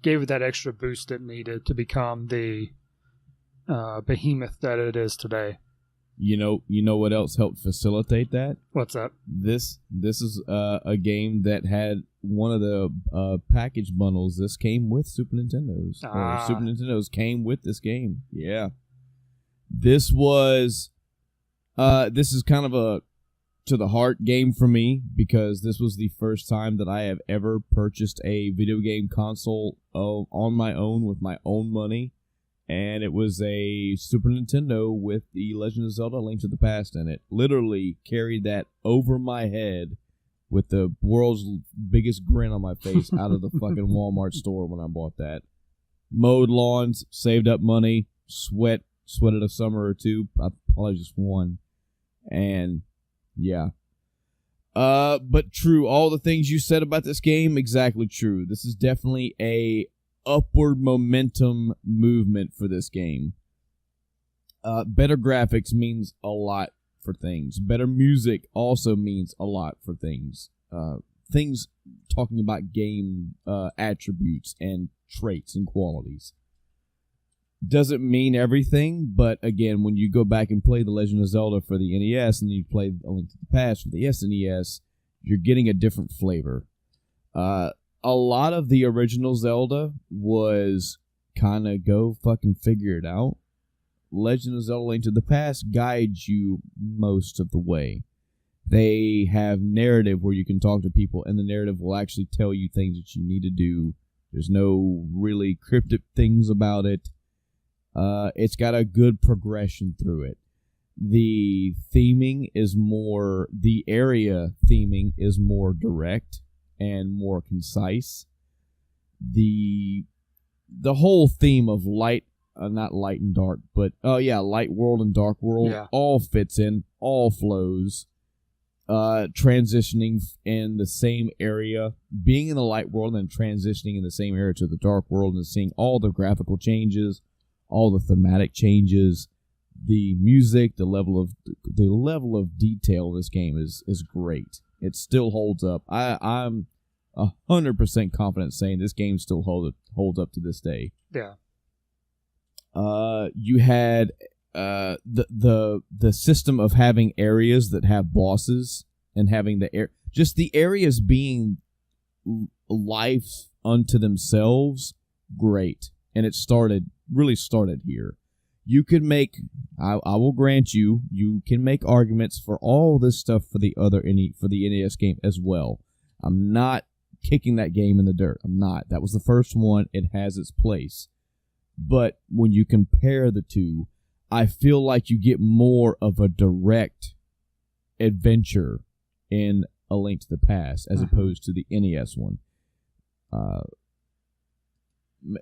S2: gave it that extra boost it needed to become the behemoth that it is today.
S1: You know what else helped facilitate that?
S2: What's that?
S1: This is a game that had one of the package bundles. This came with Super Nintendo's. Or Super Nintendo's came with this game. Yeah. This was this is kind of a to the heart game for me, because this was the first time that I have ever purchased a video game console on my own with my own money. And it was a Super Nintendo with the Legend of Zelda: Link to the Past in it. Literally carried that over my head with the world's biggest grin on my face out of the fucking Walmart store when I bought that. Mowed lawns, saved up money, sweated a summer or two. I probably just one. And yeah. But true, all the things you said about this game, exactly true. This is definitely a upward momentum movement for this game. Better graphics means a lot for things. Better music also means a lot for things. Things talking about game attributes and traits and qualities. Doesn't mean everything, but again, when you go back and play The Legend of Zelda for the NES and you play A Link to the Past for the SNES, you're getting a different flavor. A lot of the original Zelda was kind of go fucking figure it out. Legend of Zelda: Link to the Past guides you most of the way. They have narrative where you can talk to people, and the narrative will actually tell you things that you need to do. There's no really cryptic things about it. It's got a good progression through it. The area theming is more direct and more concise. The whole theme of light, not light and dark, but light world and dark world, all fits in, all flows. Transitioning in the same area, being in the light world and transitioning in the same area to the dark world, and seeing all the graphical changes, all the thematic changes, the music, the level of detail of this game is great. It still holds up. I'm 100% confident saying this game still holds up to this day.
S2: Yeah.
S1: You had the system of having areas that have bosses and having the areas being life unto themselves. Great. And it really started here. You could make, I will grant you can make arguments for all this stuff for the NES game as well. I'm not kicking that game in the dirt. I'm not. That was the first one. It has its place. But when you compare the two, I feel like you get more of a direct adventure in A Link to the Past as opposed to the NES one.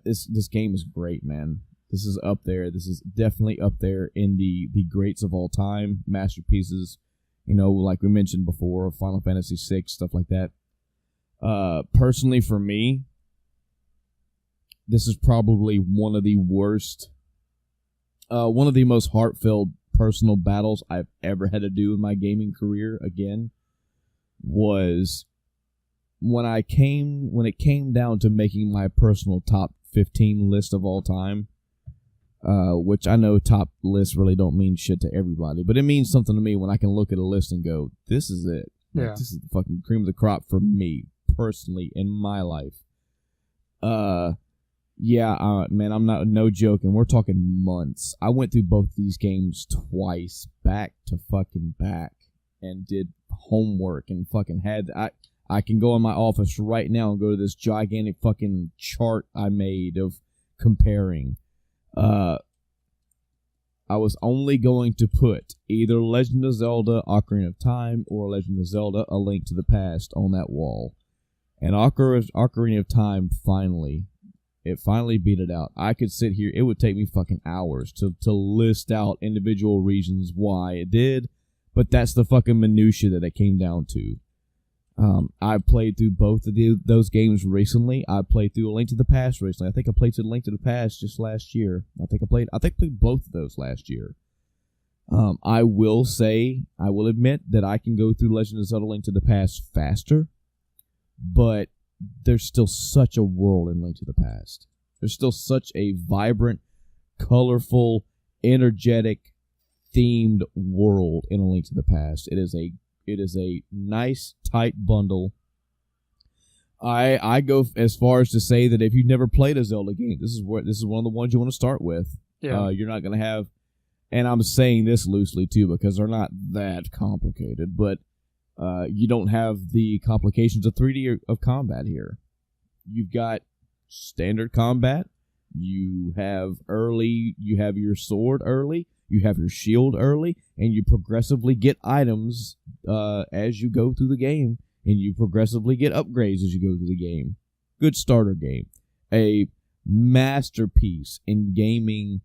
S1: This game is great, man. This is up there. This is definitely up there in the greats of all time, masterpieces. You know, like we mentioned before, Final Fantasy VI, stuff like that. Personally, for me, this is probably one of the worst, one of the most heartfelt personal battles I've ever had to do in my gaming career. Again, was when it came down to making my personal top 15 list of all time. Which I know top lists really don't mean shit to everybody, but it means something to me when I can look at a list and go, "This is it. Like, this is the fucking cream of the crop for me personally in my life." Man, I'm no joking. We're talking months. I went through both these games twice, back to fucking back, and did homework and fucking I can go in my office right now and go to this gigantic fucking chart I made of comparing. I was only going to put either Legend of Zelda: Ocarina of Time or Legend of Zelda: A Link to the Past on that wall. And Ocarina of Time finally beat it out. I could sit here. It would take me fucking hours to list out individual reasons why it did, but that's the fucking minutia that it came down to. I played through both of those games recently. I played through A Link to the Past recently. I think I played through A Link to the Past just last year. I think I played both of those last year. I will admit that I can go through Legend of Zelda: Link to the Past faster, but there's still such a world in Link to the Past. There's still such a vibrant, colorful, energetic, themed world in A Link to the Past. It is a nice, tight bundle. I go as far as to say that if you've never played a Zelda game, this is one of the ones you want to start with.
S2: Yeah.
S1: You're not going to have, and I'm saying this loosely too because they're not that complicated, but you don't have the complications of 3D of combat here. You've got standard combat. You have your sword early. You have your shield early, and you progressively get items as you go through the game, and you progressively get upgrades as you go through the game. Good starter game. A masterpiece in gaming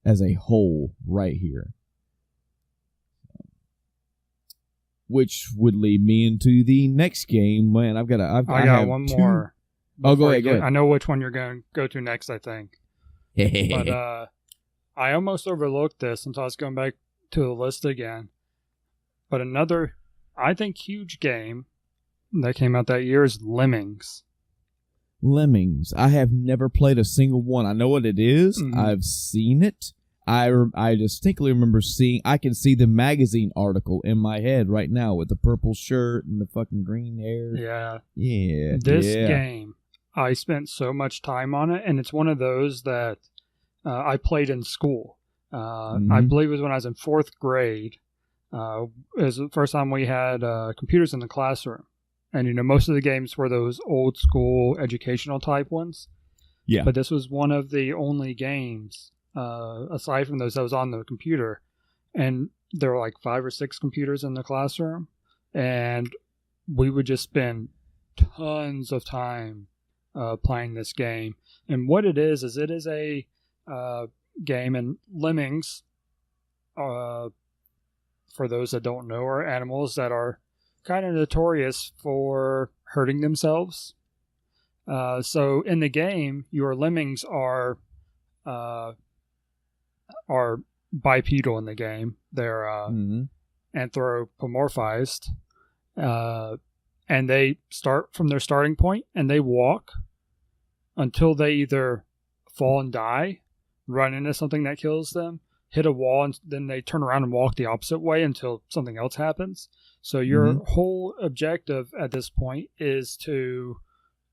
S1: as a whole right here. Which would lead me into the next game. Man, I got one more. Oh, go ahead.
S2: I know which one you're going to go to next, I think. But I almost overlooked this until I was going back to the list again. But another, I think, huge game that came out that year is Lemmings.
S1: Lemmings. I have never played a single one. I know what it is. Mm-hmm. I've seen it. I distinctly remember I can see the magazine article in my head right now with the purple shirt and the fucking green hair.
S2: Yeah.
S1: Yeah.
S2: This game, I spent so much time on it, and it's one of those that I played in school. I believe it was when I was in 4th grade. It was the first time we had computers in the classroom. And, most of the games were those old school educational type ones.
S1: Yeah.
S2: But this was one of the only games, aside from those, that was on the computer. And there were like 5 or 6 computers in the classroom. And we would just spend tons of time playing this game. And what it is it is a game, and lemmings, for those that don't know, are animals that are kind of notorious for hurting themselves. So in the game, your lemmings are bipedal in the game. They're anthropomorphized, and they start from their starting point, and they walk until they either fall and die, run into something that kills them, hit a wall, and then they turn around and walk the opposite way until something else happens. So your whole objective at this point is to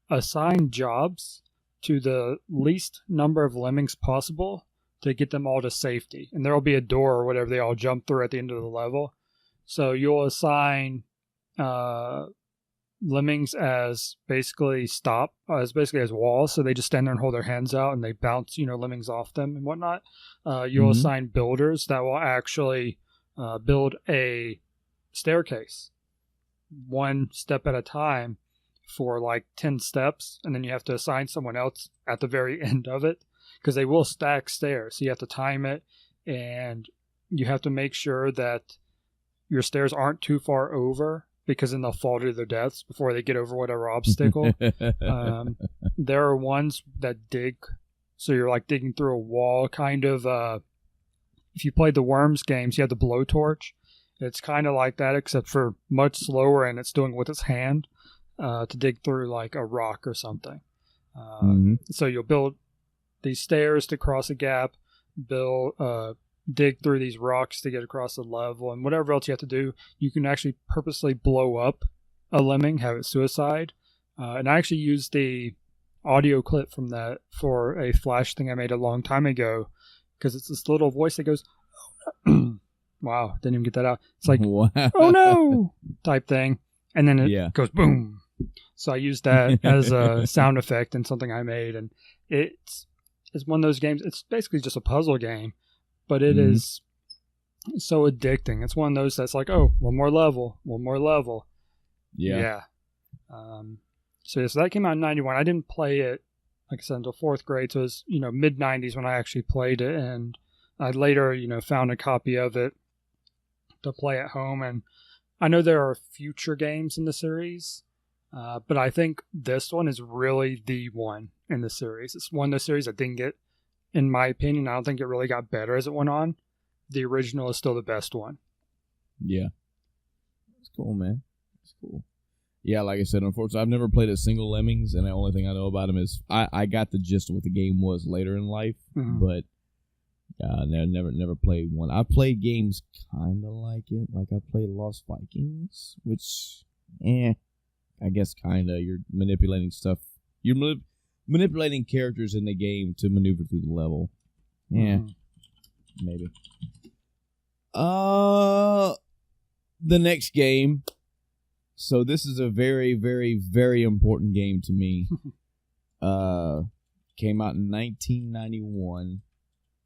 S2: assign jobs to the least number of lemmings possible to get them all to safety. And there will be a door or whatever they all jump through at the end of the level. So you'll assign lemmings as basically as walls. So they just stand there and hold their hands out and they bounce, lemmings off them and whatnot. You'll assign builders that will actually build a staircase one step at a time for like 10 steps. And then you have to assign someone else at the very end of it because they will stack stairs. So you have to time it, and you have to make sure that your stairs aren't too far over, because then they'll fall to their deaths before they get over whatever obstacle. There are ones that dig. So you're like digging through a wall, kind of. If you played the Worms games, you have the blowtorch. It's kind of like that, except for much slower, and it's doing it with its hand to dig through like a rock or something. So you'll build these stairs to cross a gap, dig through these rocks to get across the level, and whatever else you have to do. You can actually purposely blow up a lemming, have it suicide. And I actually used the audio clip from that for a Flash thing I made a long time ago, because it's this little voice that goes, oh, wow, didn't even get that out. It's like, wow. Oh no, type thing. And then it goes boom. So I used that as a sound effect in something I made. And it's one of those games. It's basically just a puzzle game, but it is so addicting. It's one of those that's like, oh, one more level. Yeah. So yes, that came out in 91. I didn't play it, like I said, until 4th grade. So it was, mid 90s when I actually played it. And I later, found a copy of it to play at home. And I know there are future games in the series, but I think this one is really the one in the series. It's one of the series that didn't get, in my opinion, I don't think it really got better as it went on. The original is still the best one.
S1: Yeah. It's cool, man. It's cool. Yeah, like I said, unfortunately, I've never played a single Lemmings, and the only thing I know about them is I got the gist of what the game was later in life, but never played one. I played games kind of like it. Like I played Lost Vikings, which, I guess kind of. You're manipulating stuff. You're manipulating characters in the game to maneuver through the level. Yeah, maybe. The next game. So this is a very, very, very important game to me. Came out in 1991.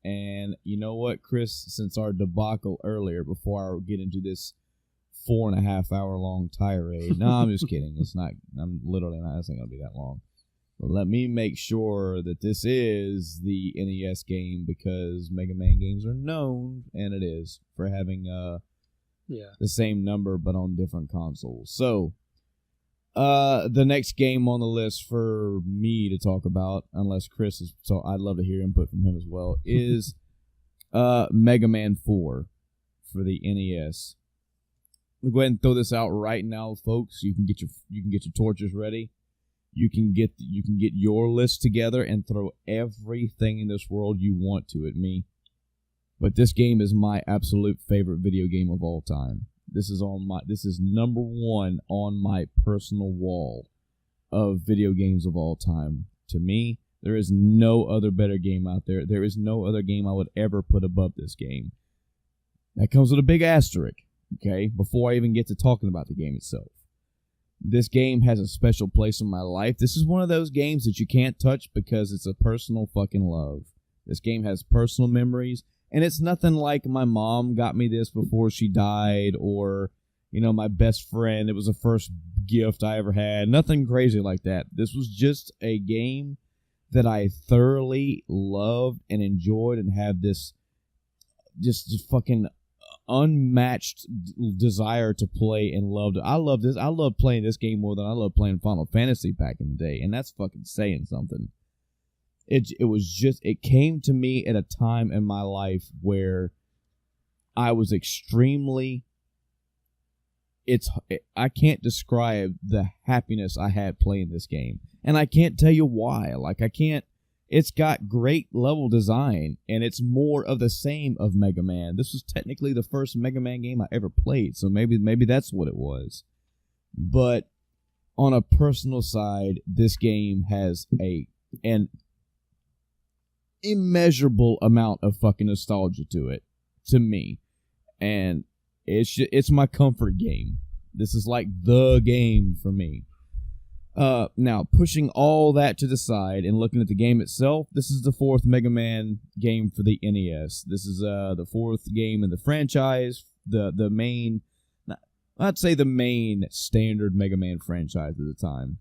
S1: And you know what, Chris? Since our debacle earlier, before I get into this 4.5 hour long tirade. No, I'm just kidding. It's not. I'm literally not. It's not gonna be that long. But let me make sure that this is the NES game, because Mega Man games are known, and it is, for having the same number but on different consoles. So, the next game on the list for me to talk about, unless Chris is, so I'd love to hear input from him as well, is Mega Man 4 for the NES. We'll go ahead and throw this out right now, folks. You can get your torches ready. You can get your list together and throw everything in this world you want to at me. But this game is my absolute favorite video game of all time. This is number one on my personal wall of video games of all time. To me, there is no other better game out there. There is no other game I would ever put above this game. That comes with a big asterisk, okay, before I even get to talking about the game itself. This game has a special place in my life. This is one of those games that you can't touch because it's a personal fucking love. This game has personal memories. And it's nothing like my mom got me this before she died, or, my best friend. It was the first gift I ever had. Nothing crazy like that. This was just a game that I thoroughly loved and enjoyed, and have this just fucking unmatched desire to play and loved it. I love this. I love playing this game more than I love playing Final Fantasy back in the day, and that's fucking saying something. It came to me at a time in my life where I was extremely, I can't describe the happiness I had playing this game. And I can't tell you why. It's got great level design, and it's more of the same of Mega Man. This was technically the first Mega Man game I ever played, so maybe that's what it was. But on a personal side, this game has an immeasurable amount of fucking nostalgia to it, to me, and it's my comfort game. This is like the game for me. Now, pushing all that to the side and looking at the game itself, this is the 4th Mega Man game for the NES. This is the 4th game in the franchise, the main, I'd say the main standard Mega Man franchise at the time.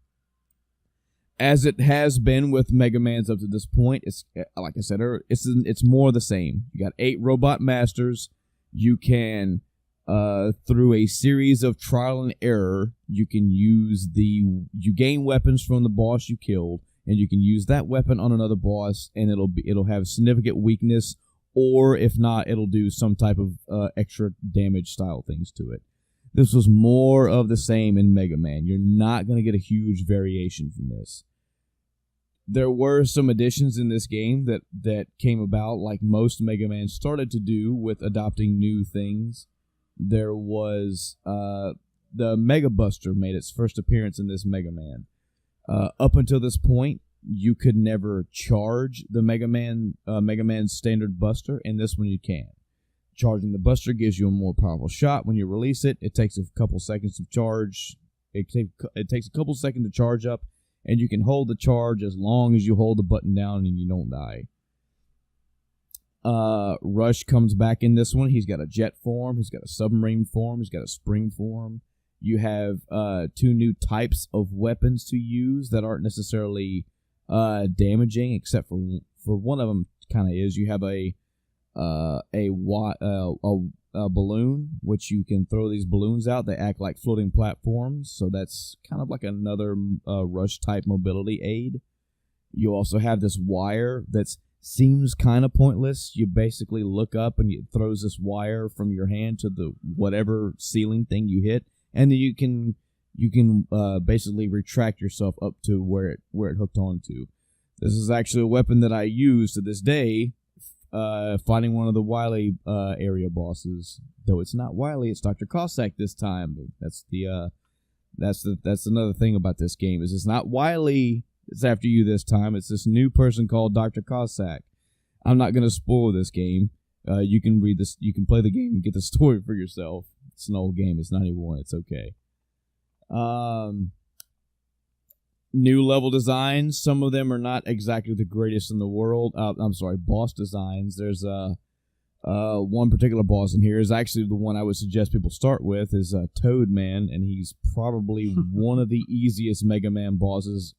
S1: As it has been with Mega Mans up to this point, it's, like I said earlier, it's more the same. You got 8 Robot Masters. You can, through a series of trial and error, you gain weapons from the boss you killed, and you can use that weapon on another boss, and it'll have significant weakness, or if not, it'll do some type of extra damage style things to it. This was more of the same in Mega Man. You're not going to get a huge variation from this. There were some additions in this game that came about, like most Mega Man started to do with adopting new things. There was the Mega Buster made its first appearance in this Mega Man. Up until this point, you could never charge the Mega Man's standard Buster. In this one, you can. Charging the Buster gives you a more powerful shot. When you release it, it takes a couple seconds to charge. It takes a couple seconds to charge up, and you can hold the charge as long as you hold the button down and you don't die. Rush comes back in this one. He's got a jet form. He's got a submarine form. He's got a spring form. You have 2 new types of weapons to use that aren't necessarily damaging, except for one of them kind of is. You have a balloon, which you can throw these balloons out. They act like floating platforms, so that's kind of like another rush type mobility aid. You also have this wire that seems kind of pointless. You basically look up and it throws this wire from your hand to the whatever ceiling thing you hit, and then you can basically retract yourself up to where it hooked onto. This is actually a weapon that I use to this day, fighting one of the Wily area bosses. Though it's not Wily, it's Dr. Cossack this time. That's another thing about this game, is it's not Wily. It's after you this time. It's this new person called Dr. Cossack. I'm not going to spoil this game. You can read this. You can play the game and get the story for yourself. It's an old game. It's 91. It's okay. New level designs. Some of them are not exactly the greatest in the world. I'm sorry, boss designs. There's one particular boss in here is actually the one I would suggest people start with, is Toadman, and he's probably one of the easiest Mega Man bosses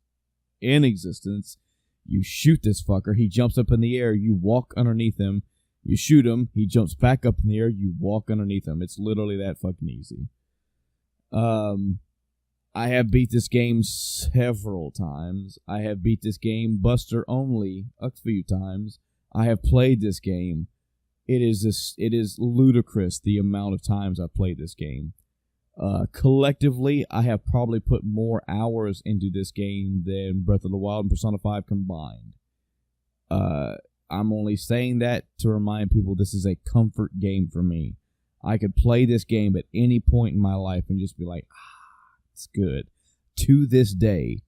S1: in existence. You shoot this fucker, he jumps up in the air, you walk underneath him, you shoot him, he jumps back up in the air, you walk underneath him. It's literally that fucking easy. I have beat this game several times. I have beat this game Buster only a few times. I have played this game. It is ludicrous the amount of times I've played this game. Collectively, I have probably put more hours into this game than Breath of the Wild and Persona 5 combined. I'm only saying that to remind people this is a comfort game for me. I could play this game at any point in my life and just be like, it's good. To this day,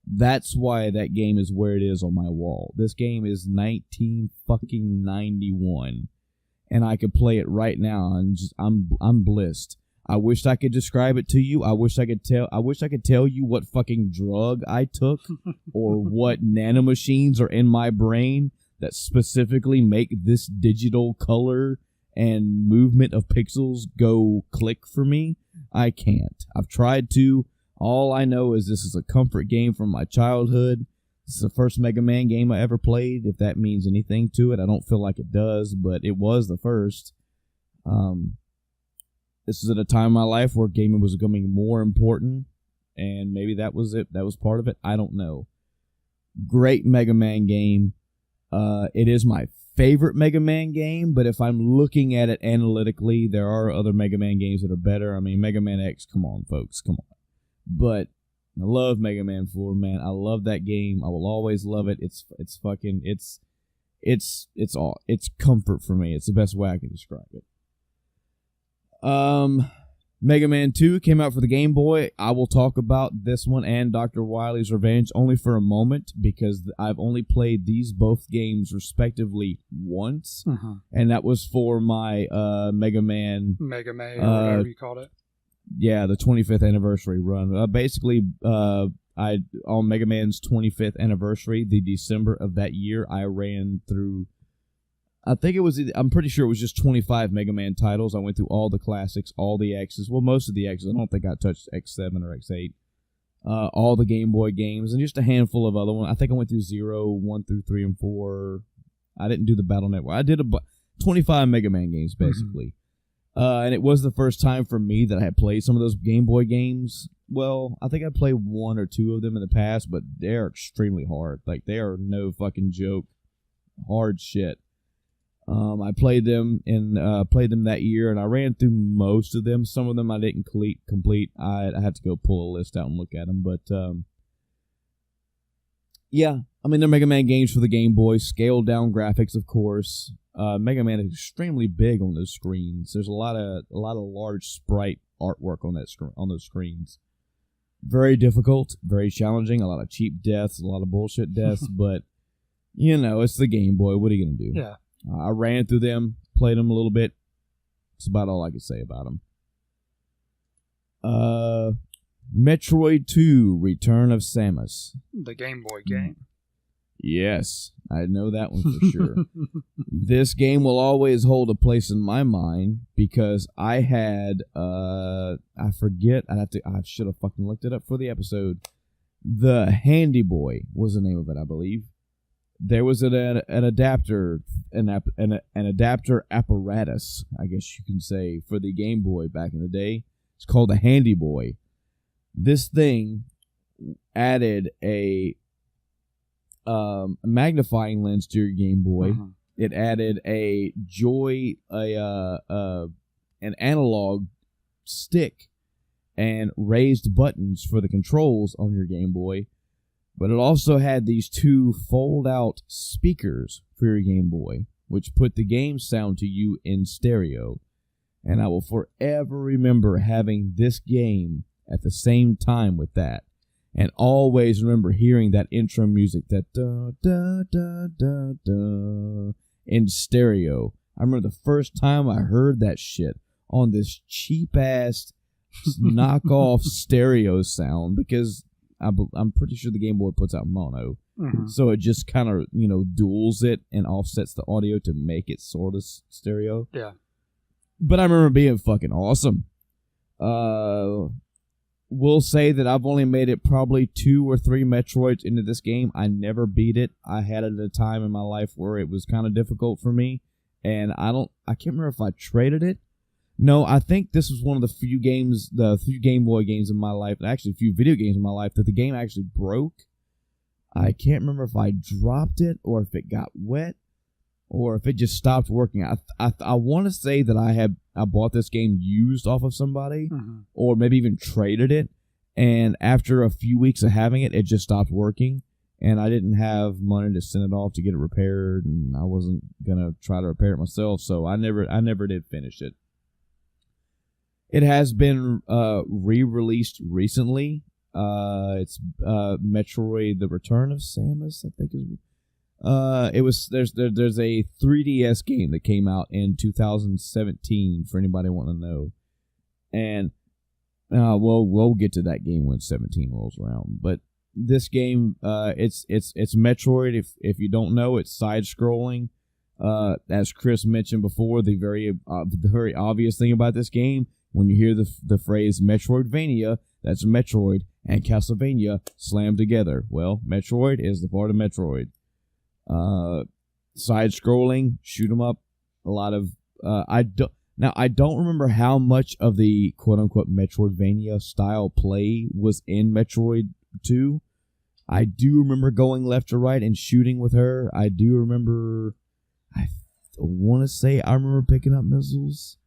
S1: that's why that game is where it is on my wall. This game is 1991, and I could play it right now, and I'm blissed. I wish I could describe it to you. I wish I could tell you what fucking drug I took or what nanomachines are in my brain that specifically make this digital color and movement of pixels go click for me. I can't. I've tried to. All I know is this is a comfort game from my childhood. This is the first Mega Man game I ever played, if that means anything to it. I don't feel like it does, but it was the first. This is at a time in my life where gaming was becoming more important, and maybe that was it. That was part of it. I don't know. Great Mega Man game. It is my favorite Mega Man game, but if I'm looking at it analytically, there are other Mega Man games that are better. I mean, Mega Man X, come on, folks, come on. But I love Mega Man 4, man. I love that game. I will always love it. It's comfort for me. It's the best way I can describe it. Mega Man 2 came out for the Game Boy. I will talk about this one and Dr. Wily's Revenge only for a moment, because I've only played these both games respectively once, and that was for my Mega Man, or
S2: whatever you called it.
S1: Yeah, the 25th anniversary run. Basically, on Mega Man's 25th anniversary, the December of that year, I ran through, I'm pretty sure it was just 25 Mega Man titles. I went through all the classics, all the X's. Well, most of the X's. I don't think I touched X7 or X8. All the Game Boy games, and just a handful of other ones. I think I went through 0, 1 through 3, and 4. I didn't do the Battle Network. I did 25 Mega Man games, basically. And it was the first time for me that I had played some of those Game Boy games. Well, I think I played 1 or 2 of them in the past, but they're extremely hard. Like, they are no fucking joke. Hard shit. I played them that year, and I ran through most of them. Some of them I didn't complete. I had to go pull a list out and look at them. But yeah, I mean, they're Mega Man games for the Game Boy. Scaled down graphics, of course. Mega Man is extremely big on those screens. There's a lot of large sprite artwork on those screens. Very difficult, very challenging. A lot of cheap deaths, a lot of bullshit deaths, but you know, it's the Game Boy. What are you gonna do?
S2: Yeah.
S1: I ran through them, played them a little bit. That's about all I can say about them. Metroid 2: Return of Samus.
S2: The Game Boy game.
S1: Yes, I know that one for sure. This game will always hold a place in my mind because I had I forget. I should have fucking looked it up for the episode. The Handy Boy was the name of it, I believe. There was an adapter, an adapter apparatus, I guess you can say, for the Game Boy back in the day. It's called the Handy Boy. This thing added a magnifying lens to your Game Boy. Uh-huh. It added an analog stick and raised buttons for the controls on your Game Boy. But it also had these two fold-out speakers for your Game Boy, which put the game sound to you in stereo. And I will forever remember having this game at the same time with that. And always remember hearing that intro music, that da-da-da-da-da, in stereo. I remember the first time I heard that shit on this cheap-ass knockoff stereo sound, because I'm pretty sure the Game Boy puts out mono. Mm-hmm. So it just kind of, duals it and offsets the audio to make it sort of stereo.
S2: Yeah.
S1: But I remember being fucking awesome. We'll say that I've only made it probably 2 or 3 Metroids into this game. I never beat it. I had it at a time in my life where it was kind of difficult for me. And I can't remember if I traded it. No, I think this was one of the few Game Boy games in my life, and actually a few video games in my life, that the game actually broke. I can't remember if I dropped it, or if it got wet, or if it just stopped working. I want to say that I bought this game used off of somebody, mm-hmm. or maybe even traded it, and after a few weeks of having it, it just stopped working, and I didn't have money to send it off to get it repaired, and I wasn't gonna try to repair it myself, so I never did finish it. It has been re-released recently. It's Metroid: The Return of Samus, I think there's a 3DS game that came out in 2017 for anybody wanting to know, and we'll get to that game when 17 rolls around. But this game, it's Metroid. If you don't know, it's side scrolling. As Chris mentioned before, the very obvious thing about this game, when you hear the phrase Metroidvania, that's Metroid and Castlevania slammed together. Well, Metroid is the part of Metroid. Side-scrolling, shoot 'em up, a lot of... I don't remember how much of the quote-unquote Metroidvania style play was in Metroid 2. I do remember going left to right and shooting with her. I do remember... I want to say I remember picking up missiles.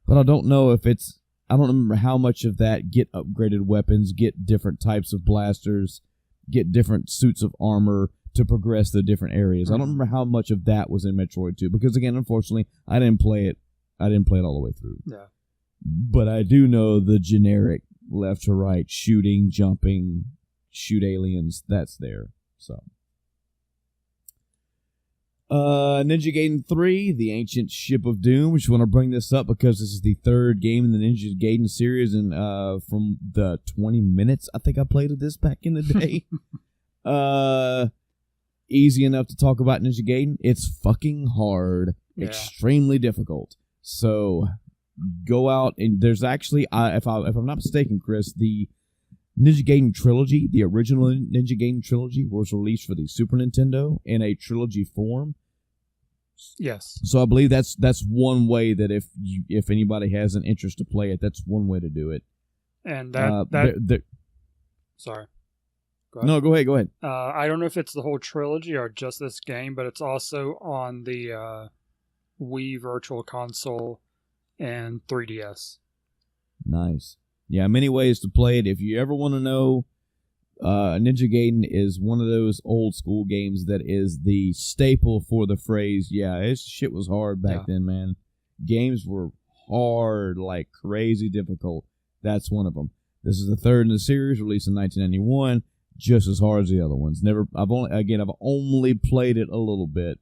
S1: But I don't know if it's... I don't remember how much of that get upgraded weapons, get different types of blasters, get different suits of armor to progress the different areas. I don't remember how much of that was in Metroid 2, because again, unfortunately, I didn't play it all the way through.
S2: Yeah.
S1: But I do know the generic left to right, shooting, jumping, shoot aliens, that's there. So... Ninja Gaiden 3, The Ancient Ship of Doom. We just want to bring this up because this is the third game in the Ninja Gaiden series, and from the 20 minutes I think I played of this back in the day, easy enough to talk about Ninja Gaiden. It's fucking hard, extremely difficult. So go out, and there's actually, if I'm not mistaken, Chris, the Ninja Gaiden trilogy, the original Ninja Gaiden trilogy, was released for the Super Nintendo in a trilogy form.
S2: Yes.
S1: So I believe that's one way that if anybody has an interest to play it, that's one way to do it.
S2: And sorry.
S1: Go ahead. No, go ahead.
S2: I don't know if it's the whole trilogy or just this game, but it's also on the Wii Virtual Console and 3DS.
S1: Nice. Yeah, many ways to play it. If you ever want to know, Ninja Gaiden is one of those old school games that is the staple for the phrase, this shit was hard back then, man. Games were hard, like crazy difficult. That's one of them. This is the third in the series, released in 1991, just as hard as the other ones. I've only played it a little bit,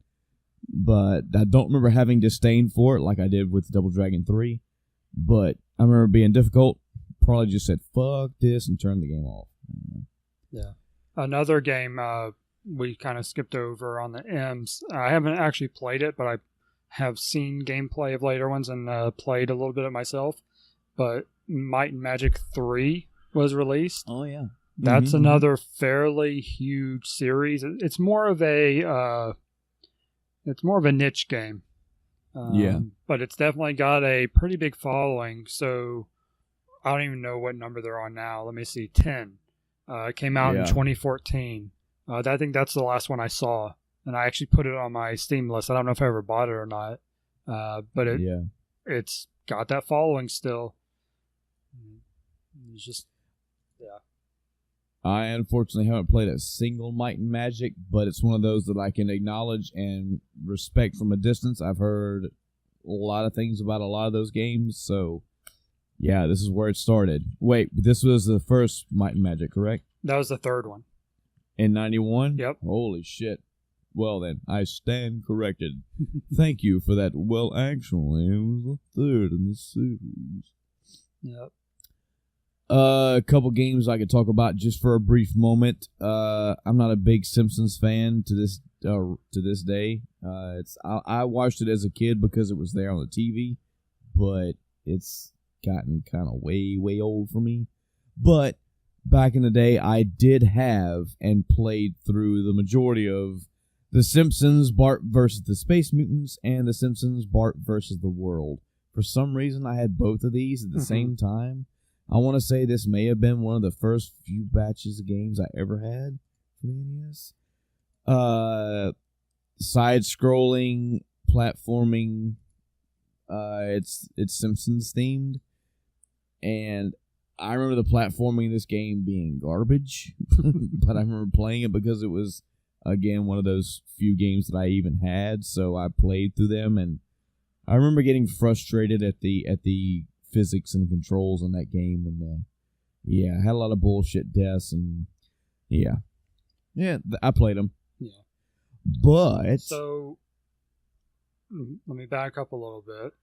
S1: but I don't remember having disdain for it like I did with Double Dragon 3, but I remember being difficult. Probably just said, fuck this, and turned the game off.
S2: Yeah. Another game we kind of skipped over on the M's. I haven't actually played it, but I have seen gameplay of later ones and played a little bit of myself. But Might and Magic 3 was released.
S1: Oh, yeah.
S2: That's another fairly huge series. It's more of a niche game. But it's definitely got a pretty big following. So I don't even know what number they're on now. Let me see, 10. It came out in 2014. I think that's the last one I saw, and I actually put it on my Steam list. I don't know if I ever bought it or not, but it's got that following still. It's just,
S1: I unfortunately haven't played a single Might and Magic, but it's one of those that I can acknowledge and respect from a distance. I've heard a lot of things about a lot of those games, so yeah, this is where it started. Wait, this was the first Might and Magic, correct?
S2: That was the third one.
S1: In 91?
S2: Yep.
S1: Holy shit. Well then, I stand corrected. Thank you for that. Well, actually, it was the third in the series.
S2: Yep.
S1: A couple games I could talk about just for a brief moment. I'm not a big Simpsons fan to this day. I watched it as a kid because it was there on the TV, but it's gotten kind of way old for me. But back in the day, I did have and played through the majority of The Simpsons Bart versus the Space Mutants and The Simpsons Bart versus the World. For some reason, I had both of these at the same time. I want to say this may have been one of the first few batches of games I ever had for the NES. Side-scrolling, platforming. It's Simpsons themed, and I remember the platforming in this game being garbage, but I remember playing it because it was, again, one of those few games that I even had. So I played through them, and I remember getting frustrated at the physics and controls in that game, and I had a lot of bullshit deaths, and I played them.
S2: Yeah,
S1: but
S2: so let me back up a little bit.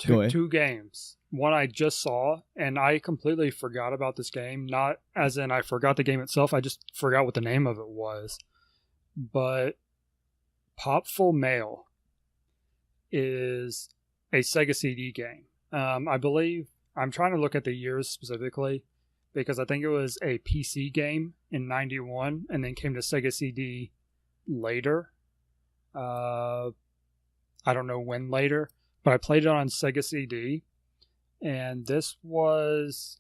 S1: Go ahead.
S2: Two games. One I just saw, and I completely forgot about this game. Not as in I forgot the game itself. I just forgot what the name of it was. But Popful Mail is a Sega CD game. I believe, I'm trying to look at the years specifically, because I think it was a PC game in 91 and then came to Sega CD later. I don't know when later, but I played it on Sega CD, and this was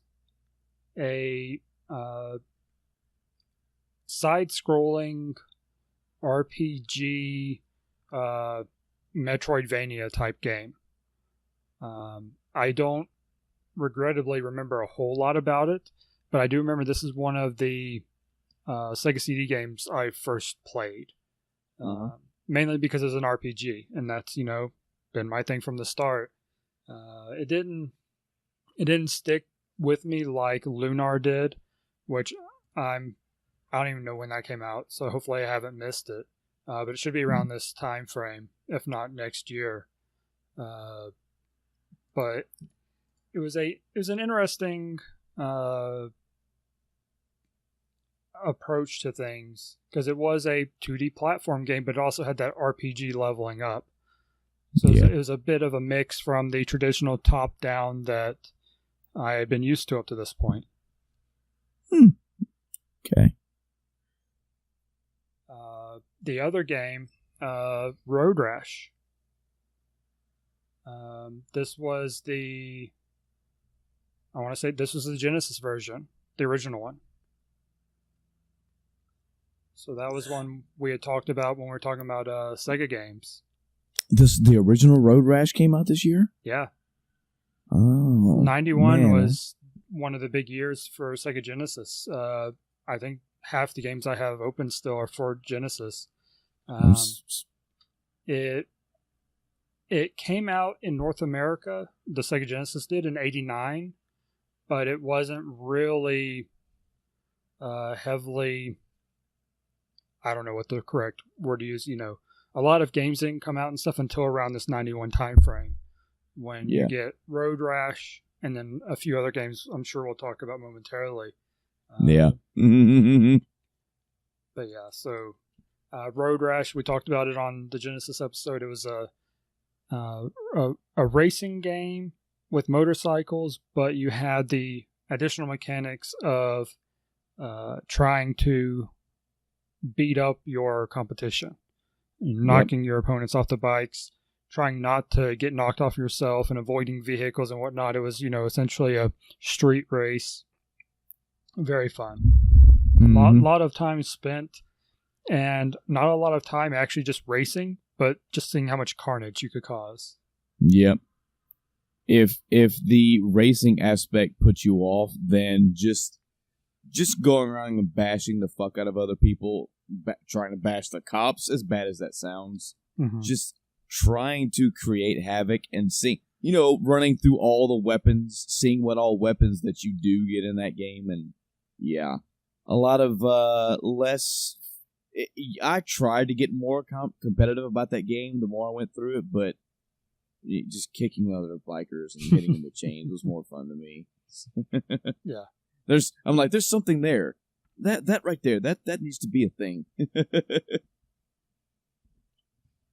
S2: a side-scrolling RPG Metroidvania type game. I don't regrettably remember a whole lot about it, but I do remember this is one of the Sega CD games I first played. Mainly because it's an RPG, and that's, been my thing from the start. It didn't stick with me like Lunar did, which I don't even know when that came out, so hopefully I haven't missed it. But it should be around this time frame, if not next year. But it was an interesting approach to things, because it was a 2D platform game, but it also had that RPG leveling up. So it was a bit of a mix from the traditional top-down that I had been used to up to this point.
S1: Okay.
S2: The other game, Road Rash. This was the Genesis version, the original one. So that was one we had talked about when we were talking about Sega games.
S1: The original Road Rash came out this year?
S2: Yeah.
S1: Oh.
S2: 91 was one of the big years for Sega Genesis. I think half the games I have open still are for Genesis. It came out in North America, the Sega Genesis did, in 89, but it wasn't really heavily, I don't know what the correct word to use, a lot of games didn't come out and stuff until around this 91 time frame, when you get Road Rash and then a few other games I'm sure we'll talk about momentarily. But yeah, so Road Rash, we talked about it on the Genesis episode. It was a racing game with motorcycles, but you had the additional mechanics of trying to beat up your competition, knocking your opponents off the bikes, trying not to get knocked off yourself, and avoiding vehicles and whatnot. It was, essentially a street race. Very fun.
S1: Mm-hmm.
S2: A lot of time spent, and not a lot of time actually just racing, but just seeing how much carnage you could cause.
S1: Yep. If the racing aspect puts you off, then just going around and bashing the fuck out of other people, trying to bash the cops, as bad as that sounds, just trying to create havoc and seeing, running through all the weapons, seeing what all weapons that you do get in that game, and yeah, a lot of less. I tried to get more competitive about that game the more I went through it, but just kicking other bikers and hitting them with chains was more fun to me.
S2: Yeah.
S1: There's something there. That right there, that needs to be a thing.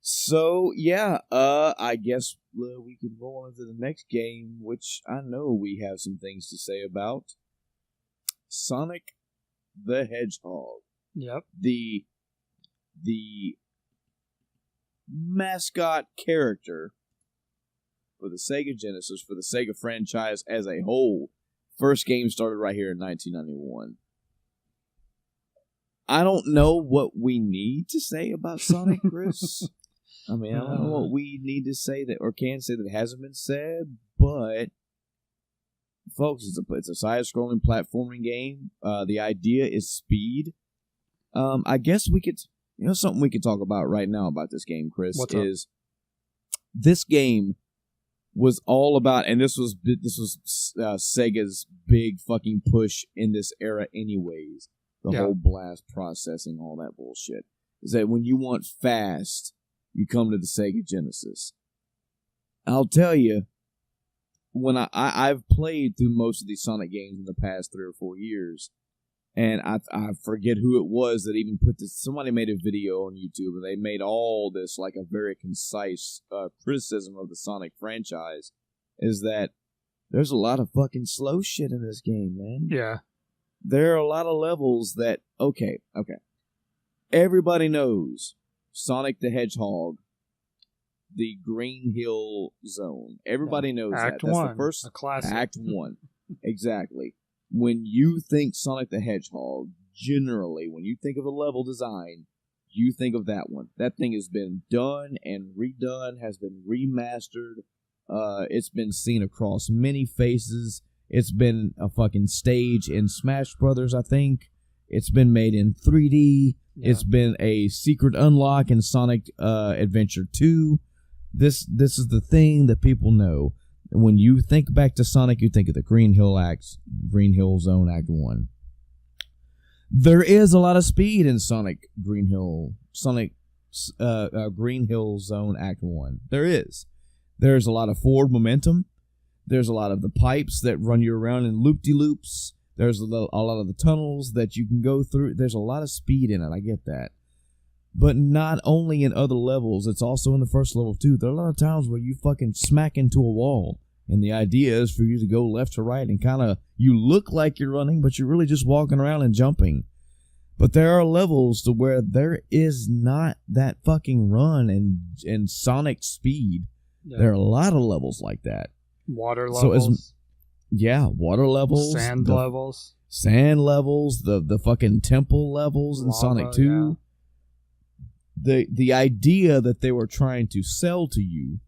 S1: So, yeah, I guess we could roll into the next game, which I know we have some things to say about. Sonic the Hedgehog.
S2: Yep.
S1: The mascot character for the Sega Genesis, for the Sega franchise as a whole. First game started right here in 1991. I don't know what we need to say about Sonic, Chris. I mean, I don't know what we need to say that or can say that hasn't been said, but folks, it's a side-scrolling platforming game. The idea is speed. I guess we could, something we could talk about right now about this game, Chris, is this game was all about, and this was Sega's big fucking push in this era anyways, the whole blast processing, all that bullshit, is that when you want fast, you come to the Sega Genesis. I'll tell you, when I've played through most of these Sonic games in the past 3 or 4 years, and I forget who it was that even put this, somebody made a video on YouTube, and they made all this like a very concise criticism of the Sonic franchise, is that there's a lot of fucking slow shit in this game, man.
S2: Yeah.
S1: There are a lot of levels that, okay. Everybody knows Sonic the Hedgehog, the Green Hill Zone. Everybody knows
S2: Act
S1: that. That's
S2: 1,
S1: the first
S2: a classic.
S1: Act 1. Exactly. When you think Sonic the Hedgehog, generally, when you think of a level design, you think of that one. That thing has been done and redone, has been remastered. It's been seen across many faces. It's been a fucking stage in Smash Brothers, I think. It's been made in 3D. Yeah. It's been a secret unlock in Sonic Adventure 2. This is the thing that people know. When you think back to Sonic, you think of the Green Hill Zone Act 1. There is a lot of speed in Sonic Green Hill Zone Act 1. There is. There's a lot of forward momentum. There's a lot of the pipes that run you around in loop-de-loops. There's a lot of the tunnels that you can go through. There's a lot of speed in it. I get that. But not only in other levels, it's also in the first level too. There are a lot of times where you fucking smack into a wall. And the idea is for you to go left to right and kind of, you look like you're running, but you're really just walking around and jumping. But there are levels to where there is not that fucking run and Sonic speed. Yeah. There are a lot of levels like that.
S2: Water levels.
S1: Water levels.
S2: Sand levels.
S1: Sand levels, the fucking temple levels in Sonic 2. Yeah. The idea that they were trying to sell to you,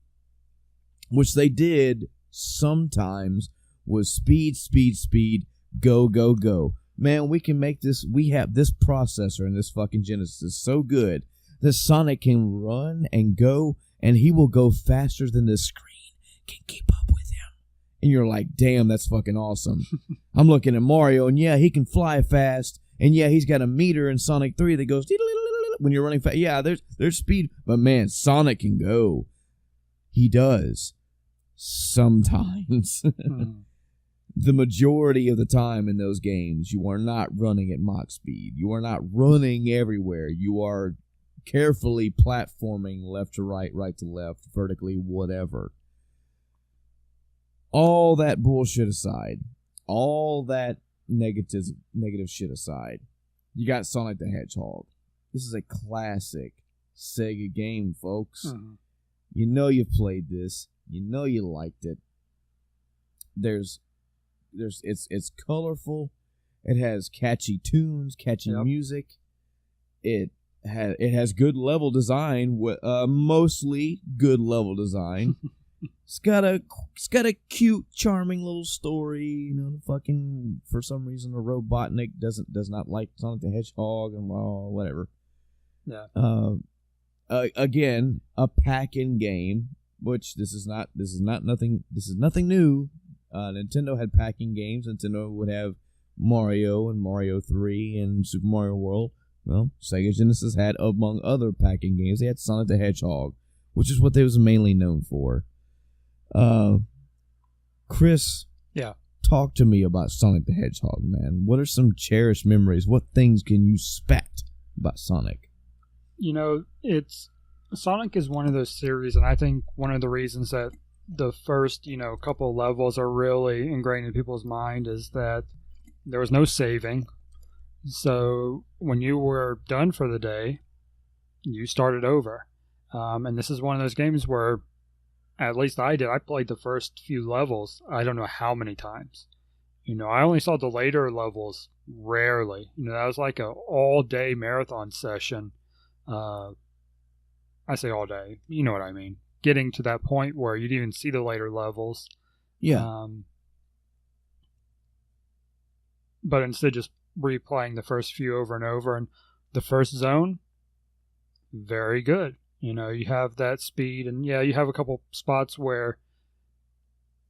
S1: which they did sometimes, was speed, go. Man, we can make this, we have this processor in this fucking Genesis so good that Sonic can run and go, and he will go faster than the screen can keep up with him. And you're like, damn, that's fucking awesome. I'm looking at Mario, and yeah, he can fly fast, and yeah, he's got a meter in Sonic 3 that goes when you're running fast. Yeah, there's speed, but man, Sonic can go. He does. Sometimes. The majority of the time in those games, you are not running at Mach speed. You are not running everywhere. You are carefully platforming left to right, right to left, vertically, whatever. All that bullshit aside, all that negative shit aside, you got Sonic the Hedgehog. This is a classic Sega game, folks.
S2: Mm-hmm.
S1: You know you played this. You know you liked it. It's colorful. It has catchy tunes, catchy music. It has good level design, mostly good level design. It's got a cute, charming little story. You know, fucking for some reason the Robotnik does not like Sonic the Hedgehog and whatever.
S2: Yeah.
S1: Again, a pack-in game, which this is nothing new. Nintendo had pack-in games. Nintendo would have Mario and Mario 3 and Super Mario World. Well, Sega Genesis had, among other pack-in games, they had Sonic the Hedgehog, which is what they was mainly known for. Chris, talk to me about Sonic the Hedgehog, man. What are some cherished memories? What things can you spat about Sonic?
S2: You know, Sonic is one of those series, and I think one of the reasons that the first, couple levels are really ingrained in people's mind is that there was no saving. So when you were done for the day, you started over. And this is one of those games where, at least I did, I played the first few levels, I don't know how many times. I only saw the later levels rarely. That was like a all-day marathon session. I say all day, you know what I mean. Getting to that point where you'd even see the later levels.
S1: Yeah.
S2: But instead just replaying the first few over and over. And the first zone, very good. You have that speed, and you have a couple spots where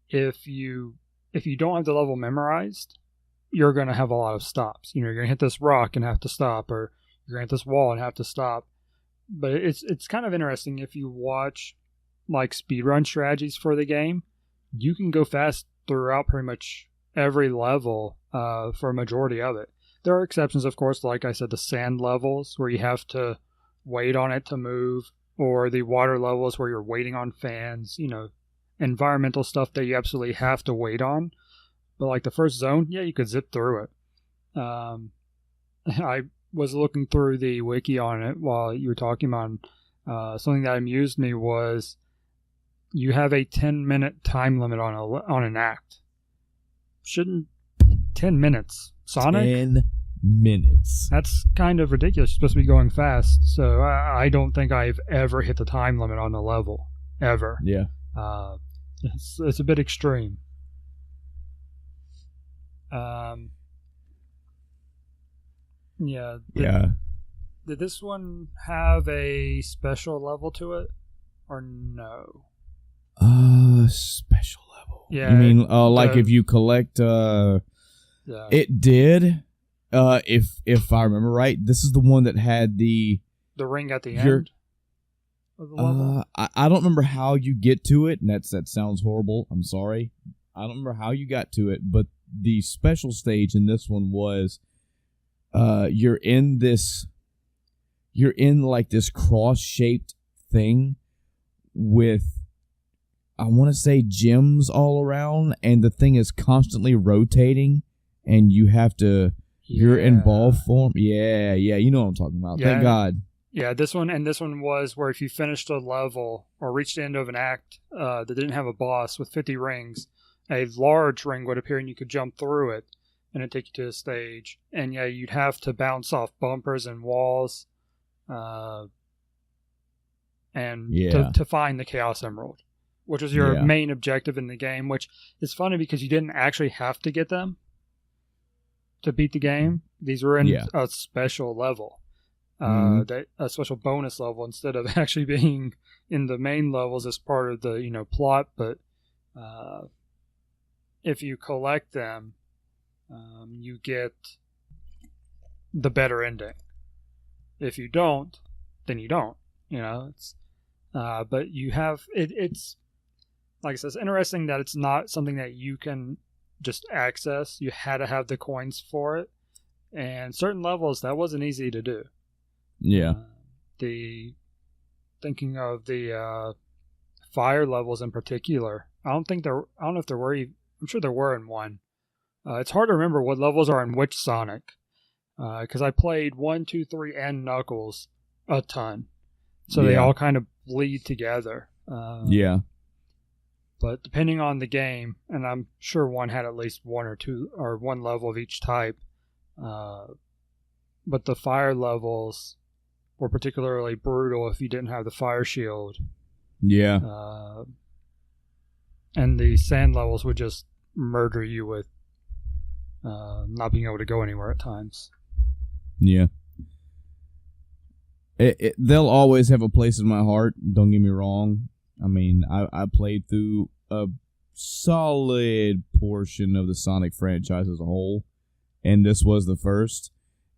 S2: if you don't have the level memorized, you're going to have a lot of stops. You're going to hit this rock and have to stop, or you're going to hit this wall and have to stop. But it's kind of interesting if you watch like speedrun strategies for the game. You can go fast throughout pretty much every level for a majority of it. There are exceptions, of course, like I said, the sand levels where you have to wait on it to move, or the water levels where you're waiting on fans, environmental stuff that you absolutely have to wait on. But like the first zone, you could zip through it. I was looking through the wiki on it while you were talking about something that amused me was you have a 10-minute time limit on an act. Shouldn't 10 minutes? Sonic?
S1: 10 minutes.
S2: That's kind of ridiculous. You're supposed to be going fast. So I don't think I've ever hit the time limit on a level. Ever.
S1: Yeah.
S2: It's a bit extreme. Did this one have a special level to it? Or no?
S1: Special level.
S2: Yeah.
S1: You mean like if you collect It did. If I remember right, this is the one that had the
S2: ring at the end of the level.
S1: I don't remember how you get to it, and that sounds horrible. I'm sorry. I don't remember how you got to it, but the special stage in this one was you're in like this cross-shaped thing with, I want to say, gems all around, and the thing is constantly rotating, and you have to, you're in ball form. Yeah, you know what I'm talking about.
S2: Yeah.
S1: Thank God.
S2: Yeah, this one was where if you finished a level or reached the end of an act that didn't have a boss with 50 rings, a large ring would appear and you could jump through it, and it'd take you to a stage. And you'd have to bounce off bumpers and walls to find the Chaos Emerald, which was your main objective in the game, which is funny because you didn't actually have to get them to beat the game. These were in a special level, a special bonus level instead of actually being in the main levels as part of the plot. But if you collect them, you get the better ending. If you don't, then you don't. It's but you have it. It's like I said, it's interesting that it's not something that you can just access. You had to have the coins for it, and certain levels that wasn't easy to do.
S1: Yeah.
S2: thinking of the fire levels in particular. I don't know if there were. I'm sure there were in one. It's hard to remember what levels are in which Sonic, because I played 1, 2, 3, and Knuckles a ton, so they all kind of bleed together.
S1: Yeah.
S2: But depending on the game, and I'm sure one had at least one or two or one level of each type, but the fire levels were particularly brutal if you didn't have the fire shield.
S1: Yeah.
S2: And the sand levels would just murder you with not being able to go anywhere at times.
S1: Yeah. They'll always have a place in my heart. Don't get me wrong. I mean, I played through a solid portion of the Sonic franchise as a whole, and this was the first.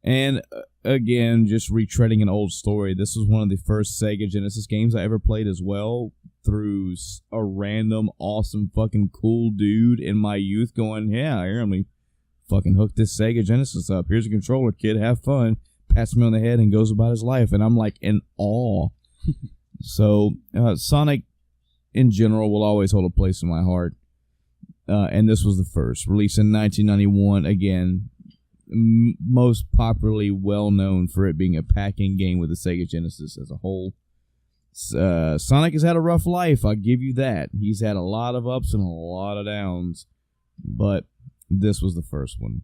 S1: And again, just retreading an old story, this was one of the first Sega Genesis games I ever played as well, through a random, awesome, fucking cool dude in my youth going, yeah, here, let me fucking hook this Sega Genesis up. Here's a controller, kid, have fun. Pats me on the head and goes about his life, and I'm like in awe. So, Sonic, in general, will always hold a place in my heart. And this was the first. Released in 1991. Again, most popularly well-known for it being a packing game with the Sega Genesis as a whole. Sonic has had a rough life, I'll give you that. He's had a lot of ups and a lot of downs. But this was the first one.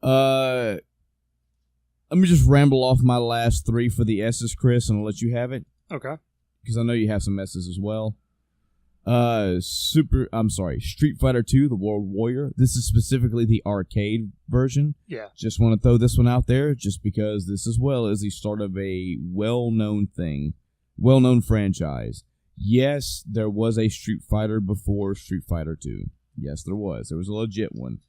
S1: Let me just ramble off my last three for the S's, Chris, and I'll let you have it.
S2: Okay.
S1: Because I know you have some S's as well. Street Fighter 2, The World Warrior. This is specifically the arcade version.
S2: Yeah.
S1: Just want to throw this one out there, just because this as well is the start of a well-known franchise. Yes, there was a Street Fighter before Street Fighter 2. Yes, there was. There was a legit one.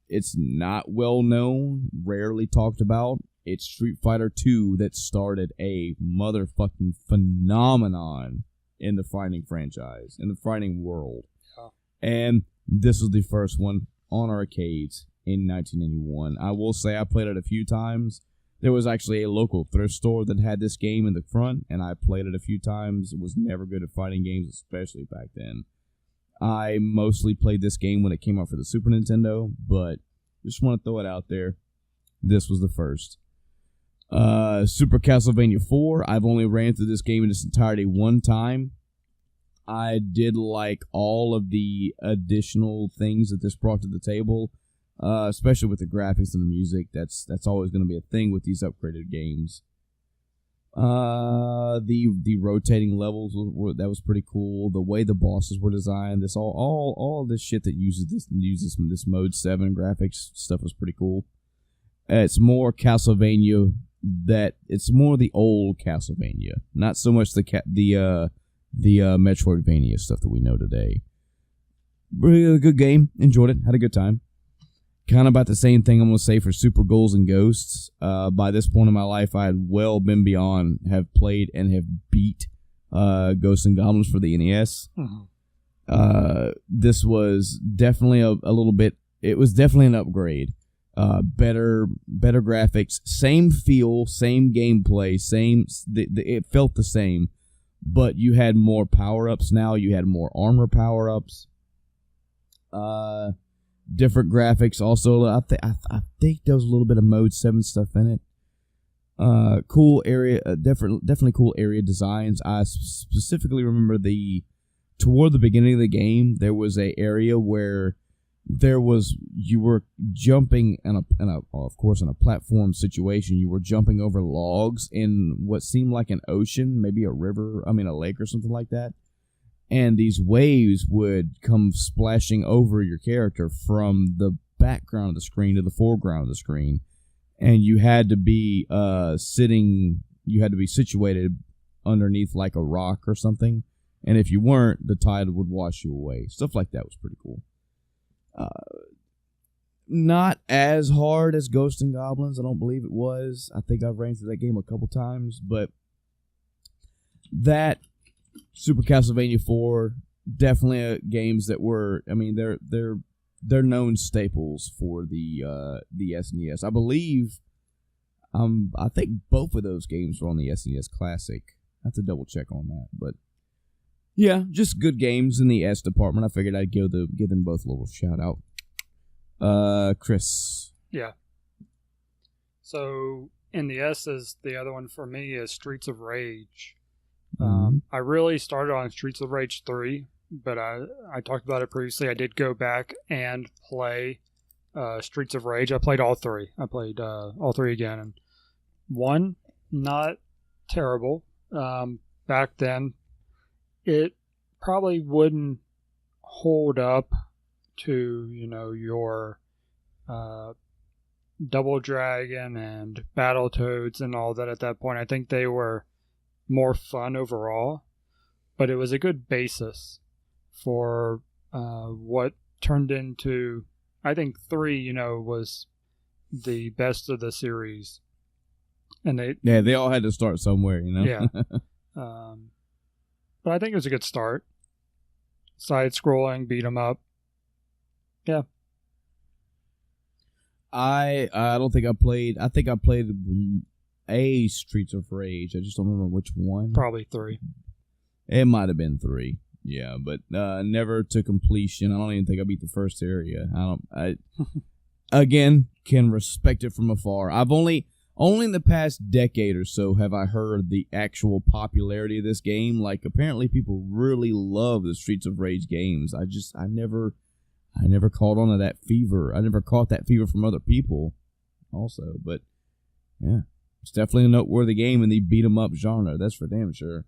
S1: It's not well known, rarely talked about. It's Street Fighter 2 that started a motherfucking phenomenon in the fighting franchise, in the fighting world.
S2: Yeah.
S1: And this was the first one on arcades in 1981. I will say I played it a few times. There was actually a local thrift store that had this game in the front, and I played it a few times. Was never good at fighting games, especially back then. I mostly played this game when it came out for the Super Nintendo, but just want to throw it out there. This was the first. Super Castlevania 4. I've only ran through this game in its entirety one time. I did like all of the additional things that this brought to the table, especially with the graphics and the music. That's always going to be a thing with these upgraded games. The rotating levels that was pretty cool. The way the bosses were designed, this all this shit that uses this mode 7 graphics stuff was pretty cool. It's more Castlevania. It's more the old Castlevania, not so much the Metroidvania stuff that we know today. Really good game. Enjoyed it. Had a good time. Kind of about the same thing I'm going to say for Super Ghouls and Ghosts. By this point in my life, I had well been beyond, have played and have beat Ghosts and Goblins for the NES.
S2: Mm-hmm.
S1: This was definitely a little bit, it was definitely an upgrade. Better graphics, same feel, same gameplay, it felt the same, but you had more power-ups now, you had more armor power-ups. Different graphics. Also, I think there was a little bit of Mode 7 stuff in it. Cool area, definitely cool area designs. I specifically remember toward the beginning of the game, there was a area where you were jumping of course in a platform situation. You were jumping over logs in what seemed like an ocean, maybe a lake or something like that. And these waves would come splashing over your character from the background of the screen to the foreground of the screen. And you had to be situated underneath like a rock or something. And if you weren't, the tide would wash you away. Stuff like that was pretty cool. Not as hard as Ghosts and Goblins, I don't believe it was. I think I've ran through that game a couple times, but that Super Castlevania 4, definitely games that were, they're known staples for the SNES. I believe I think both of those games were on the SNES Classic. I have to double check on that, but yeah, just good games in the S department. I figured I'd give them both a little shout out. Chris.
S2: Yeah. So in the S's, the other one for me is Streets of Rage. I really started on Streets of Rage 3, but I talked about it previously. I did go back and play Streets of Rage. I played all three. I played all three again. And one, not terrible. Back then, it probably wouldn't hold up to, your Double Dragon and Battletoads and all that at that point. I think they were more fun overall, but it was a good basis for what turned into, I think 3, was the best of the series. And
S1: they all had to start somewhere,
S2: Yeah. But I think it was a good start. Side scrolling, beat 'em up. Yeah.
S1: I don't think I played. I think I played a Streets of Rage. I just don't remember which one.
S2: Probably 3.
S1: It might have been 3. Yeah, but never to completion. I don't even think I beat the first area. I again can respect it from afar. I've only in the past decade or so have I heard the actual popularity of this game. Like, apparently people really love the Streets of Rage games. I never caught on to that fever. I never caught that fever from other people also. But yeah, it's definitely a noteworthy game in the beat 'em up genre. That's for damn sure.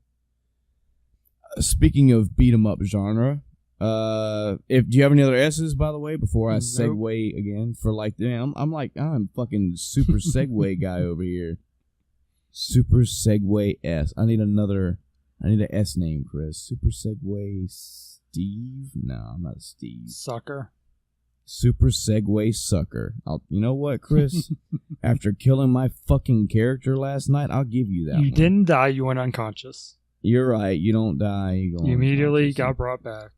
S1: Speaking of beat 'em up genre, do you have any other S's, by the way, before I segue again? For like, damn, I'm fucking super segue guy over here. Super segue S. I need an S name, Chris. Super segue Steve? No, I'm not Steve.
S2: Sucker.
S1: Super segue sucker. You know what, Chris? After killing my fucking character last night, I'll give you that.
S2: You didn't die. You went unconscious.
S1: You're right. You don't die. You
S2: immediately got brought back.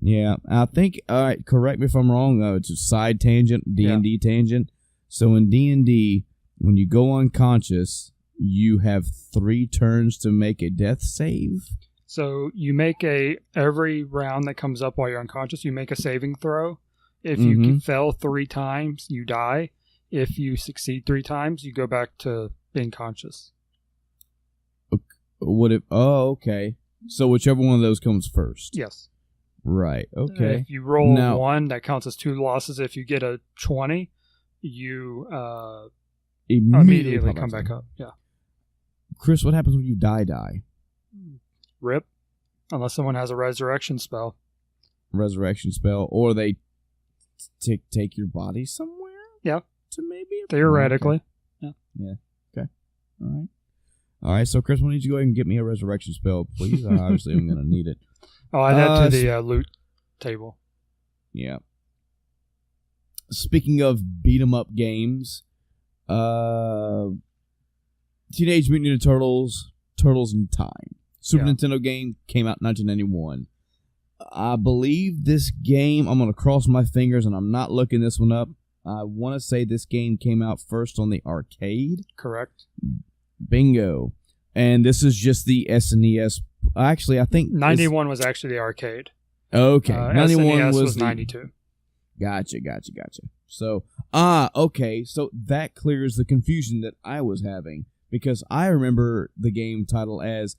S1: Yeah, I think, all right, correct me if I'm wrong, though, it's a side tangent, D&D tangent. So in D&D, when you go unconscious, you have 3 turns to make a death save.
S2: So you make every round that comes up while you're unconscious, you make a saving throw. If you fail 3 times, you die. If you succeed 3 times, you go back to being conscious.
S1: Okay. So whichever one of those comes first.
S2: Yes.
S1: Right, okay.
S2: If you roll 1, that counts as 2 losses. If you get a 20, you immediately come back up. Yeah.
S1: Chris, what happens when you die?
S2: Rip. Unless someone has a resurrection spell.
S1: Or they take your body somewhere?
S2: Yeah.
S1: To maybe?
S2: Theoretically.
S1: Okay. Yeah. Okay. All right, so Chris, why don't you go ahead and get me a resurrection spell, please? Obviously, I'm going to need it.
S2: Oh, add that to the loot table.
S1: Yeah. Speaking of beat 'em up games, Teenage Mutant Ninja Turtles, Turtles in Time. Super Nintendo game, came out in 1991. I believe this game, I'm going to cross my fingers and I'm not looking this one up. I want to say this game came out first on the arcade.
S2: Correct.
S1: Bingo. And this is just the SNES. Actually, I think
S2: 91 was actually the arcade.
S1: Okay. 91
S2: SNES
S1: was
S2: 92.
S1: Gotcha. So, okay. So that clears the confusion that I was having, because I remember the game title as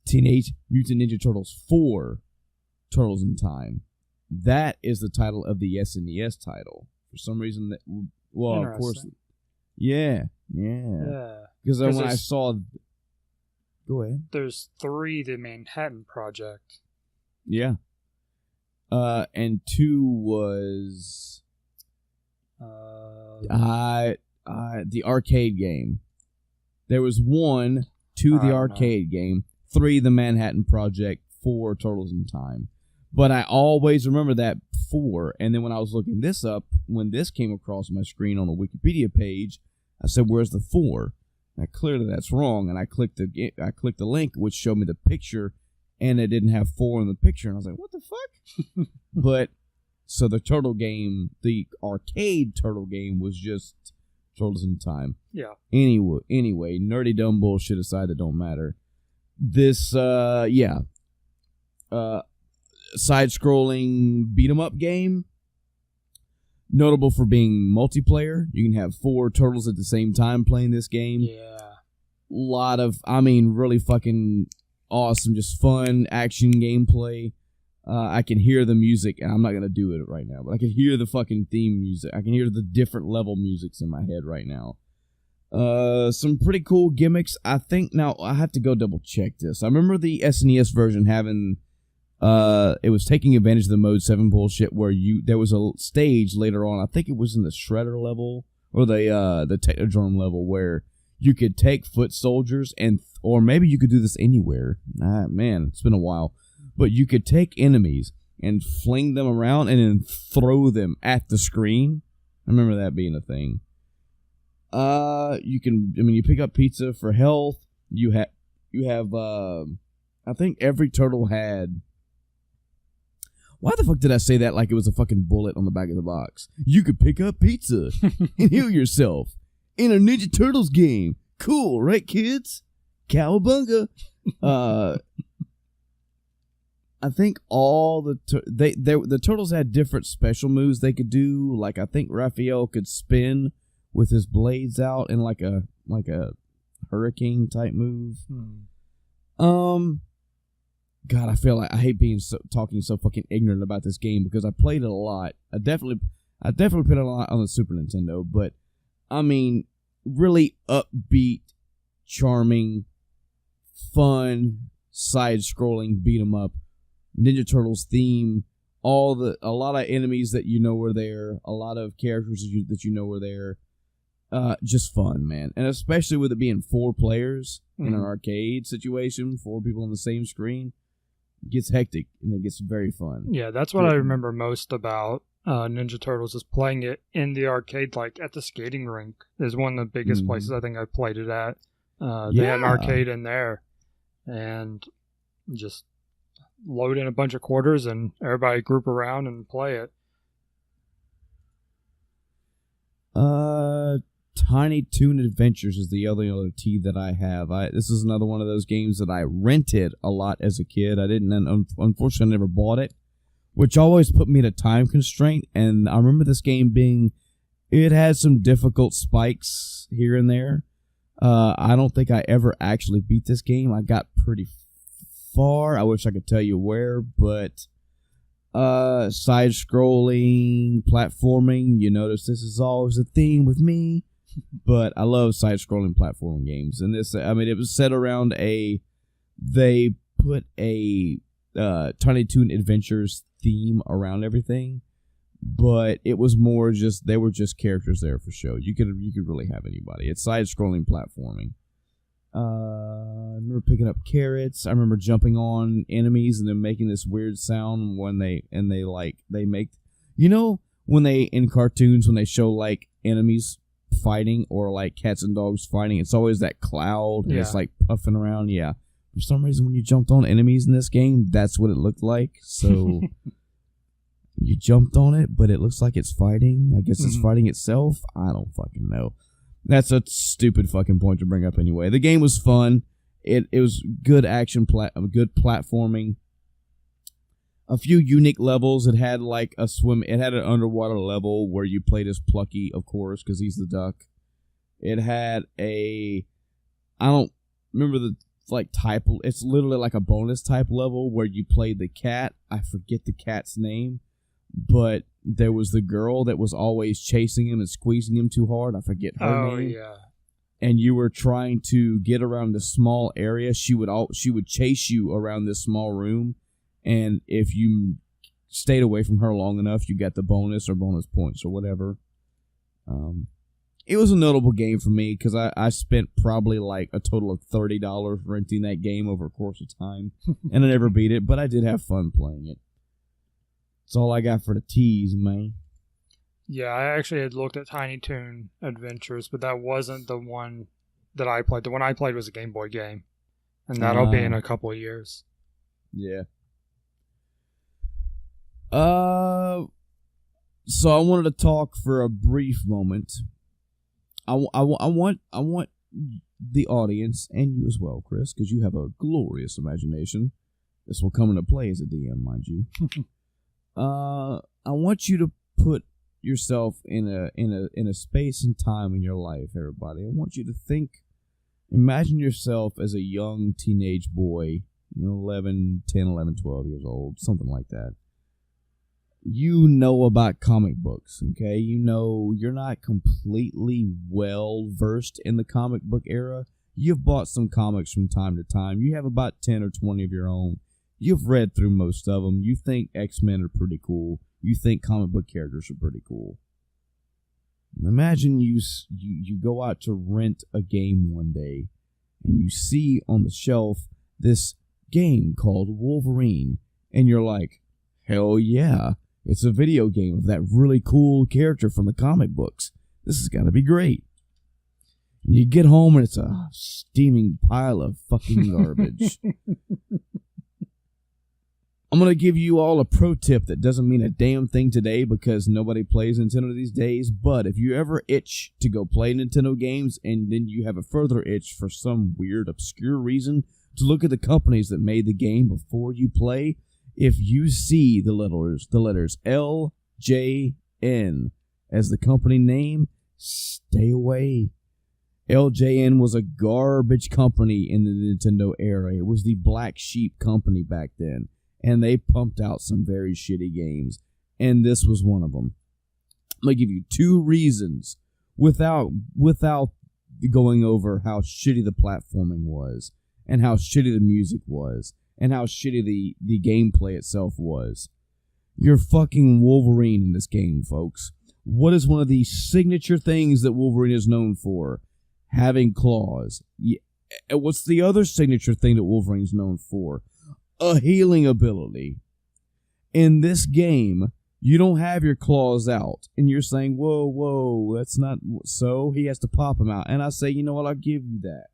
S1: Teenage Mutant Ninja Turtles 4 Turtles in Time. That is the title of the SNES title. For some reason, of course. Yeah. Because when I saw... Go ahead.
S2: There's 3, the Manhattan Project.
S1: Yeah. And 2 was... the arcade game. There was 1, 2, the arcade game, 3, the Manhattan Project, 4, Turtles in Time. But I always remember that 4, and then when I was looking this up, when this came across my screen on the Wikipedia page, I said, where's the 4? Now, clearly that's wrong, and I clicked the link, which showed me the picture, and it didn't have 4 in the picture, and I was like, what the fuck? But, so the turtle game, the arcade turtle game was just Turtles in Time.
S2: Yeah.
S1: Anyway, nerdy dumb bullshit aside that don't matter. This, side-scrolling beat-em-up game. Notable for being multiplayer. You can have 4 turtles at the same time playing this game.
S2: Yeah.
S1: Lot of, really fucking awesome, just fun action gameplay. I can hear the music, and I'm not going to do it right now, but I can hear the fucking theme music. I can hear the different level musics in my head right now. Some pretty cool gimmicks. I think, now, I have to go double check this. I remember the SNES version having, it was taking advantage of the Mode 7 bullshit where there was a stage later on, I think it was in the Shredder level, or the Technodrome level, where you could take foot soldiers, or maybe you could do this anywhere. Man, it's been a while. But you could take enemies and fling them around and then throw them at the screen. I remember that being a thing. You pick up pizza for health. You have, I think every turtle had. Why the fuck did I say that like it was a fucking bullet on the back of the box? You could pick up pizza and heal yourself in a Ninja Turtles game. Cool, right, kids? Cowabunga. I think all the turtles had different special moves they could do. Like I think Raphael could spin with his blades out in like a hurricane type move. God, I feel like I hate talking so fucking ignorant about this game because I played it a lot. I definitely played it a lot on the Super Nintendo, but really upbeat, charming, fun, side-scrolling beat 'em up. Ninja Turtles theme, a lot of enemies that you know were there, a lot of characters that you know were there. Just fun, man. And especially with it being 4 players in an arcade situation, 4 people on the same screen, it gets hectic and it gets very fun.
S2: Yeah, that's what I remember most about Ninja Turtles is playing it in the arcade, like at the skating rink is one of the biggest places I think I played it at. They had an arcade in there and just load in a bunch of quarters and everybody group around and play it.
S1: Tiny Toon Adventures is the other T that I have. This is another one of those games that I rented a lot as a kid. I didn't, unfortunately, I never bought it, which always put me at a time constraint. And I remember this game it had some difficult spikes here and there. I don't think I ever actually beat this game. I got pretty far. I wish I could tell you where, but side-scrolling, platforming, you notice this is always a theme with me, but I love side-scrolling platforming games. And this, it was set around they put a Tiny Toon Adventures theme around everything, but it was more just, they were just characters there for show. You could really have anybody. It's side-scrolling platforming. I remember picking up carrots. I remember jumping on enemies and then making this weird sound when they make, when they, in cartoons, when they show like enemies fighting or like cats and dogs fighting, it's always that cloud and it's like puffing around. Yeah. For some reason, when you jumped on enemies in this game, that's what it looked like. So you jumped on it, but it looks like it's fighting. I guess it's fighting itself. I don't fucking know. That's a stupid fucking point to bring up anyway. The game was fun. It was good action, good platforming. A few unique levels. It had like it had an underwater level where you played as Plucky, of course, because he's the duck. It had I don't remember the type. It's literally like a bonus type level where you played the cat. I forget the cat's name, but there was the girl that was always chasing him and squeezing him too hard. I forget her name. Oh, yeah. And you were trying to get around this small area. She would chase you around this small room, and if you stayed away from her long enough, you got the bonus or bonus points or whatever. It was a notable game for me because I spent probably like a total of $30 renting that game over a course of time, and I never beat it, but I did have fun playing it. That's all I got for the tease, man.
S2: Yeah, I actually had looked at Tiny Toon Adventures, but that wasn't the one that I played. The one I played was a Game Boy game, and that'll be in a couple of years.
S1: Yeah. So I wanted to talk for a brief moment I want the audience and you as well, Chris, because you have a glorious imagination. This will come into play as a DM, mind you. I want you to put yourself in a space and time in your life, everybody. I want you to imagine yourself as a young teenage boy, 10, 11, 12 years old, something like that. You know about comic books, okay? You know you're not completely well versed in the comic book era. You've bought some comics from time to time. You have about 10 or 20 of your own. You've read through most of them. You think X-Men are pretty cool. You think comic book characters are pretty cool. Imagine you go out to rent a game one day, and you see on the shelf this game called Wolverine, and you're like, hell yeah, it's a video game of that really cool character from the comic books. This has got to be great. And you get home, and it's a steaming pile of fucking garbage. I'm going to give you all a pro tip that doesn't mean a damn thing today because nobody plays Nintendo these days, but if you ever itch to go play Nintendo games and then you have a further itch for some weird, obscure reason to look at the companies that made the game before you play, if you see the letters LJN as the company name, stay away. LJN was a garbage company in the Nintendo era. It was the black sheep company back then. And they pumped out some very shitty games. And this was one of them. I'm going to give you 2 reasons without going over how shitty the platforming was, and how shitty the music was, and how shitty the gameplay itself was. You're fucking Wolverine in this game, folks. What is one of the signature things that Wolverine is known for? Having claws. Yeah. What's the other signature thing that Wolverine's known for? A healing ability. In this game, you don't have your claws out, and you're saying, whoa, that's not so. He has to pop them out. And I say, you know what, I'll give you that.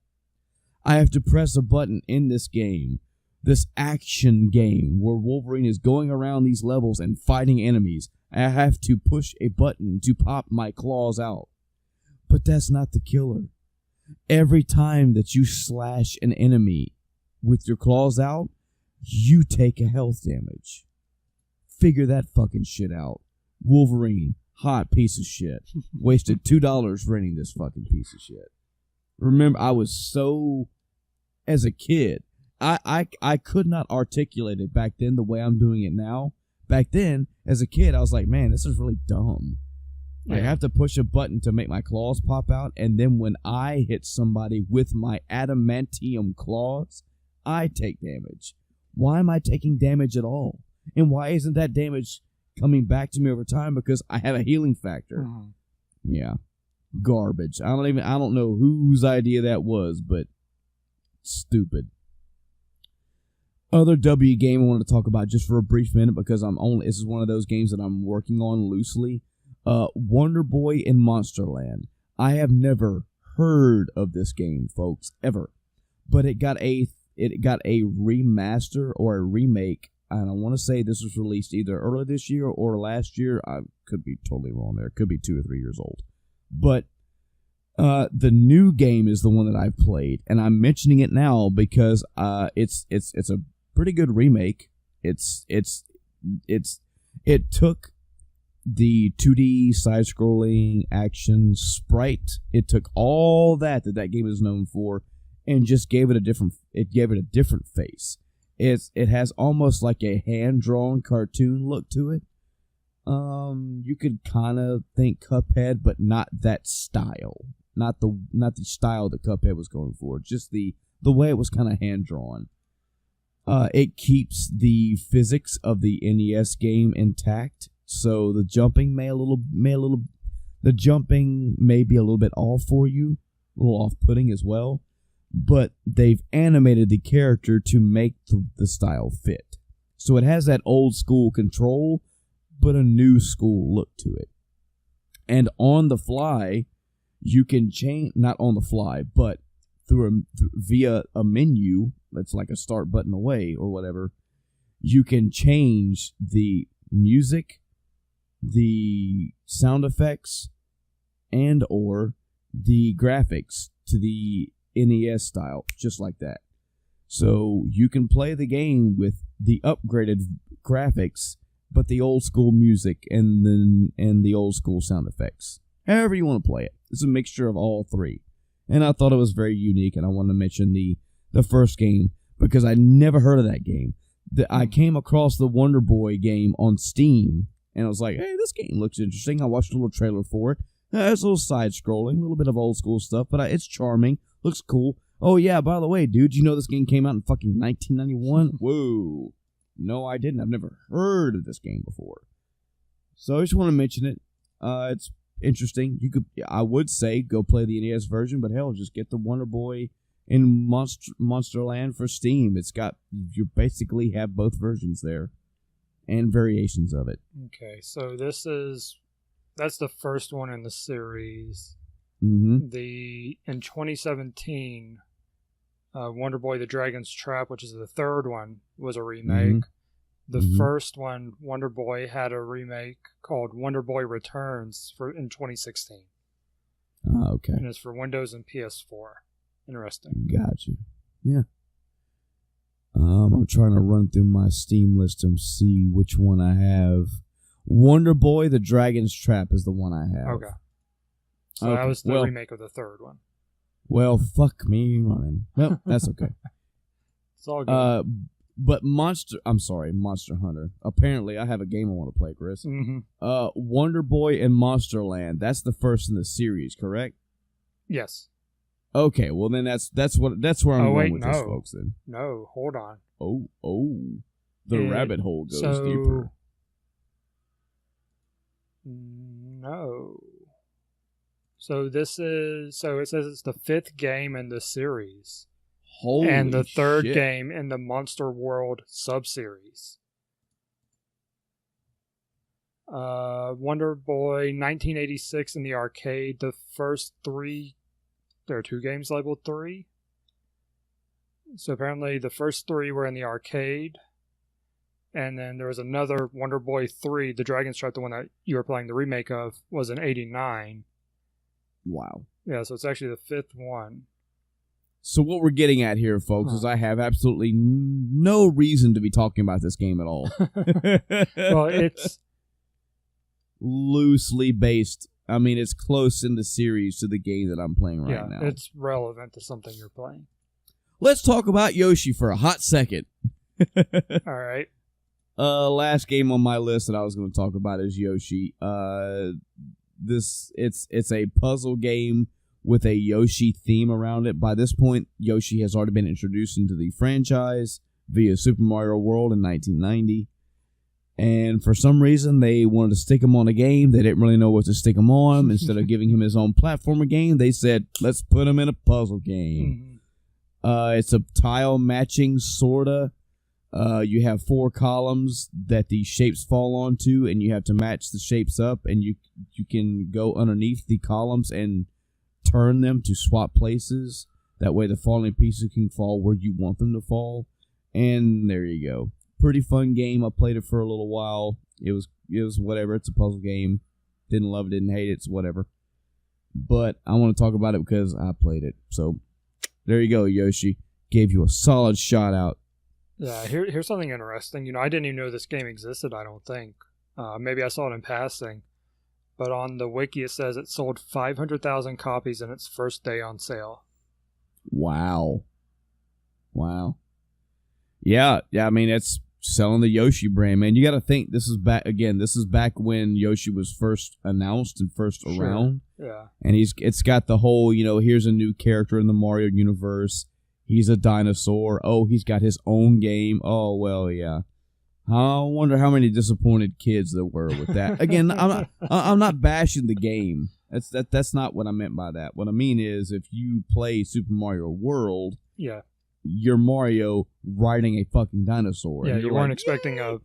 S1: I have to press a button in this game, this action game, where Wolverine is going around these levels and fighting enemies. I have to push a button to pop my claws out. But that's not the killer. Every time that you slash an enemy with your claws out, you take a health damage. Figure that fucking shit out. Wolverine, hot piece of shit. Wasted $2 renting this fucking piece of shit. Remember, I was so... As a kid, I could not articulate it back then the way I'm doing it now. Back then, as a kid, I was like, man, this is really dumb. Yeah. I have to push a button to make my claws pop out, and then when I hit somebody with my adamantium claws, I take damage. Why am I taking damage at all? And why isn't that damage coming back to me over time? Because I have a healing factor. Yeah. Garbage. I don't know whose idea that was, but stupid. Other W game I want to talk about just for a brief minute because this is one of those games that I'm working on loosely. Wonder Boy in Monsterland. I have never heard of this game, folks, ever. But it got a remaster or a remake, and I want to say this was released either early this year or last year. I could be totally wrong there. It could be 2 or 3 years old. But the new game is the one that I've played, and I'm mentioning it now because it's a pretty good remake. It took the 2D side-scrolling action sprite. It took all that game is known for, and just gave it a different face. It has almost like a hand-drawn cartoon look to it. You could kind of think Cuphead, but not that style. Not the style that Cuphead was going for. Just the way it was kind of hand-drawn. It keeps the physics of the NES game intact, so the jumping may be a little bit off for you, a little off-putting as well. But they've animated the character to make the style fit. So it has that old school control, but a new school look to it. And on the fly, you can change, not on the fly, but via a menu that's like a start button away or whatever, you can change the music, the sound effects, and or the graphics to the NES style, just like that. So you can play the game with the upgraded graphics, but the old school music and the old school sound effects. However you want to play it. It's a mixture of all three. And I thought it was very unique, and I want to mention the first game because I never heard of that game. I came across the Wonder Boy game on Steam, and I was like, hey, this game looks interesting. I watched a little trailer for it. It's a little side-scrolling, a little bit of old school stuff, but it's charming. Looks cool. Oh, yeah, by the way, dude, you know this game came out in fucking 1991? Whoa. No, I didn't. I've never heard of this game before. So I just want to mention it. It's interesting. I would say go play the NES version, but hell, just get the Wonder Boy in Monsterland for Steam. You basically have both versions there and variations of it.
S2: Okay, so that's the first one in the series.
S1: Mm-hmm.
S2: In 2017, Wonder Boy: The Dragon's Trap, which is the third one, was a remake.
S1: Mm-hmm.
S2: The first one, Wonder Boy, had a remake called Wonder Boy Returns in 2016.
S1: Oh, okay.
S2: And it's for Windows and PS4. Interesting.
S1: Gotcha. Yeah. I'm trying to run through my Steam list and see which one I have. Wonder Boy: The Dragon's Trap is the one I have.
S2: Okay. So that was the remake of the third one.
S1: Well, fuck me running. Well, that's okay.
S2: It's all good.
S1: But Monster Hunter. Apparently, I have a game I want to play, Chris.
S2: Mm-hmm.
S1: Wonder Boy and Monsterland. That's the first in the series, correct?
S2: Yes.
S1: Okay, well then that's where I'm going with this, folks. Then
S2: no, hold on.
S1: The rabbit hole goes deeper.
S2: No. So it says it's the fifth game in the series.
S1: Holy
S2: and the third
S1: shit.
S2: game in the Monster World sub-series. Wonder Boy 1986 in the arcade. The first three, there are 2 games labeled 3. So apparently the first 3 were in the arcade. And then there was another Wonder Boy 3, the Dragon's Trap, the one that you were playing the remake of, was in 89.
S1: Wow.
S2: Yeah, so it's actually the 5th one.
S1: So what we're getting at here, folks, is I have absolutely no reason to be talking about this game at all.
S2: Well, it's
S1: loosely based. I mean, it's close in the series to the game that I'm playing right now.
S2: It's relevant to something you're playing. Let's
S1: talk about Yoshi for a hot second.
S2: All right.
S1: Last game on my list that I was going to talk about is Yoshi. It's a puzzle game with a Yoshi theme around it. By this point, Yoshi has already been introduced into the franchise via Super Mario World in 1990. And for some reason, they wanted to stick him on a game. They didn't really know what to stick him on. Instead of giving him his own platformer game, they said, let's put him in a puzzle game. Mm-hmm. It's a tile matching, sorta. You have 4 columns that the shapes fall onto, and you have to match the shapes up, and you can go underneath the columns and turn them to swap places. That way the falling pieces can fall where you want them to fall. And there you go. Pretty fun game. I played it for a little while. It was whatever. It's a puzzle game. Didn't love it, didn't hate it. It's whatever. But I want to talk about it because I played it. So there you go, Yoshi. Gave you a solid shout out.
S2: Yeah, here's something interesting. I didn't even know this game existed, I don't think. Maybe I saw it in passing. But on the wiki it says it sold 500,000 copies in its first day on sale.
S1: Wow. Yeah, I mean, it's selling the Yoshi brand, man. You got to think, this is back when Yoshi was first announced and first around.
S2: Yeah. And
S1: it's got the whole, here's a new character in the Mario universe. He's a dinosaur. Oh, he's got his own game. Oh, well, yeah. I wonder how many disappointed kids there were with that. Again, I'm not bashing the game. That's not what I meant by that. What I mean is, if you play Super Mario World,
S2: yeah,
S1: you're Mario riding a fucking dinosaur.
S2: Yeah, you weren't expecting a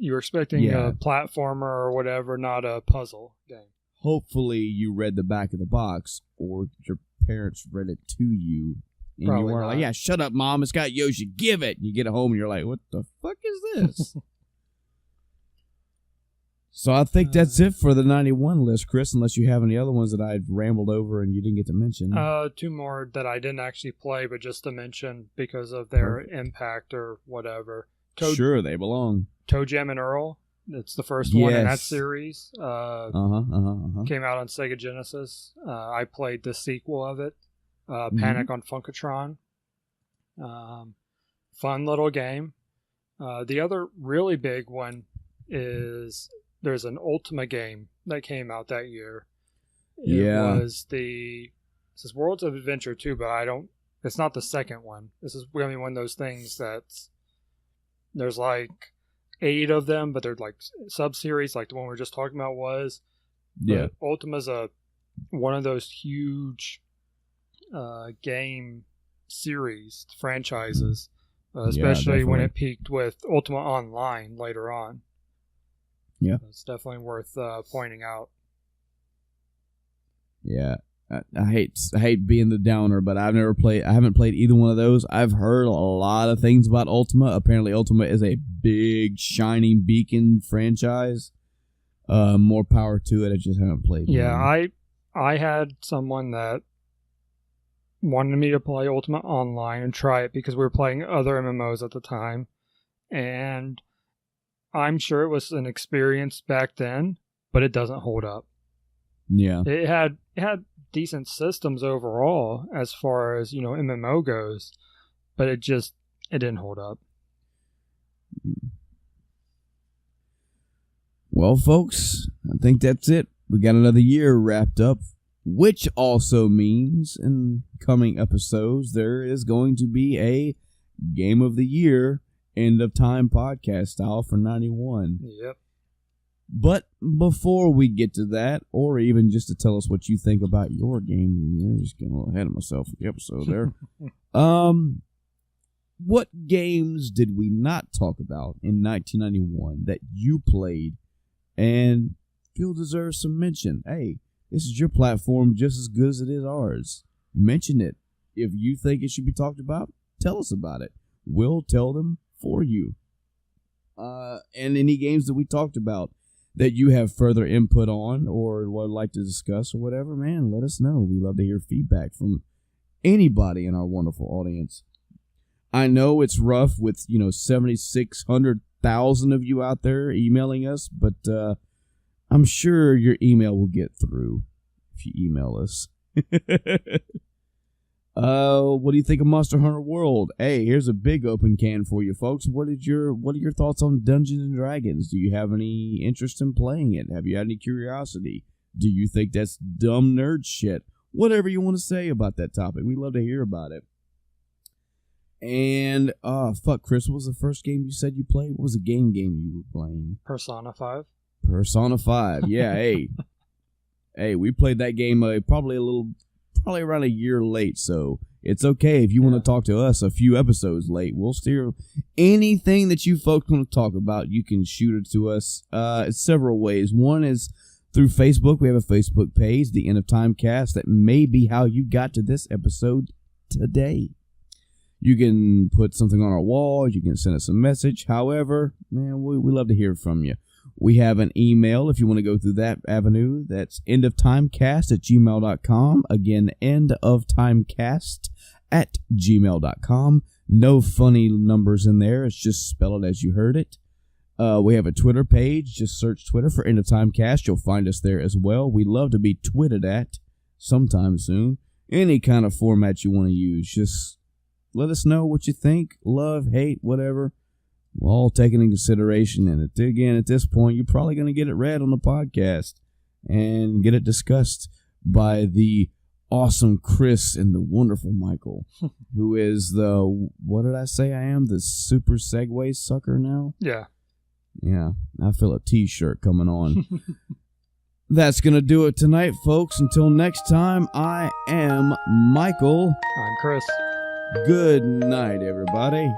S2: platformer or whatever, not a puzzle game.
S1: Hopefully, you read the back of the box, or your parents read it to you. And
S2: Probably
S1: you weren't like, yeah, shut up, Mom. It's got Yoshi. Give it. And you get home and you're like, what the fuck is this? So I think that's it for the 91 list, Chris, unless you have any other ones that I've rambled over and you didn't get to mention.
S2: 2 more that I didn't actually play, but just to mention because of their impact or whatever.
S1: Sure, they belong.
S2: Toe Jam and Earl. It's the first one in that series. Came out on Sega Genesis. I played the sequel of it, Panic on Funkatron. Fun little game. The other really big one is there's an Ultima game that came out that year. It was this is Worlds of Adventure 2, but it's not the second one. This is one of those things that's there's like 8 of them, but they're like sub-series, like the one we were just talking about was.
S1: Yeah.
S2: But Ultima's one of those huge game series, franchises, especially when it peaked with Ultima Online later on.
S1: Yeah.
S2: It's definitely worth pointing out.
S1: Yeah. I hate being the downer, but I haven't played either one of those. I've heard a lot of things about Ultima. Apparently Ultima is a big shining beacon franchise. More power to it. I just haven't played.
S2: Yeah, I had someone that wanted me to play Ultima Online and try it because we were playing other MMOs at the time. And I'm sure it was an experience back then, but it doesn't hold up.
S1: Yeah.
S2: It had decent systems overall as far as, MMO goes, but it didn't hold up.
S1: Well, folks, I think that's it. We got another year wrapped up, which also means in coming episodes there is going to be a Game of the Year end of time podcast style for 91.
S2: Yep.
S1: But before we get to that, or even just to tell us what you think about your game of the year, just getting a little ahead of myself with the episode there. What games did we not talk about in 1991 that you played and feel deserves some mention? Hey, this is your platform just as good as it is ours. Mention it. If you think it should be talked about, tell us about it. We'll tell them for you. And any games that we talked about that you have further input on or would like to discuss or whatever, man, let us know. We love to hear feedback from anybody in our wonderful audience. I know it's rough with, 7,600,000 of you out there emailing us, but I'm sure your email will get through if you email us. What do you think of Monster Hunter World? Hey, here's a big open can for you, folks. What are your thoughts on Dungeons and Dragons? Do you have any interest in playing it? Have you had any curiosity? Do you think that's dumb nerd shit? Whatever you want to say about that topic, we love to hear about it. And Chris, what was the first game you said you played? What was the game you were playing?
S2: Persona 5.
S1: Persona 5. Yeah, hey, we played that game probably around a year late, so it's okay if you want to talk to us a few episodes late. We'll steer anything that you folks want to talk about. You can shoot it to us several ways. One is through Facebook. We have a Facebook page, The End of Time Cast. That may be how you got to this episode today. You can put something on our wall. You can send us a message. However, man, we love to hear from you. We have an email if you want to go through that avenue. That's endoftimecast@gmail.com. Again, endoftimecast@gmail.com. No funny numbers in there. It's just spell it as you heard it. We have a Twitter page. Just search Twitter for End of Time Cast. You'll find us there as well. We'd love to be twitted at sometime soon. Any kind of format you want to use. Just let us know what you think. Love, hate, whatever. We'll all take it in consideration. And again, at this point, you're probably going to get it read on the podcast and get it discussed by the awesome Chris and the wonderful Michael, who is what did I say I am? The super Segway sucker now?
S2: Yeah.
S1: Yeah. I feel a t-shirt coming on. That's going to do it tonight, folks. Until next time, I am Michael.
S2: I'm Chris.
S1: Good night, everybody.